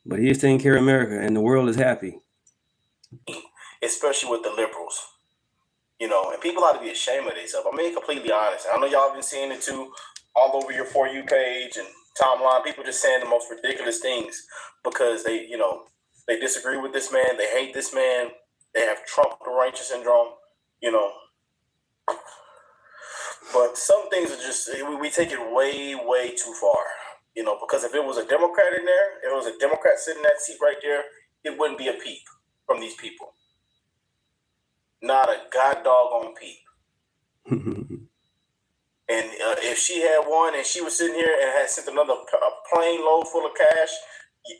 But he is taking care of America, and the world is happy. Especially with the liberals. And people ought to be ashamed of themselves. I'm being completely honest. I know y'all been seeing it too, all over your For You page and timeline. People just saying the most ridiculous things because they disagree with this man. They hate this man. They have Trump dementia syndrome, But some things are just, we take it way, way too far, because if it was a Democrat in there, if it was a Democrat sitting in that seat right there, it wouldn't be a peep from these people. Not a god doggone peep. And if she had won and she was sitting here and had sent another plane load full of cash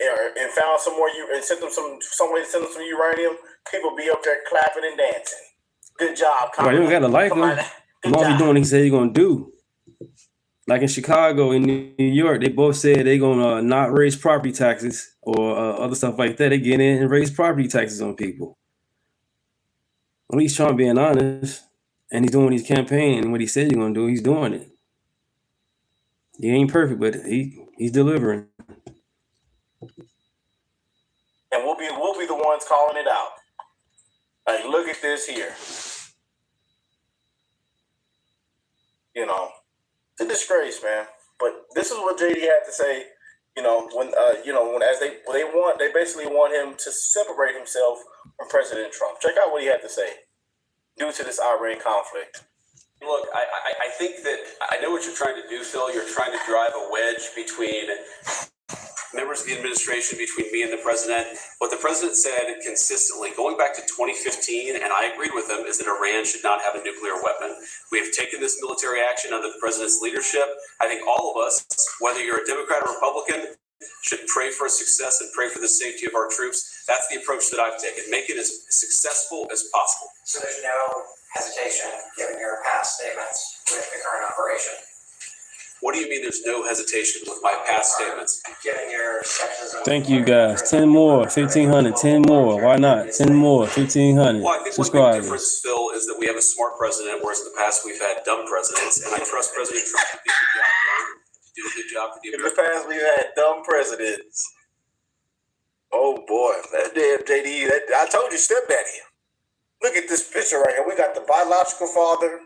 and found some more and sent them some way to send them some uranium, people be up there clapping and dancing. Good job. Right, you don't got to like him. All he doing, he said he's going to do. Like in Chicago, in New York, they both said they're going to not raise property taxes or other stuff like that. They get in and raise property taxes on people. At least Trump being honest. And he's doing his campaign, and what he said he's going to do, he's doing it. He ain't perfect, but he's delivering. And we'll be the ones calling it out. Like, look at this here. It's a disgrace, man. But this is what JD had to say. They basically want him to separate himself from President Trump. Check out what he had to say due to this Iran conflict. Look, I think that I know what you're trying to do, Phil. You're trying to drive a wedge between members of the administration, between me and the president. What the president said consistently, going back to 2015, and I agreed with him, is that Iran should not have a nuclear weapon. We have taken this military action under the president's leadership. I think all of us, whether you're a Democrat or Republican, should pray for success and pray for the safety of our troops. That's the approach that I've taken. Make it as successful as possible. So there's no hesitation, given your past statements with the current operation? What do you mean there's no hesitation with my past statements? Getting your sexism. Thank you guys. 10 more, 1,500, 10 more. Why not? 10 more, 1,500 Well, I think one big subscribers. difference, Phil, is that we have a smart president, whereas in the past we've had dumb presidents. And I trust President Trump to do a good job for the In the past, we've had dumb presidents. Oh boy, that damn JD! I told you, stepdaddy. Look at this picture right here. We got the biological father,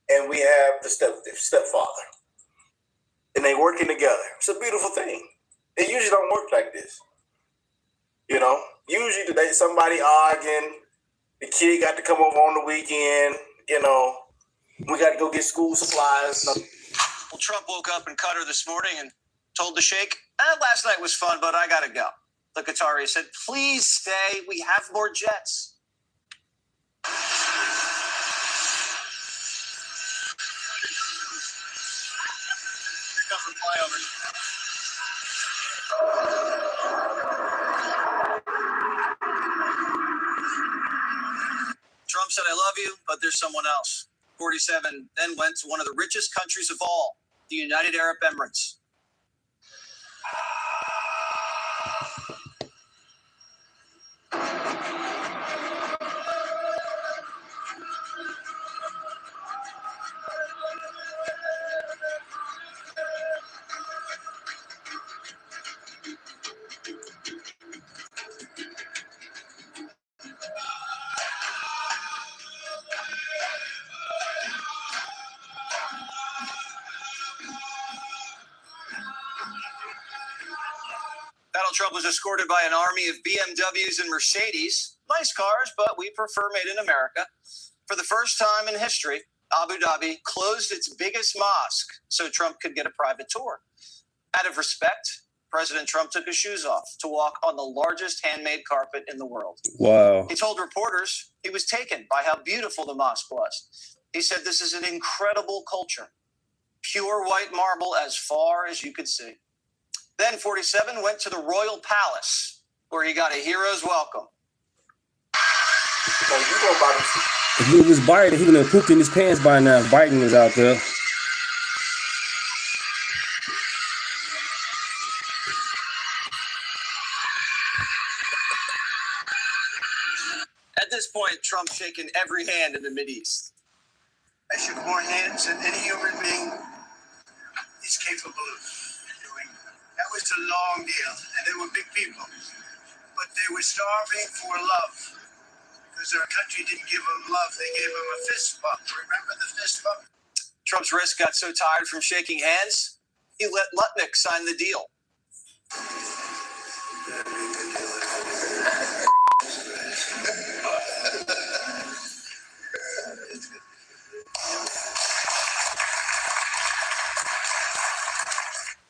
and we have the stepfather, and they working together. It's a beautiful thing. It usually don't work like this. You know, usually today somebody arguing. The kid got to come over on the weekend. You know, we got to go get school supplies. Well, Trump woke up in Qatar this morning and told the sheikh, last night was fun, but I got to go. The Qatari said, please stay. We have more jets. Here comes the flyover. Trump said, I love you, but there's someone else. 47 then went to one of the richest countries of all, the United Arab Emirates. Donald Trump was escorted by an army of BMWs and Mercedes. Nice cars, but we prefer made in America. For the first time in history, Abu Dhabi closed its biggest mosque so Trump could get a private tour. Out of respect, President Trump took his shoes off to walk on the largest handmade carpet in the world. Wow. He told reporters he was taken by how beautiful the mosque was. He said, this is an incredible culture. Pure white marble as far as you could see. Then 47 went to the Royal Palace, where he got a hero's welcome. If it was Biden, he would have pooped in his pants by now. If Biden was out there. At this point, Trump's shaking every hand in the Mideast. I shook more hands than any human being is capable of doing. That was a long deal, and they were big people. But they were starving for love. Because our country didn't give them love, they gave them a fist bump. Remember the fist bump? Trump's wrist got so tired from shaking hands, he let Lutnick sign the deal.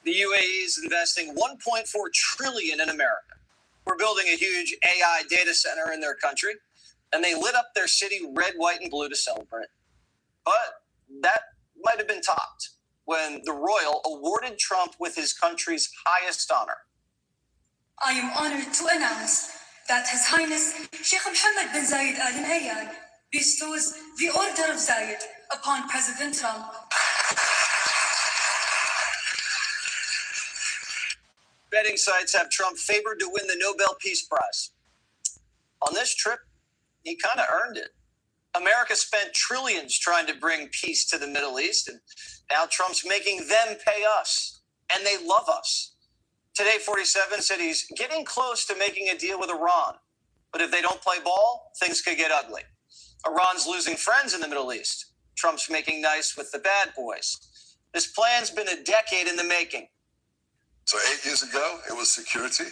The UAE is investing $1.4 trillion in America. We're building a huge AI data center in their country, and they lit up their city red, white, and blue to celebrate. But that might have been topped when the royal awarded Trump with his country's highest honor. I am honored to announce that His Highness Sheikh Mohammed bin Zayed Al Nahyan bestows the Order of Zayed upon President Trump. Betting sites have Trump favored to win the Nobel Peace Prize. On this trip, he kind of earned it. America spent trillions trying to bring peace to the Middle East, and now Trump's making them pay us, and they love us. Today, 47 said he's getting close to making a deal with Iran, but if they don't play ball, things could get ugly. Iran's losing friends in the Middle East. Trump's making nice with the bad boys. This plan's been a decade in the making. So 8 years ago, it was security,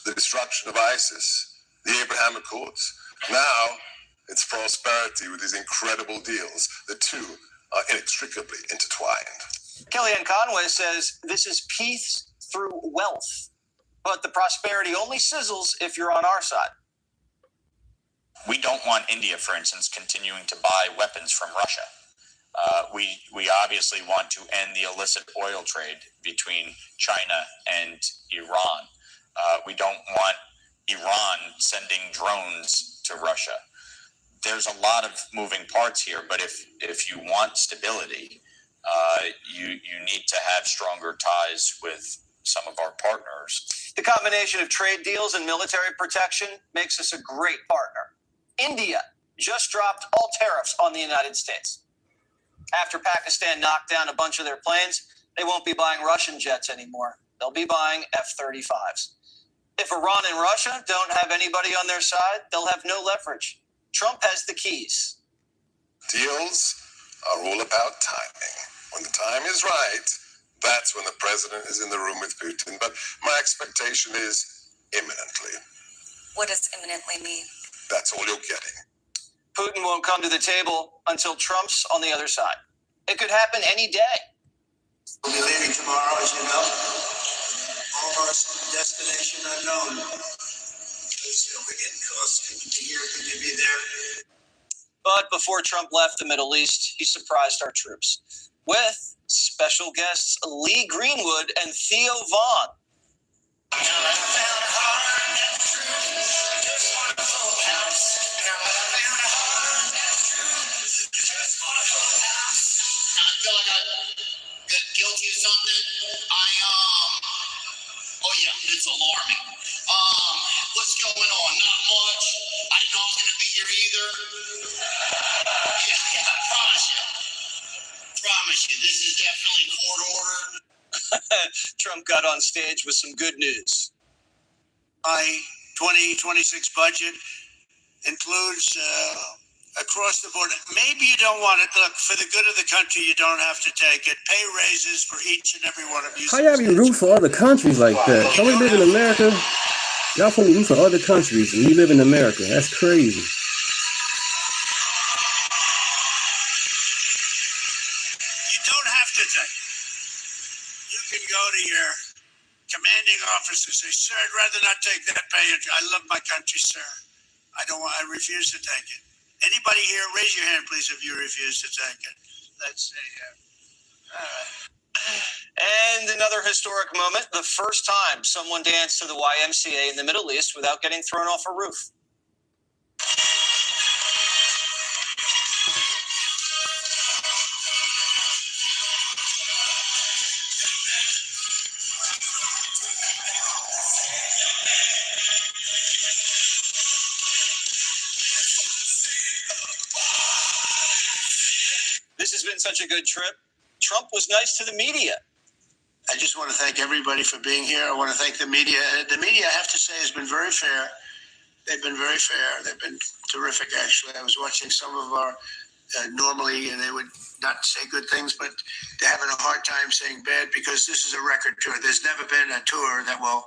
the destruction of ISIS, the Abraham Accords. Now, it's prosperity with these incredible deals. The two are inextricably intertwined. Kellyanne Conway says this is peace through wealth, but the prosperity only sizzles if you're on our side. We don't want India, for instance, continuing to buy weapons from Russia. We obviously want to end the illicit oil trade between China and Iran. We don't want Iran sending drones to Russia. There's a lot of moving parts here, but if you want stability, you need to have stronger ties with some of our partners. The combination of trade deals and military protection makes us a great partner. India just dropped all tariffs on the United States. After Pakistan knocked down a bunch of their planes, they won't be buying Russian jets anymore. They'll be buying F-35s. If Iran and Russia don't have anybody on their side, they'll have no leverage. Trump has the keys. Deals are all about timing. When the time is right, that's when the president is in the room with Putin. But my expectation is imminently. What does imminently mean? That's all you're getting. Putin won't come to the table until Trump's on the other side. It could happen any day. We'll be leaving tomorrow, as you know. Almost destination unknown. Because, we're getting close. Could be here, could be there. But before Trump left the Middle East, he surprised our troops with special guests Lee Greenwood and Theo Vaughn. feel like I got guilty of something. Oh yeah, it's alarming. What's going on? Not much. I didn't know I was going to be here either. Yeah, I promise you. This is definitely court ordered. Trump got on stage with some good news. My 2026 budget includes across the board. Maybe you don't want it. Look, for the good of the country, you don't have to take it. Pay raises for each and every one of you. How y'all be root for other countries like that? Don't we live in America? Y'all supposed to root for other countries, and we live in America. That's crazy. You don't have to take it. You can go to your commanding officer and say, "Sir, I'd rather not take that pay. I love my country, sir. I refuse to take it." Anybody here, raise your hand, please, if you refuse to take it. Let's see here. All right. And another historic moment, the first time someone danced to the YMCA in the Middle East without getting thrown off a roof. This has been such a good trip. Trump was nice to the media. I just want to thank everybody for being here. I want to thank the media. The media, I have to say, has been very fair. They've been very fair. They've been terrific, actually. I was watching some of our, normally, and they would not say good things, but they're having a hard time saying bad because this is a record tour. There's never been a tour that will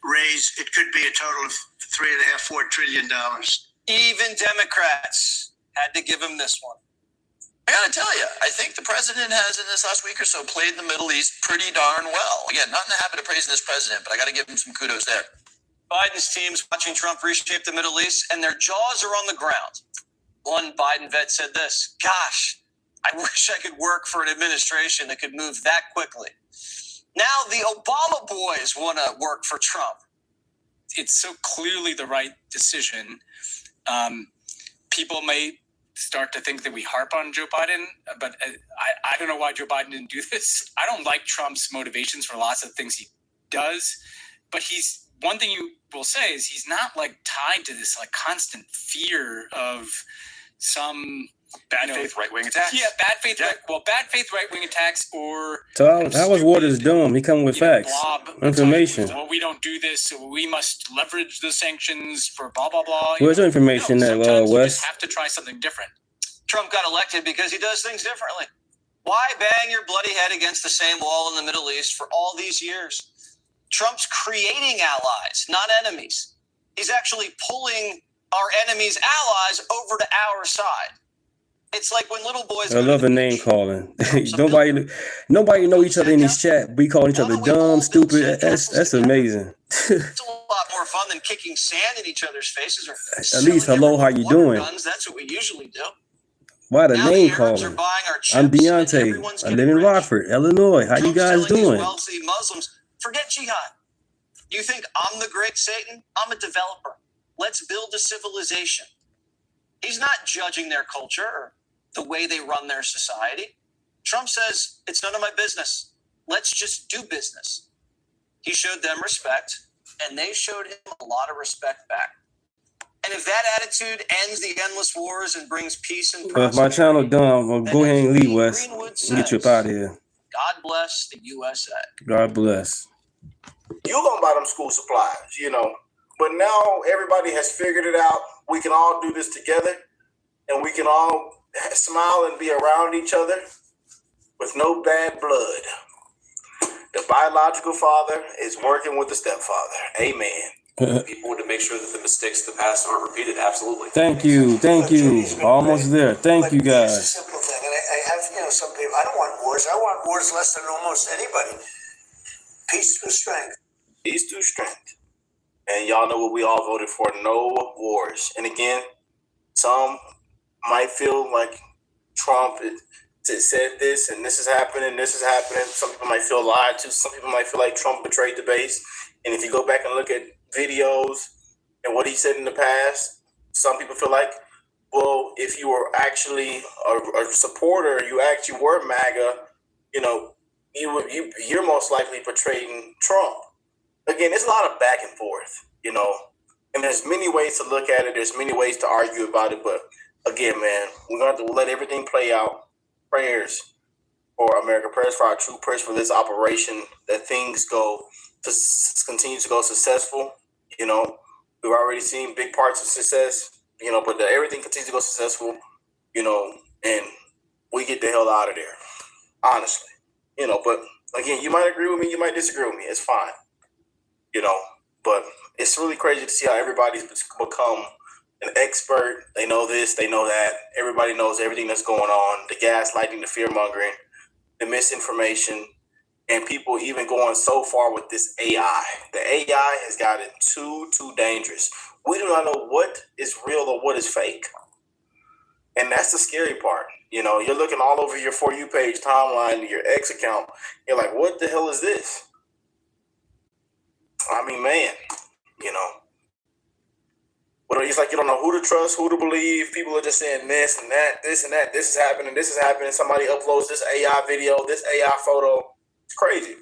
raise, it could be a total of $3.5–4 trillion. Even Democrats had to give him this one. I gotta tell you, I think the president has in this last week or so played the Middle East pretty darn well. Again, not in the habit of praising this president, but I gotta give him some kudos there. Biden's team's watching Trump reshape the Middle East, and their jaws are on the ground. One Biden vet said this: "Gosh, I wish I could work for an administration that could move that quickly." Now the Obama boys want to work for Trump. It's so clearly the right decision. People may start to think that we harp on Joe Biden, but I don't know why Joe Biden didn't do this. I don't like Trump's motivations for lots of things he does, but one thing you will say is he's not like tied to this like constant fear of some bad faith right-wing attacks. Yeah, bad faith right-wing attacks or. So how was Waters doing? He come with facts, information. Well, we don't do this, so we must leverage the sanctions for blah blah blah. Where's the information that sometimes you West? just have to try something different. Trump got elected because he does things differently. Why bang your bloody head against the same wall in the Middle East for all these years? Trump's creating allies, not enemies. He's actually pulling our enemies' allies over to our side. It's like when little boys. I love the name calling. Nobody know each other in this chat. We call each other dumb, stupid. That's amazing. It's a lot more fun than kicking sand in each other's faces or At least hello, how you doing? guns. That's what we usually do. Why the Now name the Arabs are calling? buying our chips, I'm and Deontay. everyone's I live in Rockford, Illinois. How you guys telling these doing? wealthy Muslims, forget jihad. You think I'm the great Satan? I'm a developer. Let's build a civilization. He's not judging their culture or the way they run their society. Trump says, it's none of my business. Let's just do business. He showed them respect, and they showed him a lot of respect back. And if that attitude ends the endless wars and brings peace and Well, if my channel done, well, go ahead and leave, Wes, and get you up out of here. God bless the USA. God bless. You gonna buy them school supplies, you know. But now everybody has figured it out. We can all do this together, and we can all smile and be around each other with no bad blood. The biological father is working with the stepfather. Amen. People to make sure that the mistakes of the past aren't repeated. Absolutely. Thank you. Almost there. Thank you, It's a guys. simple thing, and I have, some people. I don't want wars. I want wars less than almost anybody. Peace through strength. Peace through strength. And y'all know what we all voted for. No wars. And again, some might feel like Trump said this and this is happening, this is happening. Some people might feel lied to. Some people might feel like Trump betrayed the base. And if you go back and look at videos and what he said in the past, some people feel like, well, if you were actually a supporter, you actually were MAGA, you're most likely portraying Trump. Again, there's a lot of back and forth, and there's many ways to look at it. There's many ways to argue about it. But again, man, we're going to have to let everything play out. Prayers for America, prayers for our troops, prayers for this operation, that things continue to go successful. We've already seen big parts of success, but that everything continues to go successful, and we get the hell out of there, honestly. But again, you might agree with me, you might disagree with me. It's fine. But it's really crazy to see how everybody's become an expert. They know this, they know that. Everybody knows everything that's going on. The gaslighting, the fear-mongering, the misinformation, and people even going so far with this AI. The AI has gotten too dangerous. We do not know what is real or what is fake. And that's the scary part. You're looking all over your For You page timeline, your X account. You're like, what the hell is this? I mean, man, But it's like you don't know who to trust, who to believe. People are just saying this and that, this and that. This is happening, this is happening. Somebody uploads this AI video, this AI photo. It's crazy,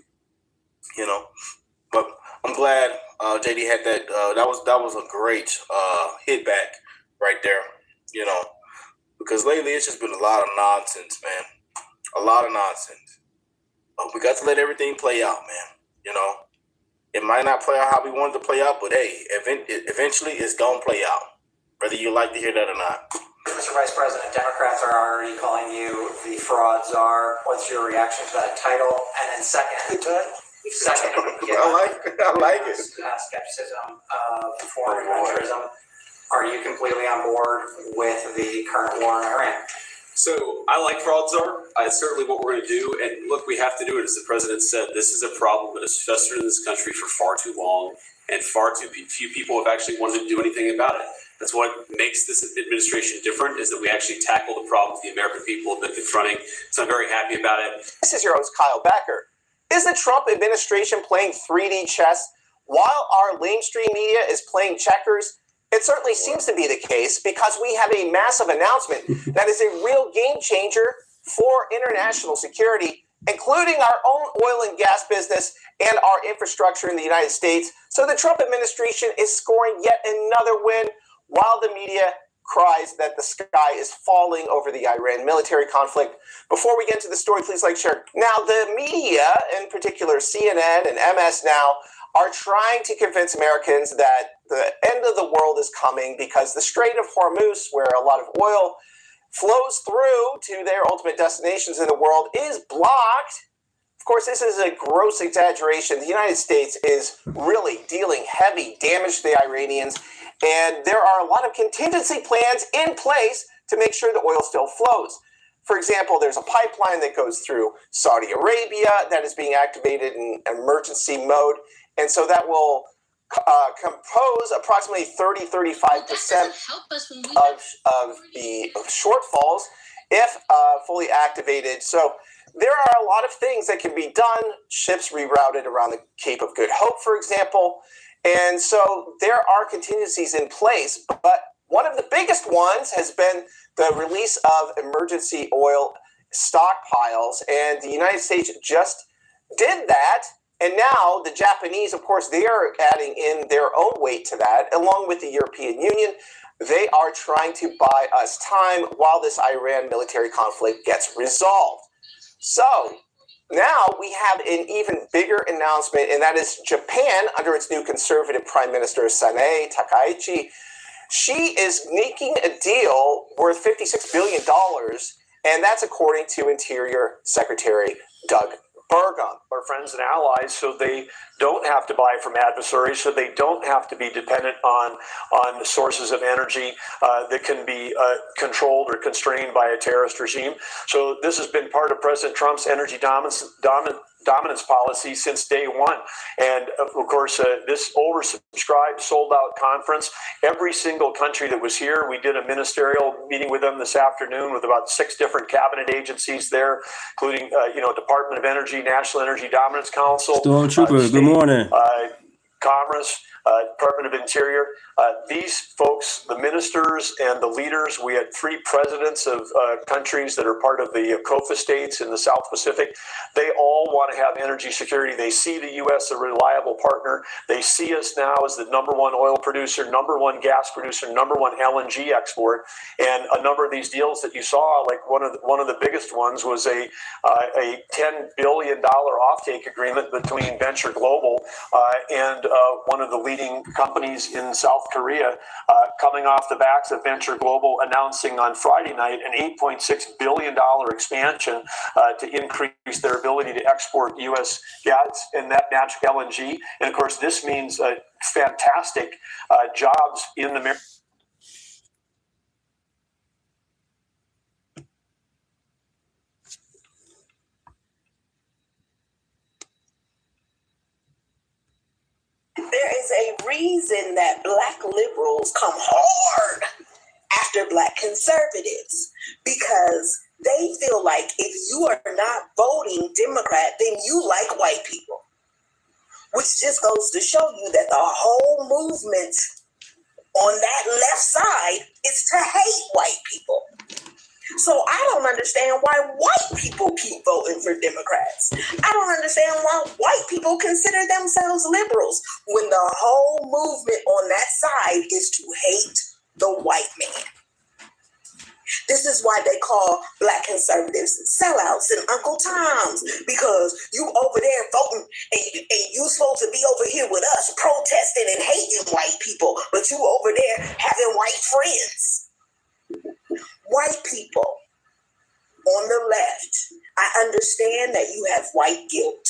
But I'm glad JD had that. That was a great hit back right there, Because lately it's just been a lot of nonsense, man. A lot of nonsense. But we got to let everything play out, man. It might not play out how we wanted to play out, but hey, eventually it's going to play out, whether you like to hear that or not. Mr. Vice President, Democrats are already calling you the fraud czar. What's your reaction to that title? And then second, I like it. Skepticism of foreign adventurism. Are you completely on board with the current war in Iran? So I like fraud czar. It's certainly what we're going to do. And look, we have to do it. As the president said, this is a problem that has festered in this country for far too long, and far too few people have actually wanted to do anything about it. That's what makes this administration different, is that we actually tackle the problems the American people have been confronting. So I'm very happy about it. This is your host, Kyle Becker. Is the Trump administration playing 3D chess while our mainstream media is playing checkers? It certainly seems to be the case, because we have a massive announcement that is a real game changer for international security, including our own oil and gas business and our infrastructure in the United States. So the Trump administration is scoring yet another win, while the media cries that the sky is falling over the Iran military conflict. Before we get into the story, please like, share. Now, the media, in particular CNN and MS Now, are trying to convince Americans that the end of the world is coming because the Strait of Hormuz, where a lot of oil flows through to their ultimate destinations in the world, is blocked. Of course, this is a gross exaggeration. The United States is really dealing heavy damage to the Iranians, and there are a lot of contingency plans in place to make sure the oil still flows. For example, there's a pipeline that goes through Saudi Arabia that is being activated in emergency mode, and so that will compose approximately 30-35% of the shortfalls if fully activated. So there are a lot of things that can be done. Ships rerouted around the Cape of Good Hope, for example. And so there are contingencies in place. But one of the biggest ones has been the release of emergency oil stockpiles, and the United States just did that. And now the Japanese, of course, they are adding in their own weight to that, along with the European Union. They are trying to buy us time while this Iran military conflict gets resolved. So now we have an even bigger announcement, and that is Japan, under its new conservative Prime Minister, Sanae Takaichi. She is making a deal worth $56 billion, and that's according to Interior Secretary Doug Burgum. Our friends and allies, so they don't have to buy from adversaries, so they don't have to be dependent on sources of energy that can be controlled or constrained by a terrorist regime. So this has been part of President Trump's energy dominance policy since day one. And of course, this oversubscribed, sold-out conference, every single country that was here, we did a ministerial meeting with them this afternoon with about 6 different cabinet agencies there, including, Department of Energy, National Energy Dominance Council. Stormtrooper, good morning. Commerce, Department of Interior. These folks, the ministers and the leaders, we had 3 presidents of countries that are part of the COFA states in the South Pacific. They all want to have energy security. They see the U.S. a reliable partner. They see us now as the #1 oil producer, #1 gas producer, #1 LNG export. And a number of these deals that you saw, like one of the biggest ones was a $10 billion offtake agreement between Venture Global and one of the leading companies in South Korea, coming off the backs of Venture Global announcing on Friday night an $8.6 billion expansion to increase their ability to export U.S. gas and that natural LNG. And of course, this means fantastic jobs in the There is a reason that Black liberals come hard after Black conservatives, because they feel like if you are not voting Democrat, then you like white people, which just goes to show you that the whole movement on that left side is to hate white people. So I don't understand why white people keep voting for Democrats. I don't understand why white people consider themselves liberals when the whole movement on that side is to hate the white man. This is why they call Black conservatives sellouts and Uncle Toms, because you over there voting and you supposed to be over here with us protesting and hating white people, but you over there having white friends. White people on the left, I understand that you have white guilt.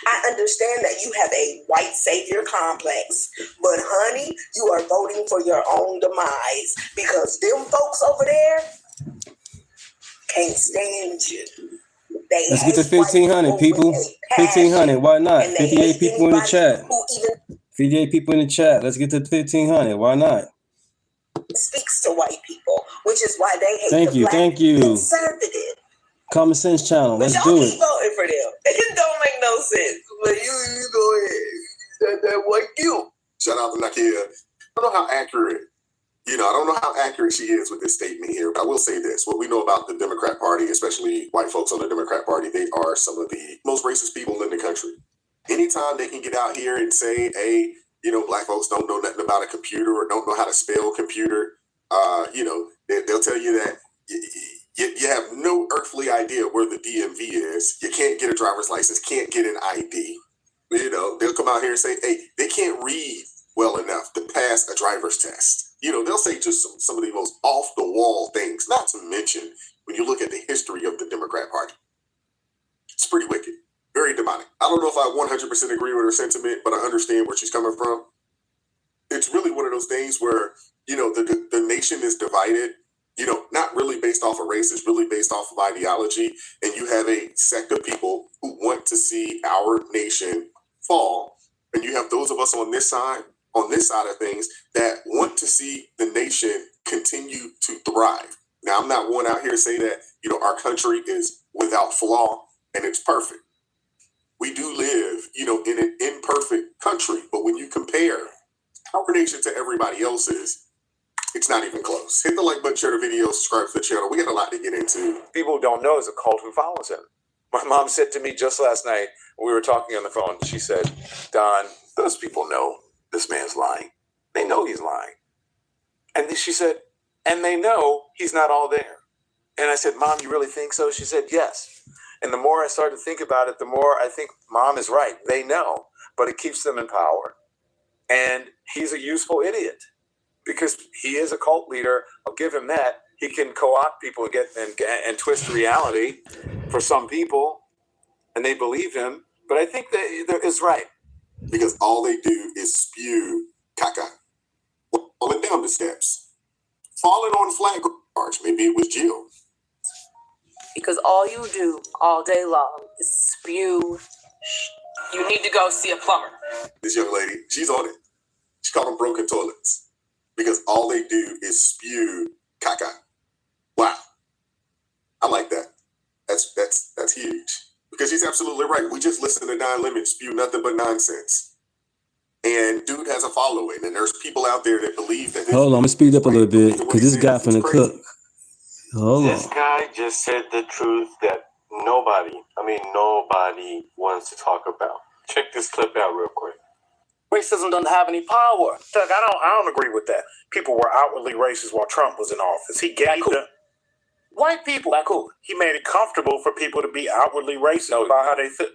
I understand that you have a white savior complex, but honey, you are voting for your own demise because them folks over there can't stand you. Let's get to 1,500 people. 1,500. Why not? 58 people in the chat. 58 people in the chat. Let's get to 1,500. Why not? Speaks to white people, which is why they hate Thank the you. Black Thank you. conservative. Common Sense Channel. Let's But do y'all it. keep voting for them. It don't make no sense. But you go ahead. That white guilt. Shout out to Nakia. I don't know how accurate, I don't know how accurate she is with this statement here, but I will say this. What we know about the Democrat Party, especially white folks on the Democrat Party, they are some of the most racist people in the country. Anytime they can get out here and say, hey, Black folks don't know nothing about a computer or don't know how to spell computer, they'll tell you that you have no earthly idea where the DMV is. You can't get a driver's license, can't get an ID. They'll come out here and say, hey, they can't read well enough to pass a driver's test. They'll say just some of the most off-the-wall things, not to mention when you look at the history of the Democrat Party. It's pretty wicked, very demonic. I don't know if I 100% agree with her sentiment, but I understand where she's coming from. It's really one of those things where, the nation is divided, not really based off of race, it's really based off of ideology. And you have a sect of people who want to see our nation fall. And you have those of us on this side of things that want to see the nation continue to thrive. Now, I'm not one out here to say that, our country is without flaw and it's perfect. We do live, in an imperfect country. But when you compare our nation to everybody else's, It's not even close. Hit the like button, share the video, subscribe to the channel. We got a lot to get into. People who don't know is a cult who follows him. My mom said to me just last night, when we were talking on the phone, she said, Don, those people know this man's lying. They know he's lying. And then she said, and they know he's not all there. And I said, Mom, you really think so? She said, yes. And the more I started to think about it, the more I think Mom is right. They know, but it keeps them in power. And he's a useful idiot because he is a cult leader. I'll give him that. He can co-opt people and twist reality for some people, and they believe him. But I think that is right. Because all they do is spew caca. Falling down the steps. Falling on flag cars. Maybe it was Jill. Because all you do all day long is spew. You need to go see a plumber. This young lady, she's on it. She called them broken toilets. Because all they do is spew caca. Wow. I like that. That's huge. Because she's absolutely right. We just listen to Don Lemon spew nothing but nonsense. And dude has a following. And there's people out there that believe that. Hold on, I'm gonna speed up a little bit because this guy finna cook. Hold on. This guy just said the truth that nobody wants to talk about. Check this clip out real quick. Racism doesn't have any power. Doug, I don't agree with that. People were outwardly racist while Trump was in office. He gave white people. He made it comfortable for people to be outwardly racist about how they feel.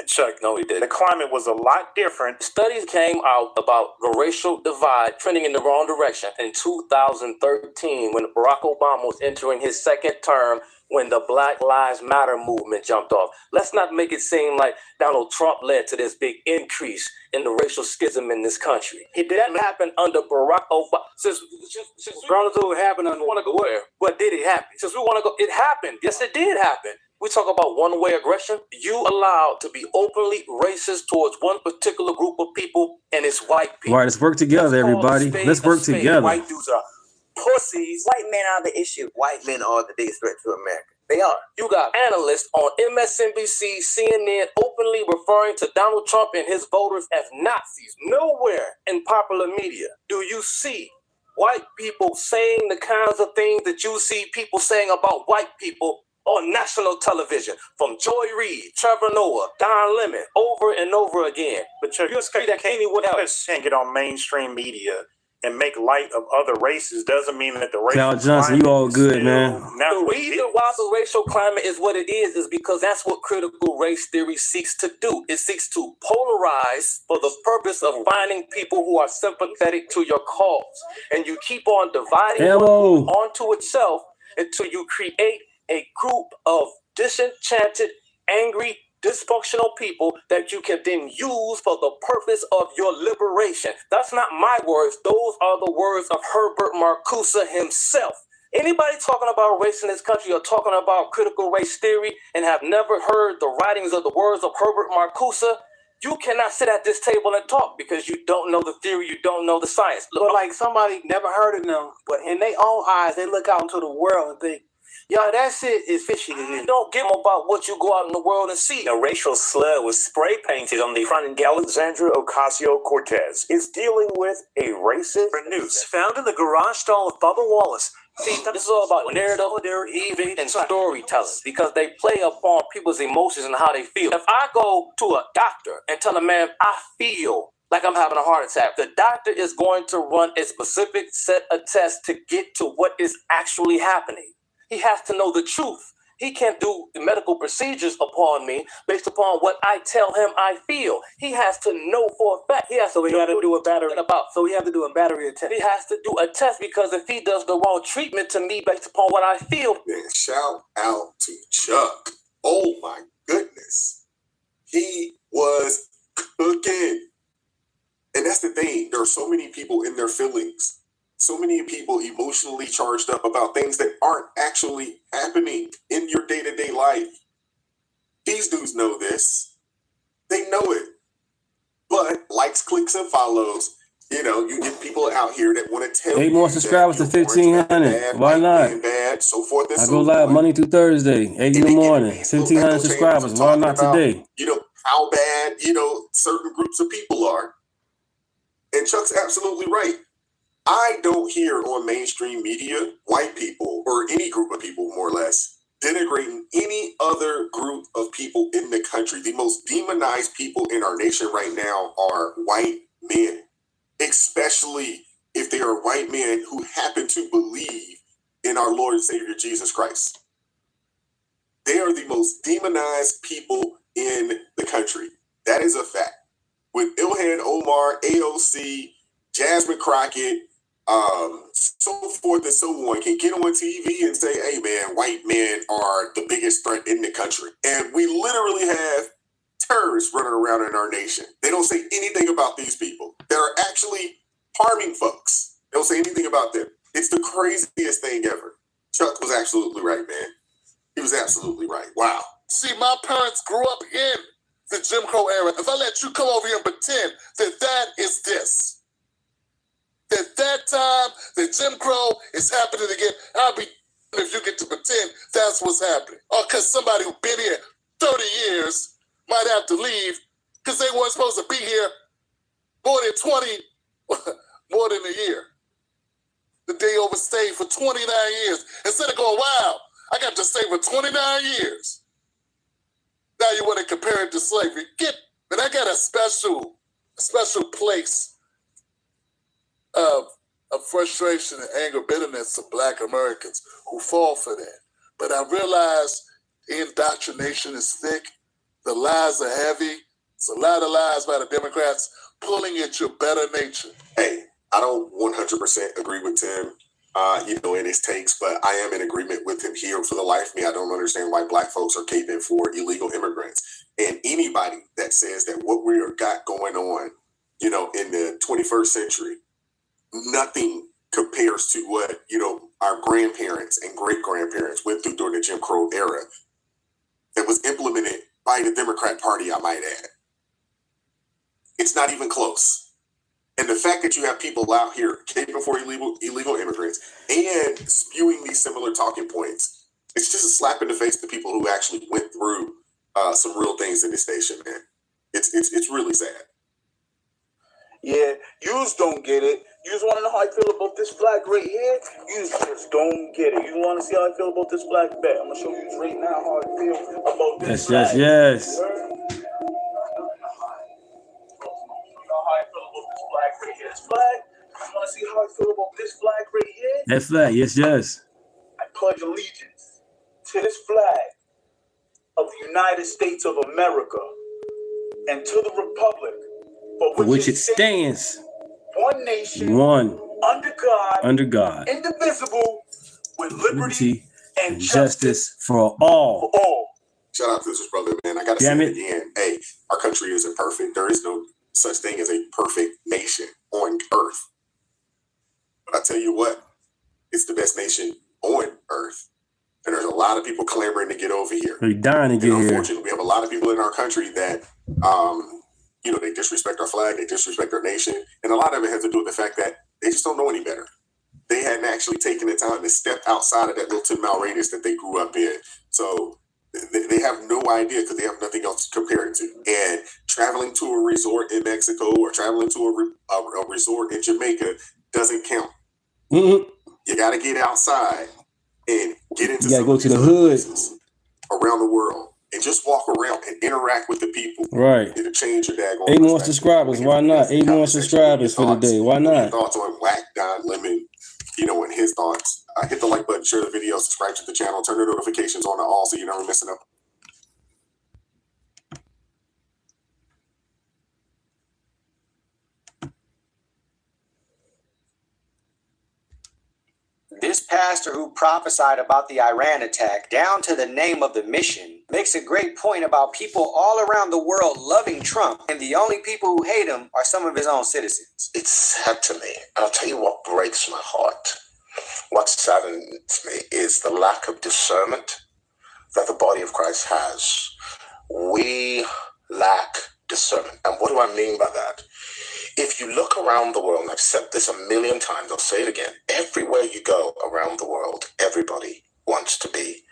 Chuck, no, he didn't. The climate was a lot different. Studies came out about the racial divide trending in the wrong direction in 2013 when Barack Obama was entering his second term when the Black Lives Matter movement jumped off. Let's not make it seem like Donald Trump led to this big increase in the racial schism in this country. It didn't happen under Barack Obama. Since it happened under, want to go where? But did it happen? Since we want to go, it happened. Yes, it did happen. We talk about one-way aggression. You allowed to be openly racist towards one particular group of people, and it's white people. All right, let's work together, everybody. Let's work together. White dudes are pussies. White men are the issue. White men are the biggest threat to America. They are. You got analysts on MSNBC, CNN openly referring to Donald Trump and his voters as Nazis. Nowhere in popular media do you see white people saying the kinds of things that you see people saying about white people on national television, from Joy Reid, Trevor Noah, Don Lemon, over and over again. But you expect that anyone else can't get on mainstream media and make light of other races doesn't mean that the racial Cal Johnson, you all good, man. The reason why the racial climate is what it is because that's what critical race theory seeks to do. It seeks to polarize for the purpose of finding people who are sympathetic to your cause. And you keep on dividing onto itself until you create a group of disenchanted, angry, dysfunctional people that you can then use for the purpose of your liberation. That's not my words. Those are the words of Herbert Marcuse himself. Anybody talking about race in this country or talking about critical race theory and have never heard the writings of the words of Herbert Marcuse, you cannot sit at this table and talk because you don't know the theory, you don't know the science. But like somebody never heard of them, but in their own eyes, they look out into the world and think, y'all, that shit is fishy to me. Don't give them about what you go out in the world and see. A racial slur was spray painted on the front. Alexandra Ocasio-Cortez is dealing with a racist news found in the garage stall of Bubba Wallace. See, this is all about narrative, and storytelling because they play upon people's emotions and how they feel. If I go to a doctor and tell a man, I feel like I'm having a heart attack, the doctor is going to run a specific set of tests to get to what is actually happening. He has to know the truth. He can't do medical procedures upon me based upon what I tell him I feel. He has to know for a fact. He has to do a battery test. He has to do a test because if he does the wrong treatment to me based upon what I feel. Man, shout out to Chuck. Oh my goodness. He was cooking. And that's the thing. There are so many people in their feelings. So many people emotionally charged up about things that aren't actually happening in your day-to-day life. These dudes know this. They know it. But likes, clicks, and follows, you get people out here that want to tell you. 8 more subscribers to 1,500. Why not? Bad, so forth and I so go live forth. Monday through Thursday, 8 in the morning. 1,500 subscribers. Why not today? How bad, certain groups of people are. And Chuck's absolutely right. I don't hear on mainstream media white people or any group of people, more or less, denigrating any other group of people in the country. The most demonized people in our nation right now are white men, especially if they are white men who happen to believe in our Lord and Savior Jesus Christ. They are the most demonized people in the country. That is a fact. With Ilhan Omar, AOC, Jasmine Crockett, so forth and so on, can get on TV and say, hey man, white men are the biggest threat in the country. And we literally have terrorists running around in our nation. They don't say anything about these people. They're actually harming folks. They don't say anything about them. It's the craziest thing ever. Chuck was absolutely right, man. He was absolutely right. Wow. See, my parents grew up in the Jim Crow era. If I let you come over here and pretend that is this, that time that Jim Crow is happening again, I'll be if you get to pretend that's what's happening. Or because somebody who's been here 30 years might have to leave because they weren't supposed to be here more than a year. That they overstayed for 29 years. Instead of going, wow, I got to stay for 29 years. Now you want to compare it to slavery. But I got a special place of frustration and anger, bitterness of Black Americans who fall for that. But I realize indoctrination is thick. The lies are heavy. It's a lot of lies by the Democrats pulling at your better nature. Hey, I don't 100% agree with Tim, in his takes, but I am in agreement with him here. For the life of me, I don't understand why Black folks are caping for illegal immigrants. And anybody that says that what we got going on, in the 21st century, nothing compares to what, our grandparents and great-grandparents went through during the Jim Crow era that was implemented by the Democrat Party, I might add. It's not even close. And the fact that you have people out here caping for illegal immigrants and spewing these similar talking points, it's just a slap in the face to people who actually went through some real things in this nation, man. It's really sad. Yeah, yous don't get it. Yous want to know how I feel about this flag right here? Yous just don't get it. You want to see how I feel about this flag? Bet I'm gonna show you right now how I feel about this flag. Yes. This flag. You want to see how I feel about this flag right here? That flag, yes. I pledge allegiance to this flag of the United States of America and to the republic for which it stands. One nation, under God, indivisible, with liberty and justice for all. Shout out to this brother, man. I got to say it again. Hey, our country isn't perfect. There is no such thing as a perfect nation on earth. But I tell you what, it's the best nation on earth. And there's a lot of people clamoring to get over here. They're dying to get here. Unfortunately, we have a lot of people in our country that, they disrespect our flag, they disrespect our nation. And a lot of it has to do with the fact that they just don't know any better. They hadn't actually taken the time to step outside of that little 10-mile radius that they grew up in. So they have no idea because they have nothing else to compare it to. And traveling to a resort in Mexico or traveling to a resort in Jamaica doesn't count. Mm-hmm. You got to get outside and get into some go to the hood around the world and just walk around and interact with the people. Right. It'll change your daggone 8 more subscribers. Why not? 8 more subscribers for the day. Why not? Thoughts on Whack Don Lemon, and his thoughts. Hit the like button, share the video, subscribe to the channel, turn the notifications on to all so you never miss them. This pastor who prophesied about the Iran attack down to the name of the mission makes a great point about people all around the world loving Trump, and the only people who hate him are some of his own citizens. It's sad to me. And I'll tell you what breaks my heart. What saddens me is the lack of discernment that the body of Christ has. We lack discernment. And what do I mean by that? If you look around the world, and I've said this a million times, I'll say it again, everywhere you go around the world, everybody wants to be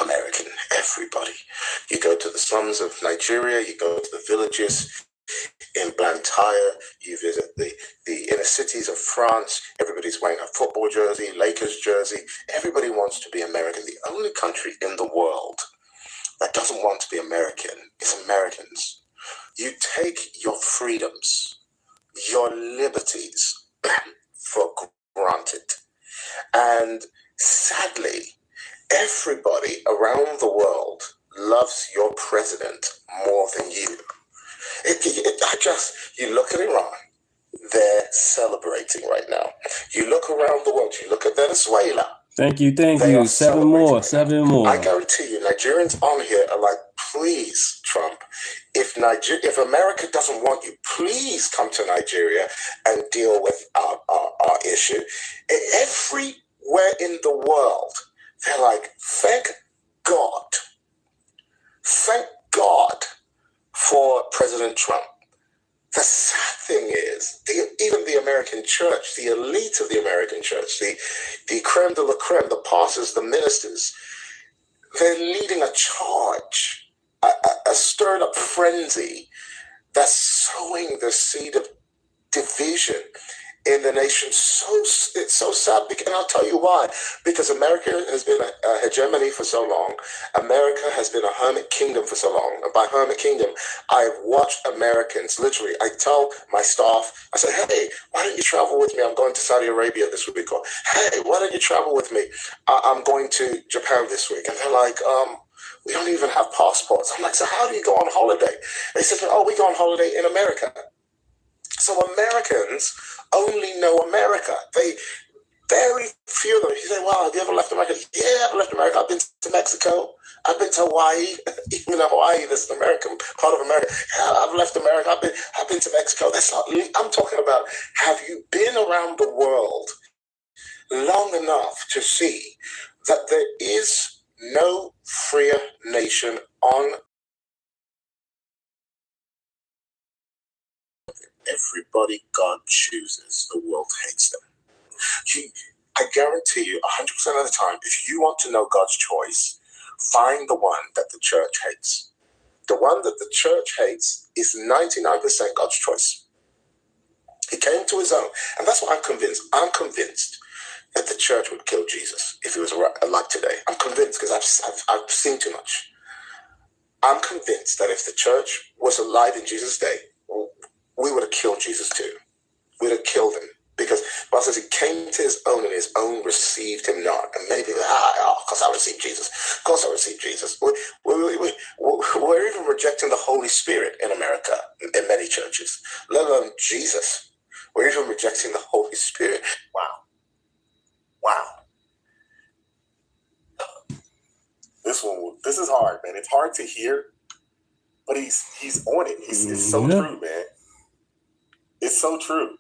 American. Everybody. You go to the slums of Nigeria, you go to the villages, In Blantyre, you visit the inner cities of France, everybody's wearing a football jersey, Lakers jersey. Everybody wants to be American. The only country in the world that doesn't want to be American is Americans. You take your freedoms, your liberties for granted. And sadly, everybody around the world loves your president more than you. You look at Iran, they're celebrating right now. You look around the world, you look at Venezuela. Thank you. Seven more. I guarantee you, Nigerians on here are like, please, Trump, if America doesn't want you, please come to Nigeria and deal with our issue. Everywhere in the world, they're like, thank God for President Trump. The sad thing is, even the American church, the elite of the American church, the creme de la creme, the pastors, the ministers, they're leading a charge, a stirred up frenzy that's sowing the seed of division in the nation. It's so sad, and I'll tell you why. Because America has been a hegemony for so long. America has been a hermit kingdom for so long. And by hermit kingdom, I've watched Americans, literally, I tell my staff, I say, hey, why don't you travel with me? I'm going to Saudi Arabia this week. Or, hey, why don't you travel with me? I'm going to Japan this week. And they're like, we don't even have passports. I'm like, so how do you go on holiday? They said, oh, we go on holiday in America. So Americans only know America. Very few of them. You say, wow, have you ever left America? Yeah, I've left America. I've been to Mexico. I've been to Hawaii. Even in Hawaii, this is American part of America. Yeah, I've left America. I've been to Mexico. That's not. I'm talking about, have you been around the world long enough to see that there is no freer nation on everybody God chooses, the world hates them. I guarantee you 100% of the time, if you want to know God's choice, find the one that the church hates. The one that the church hates is 99% God's choice. He came to his own. And that's why I'm convinced. I'm convinced that the church would kill Jesus if he was alive today. I'm convinced because I've seen too much. I'm convinced that if the church was alive in Jesus' day, we would have killed Jesus too. We'd have killed him. Because the Bible says he came to his own and his own received him not. And many people, of course I received Jesus. Of course I received Jesus. We're even rejecting the Holy Spirit in America, in many churches, let alone Jesus. We're even rejecting the Holy Spirit. Wow. This is hard, man. It's hard to hear, but he's on it. It's so true, man. It's so true.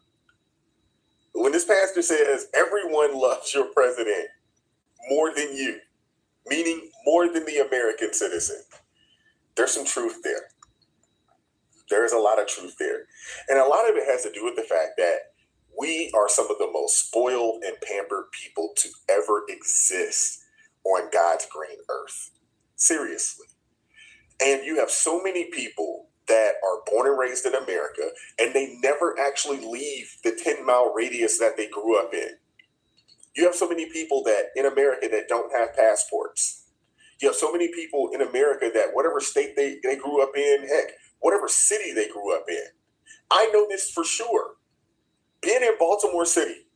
When this pastor says everyone loves your president more than you, meaning more than the American citizen, there's some truth there. There is a lot of truth there. And a lot of it has to do with the fact that we are some of the most spoiled and pampered people to ever exist on God's green earth. Seriously. And you have so many people that are born and raised in America, and they never actually leave the 10-mile radius that they grew up in. You have so many people that in America that don't have passports. You have so many people in America that whatever state they grew up in, heck, whatever city they grew up in. I know this for sure. Being in Baltimore City,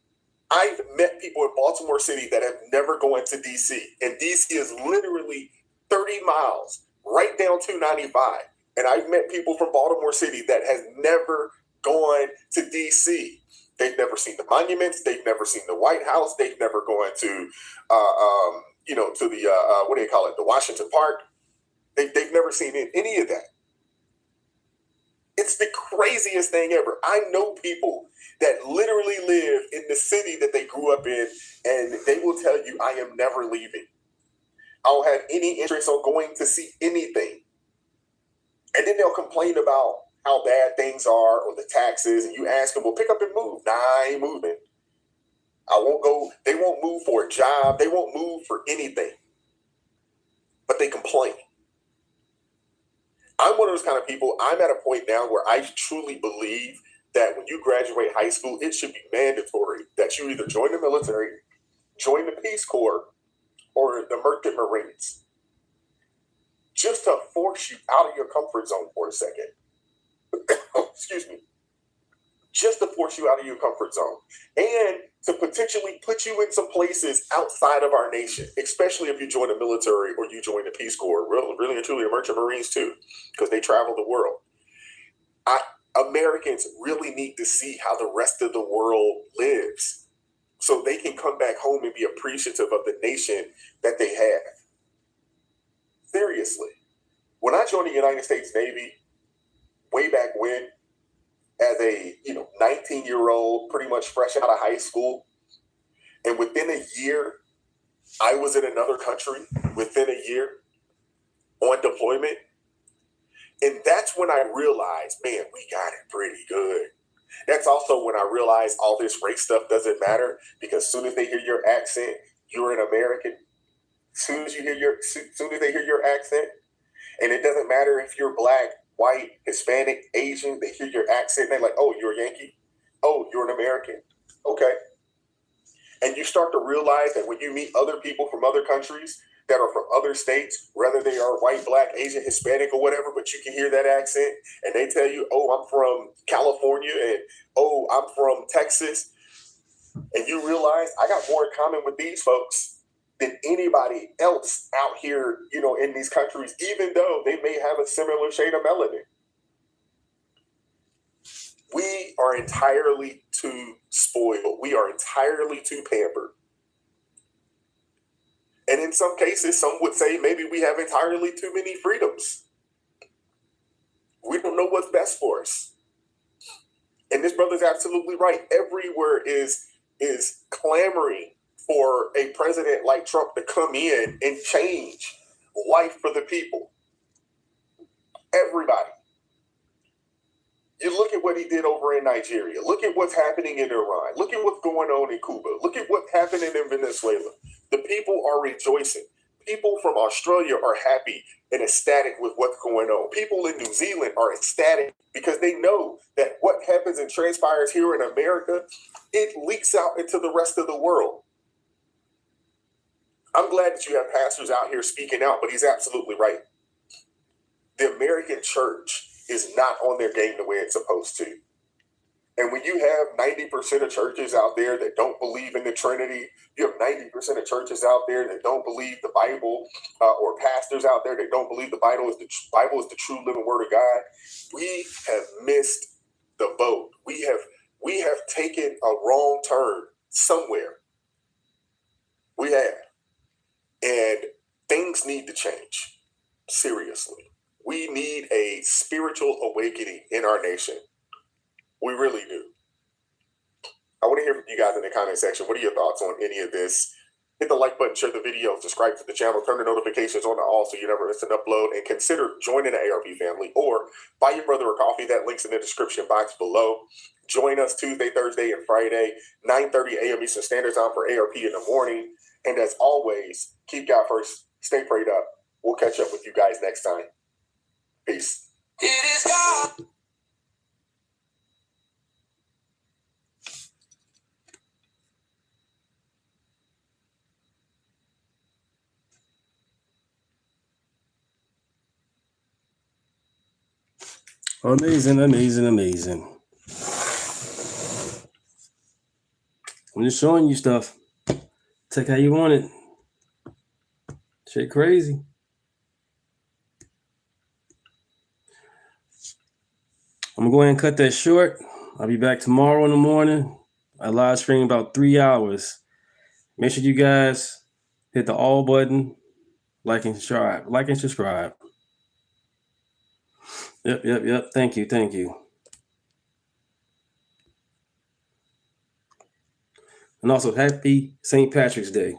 I've met people in Baltimore City that have never gone to D.C. And D.C. is literally 30 miles right down 295. And I've met people from Baltimore City that has never gone to D.C. They've never seen the monuments. They've never seen the White House. They've never gone to, to the, the Washington Park. They've never seen any of that. It's the craziest thing ever. I know people that literally live in the city that they grew up in, and they will tell you, I am never leaving. I don't have any interest on going to see anything. And then they'll complain about how bad things are or the taxes. And you ask them, well, pick up and move. Nah, I ain't moving. I won't go. They won't move for a job. They won't move for anything. But they complain. I'm one of those kind of people. I'm at a point now where I truly believe that when you graduate high school, it should be mandatory that you either join the military, join the Peace Corps, or the Merchant Marines, just to force you out of your comfort zone for a second. Excuse me. Just to force you out of your comfort zone and to potentially put you in some places outside of our nation, especially if you join the military or you join the Peace Corps, really and truly the Merchant Marines too, because they travel the world. Americans really need to see how the rest of the world lives so they can come back home and be appreciative of the nation that they have. Seriously. When I joined the United States Navy way back when, as a 19-year-old, pretty much fresh out of high school, and within a year, I was in another country within a year on deployment. And that's when I realized, man, we got it pretty good. That's also when I realized all this race stuff doesn't matter, because as soon as they hear your accent, you're an American. As soon as they hear your accent, and it doesn't matter if you're black, white, Hispanic, Asian, they hear your accent, they're like, oh, you're a Yankee? Oh, you're an American? Okay. And you start to realize that when you meet other people from other countries that are from other states, whether they are white, black, Asian, Hispanic, or whatever, but you can hear that accent, and they tell you, oh, I'm from California, and oh, I'm from Texas, and you realize I got more in common with these folks than anybody else out here, in these countries, even though they may have a similar shade of melanin. We are entirely too spoiled. We are entirely too pampered. And in some cases, some would say maybe we have entirely too many freedoms. We don't know what's best for us. And this brother's absolutely right. Everywhere is clamoring for a president like Trump to come in and change life for the people. Everybody. You look at what he did over in Nigeria. Look at what's happening in Iran. Look at what's going on in Cuba. Look at what's happening in Venezuela. The people are rejoicing. People from Australia are happy and ecstatic with what's going on. People in New Zealand are ecstatic because they know that what happens and transpires here in America, it leaks out into the rest of the world. I'm glad that you have pastors out here speaking out, but he's absolutely right. The American church is not on their game the way it's supposed to. And when you have 90% of churches out there that don't believe in the Trinity, you have 90% of churches out there that don't believe the Bible, or pastors out there that don't believe the Bible is the true living word of God, we have missed the boat. We have taken a wrong turn somewhere. We have. And things need to change. Seriously. We need a spiritual awakening in our nation. We really do. I want to hear from you guys in the comment section. What are your thoughts on any of this? Hit the like button, share the video, subscribe to the channel, turn the notifications on to all so you never miss an upload, and consider joining the ARP family or buy your brother a coffee. That link's in the description box below. Join us Tuesday, Thursday, and Friday, 9:30 a.m. Eastern Standard Time for ARP in the morning. And as always, keep God first. Stay prayed up. We'll catch up with you guys next time. Peace. It is God. Amazing, amazing, amazing. I'm just showing you stuff. Take how you want it. Shit crazy. I'm going to go ahead and cut that short. I'll be back tomorrow in the morning. I live stream about 3 hours. Make sure you guys hit the all button, like and subscribe. Like and subscribe. Yep. Thank you. And also, happy St. Patrick's Day.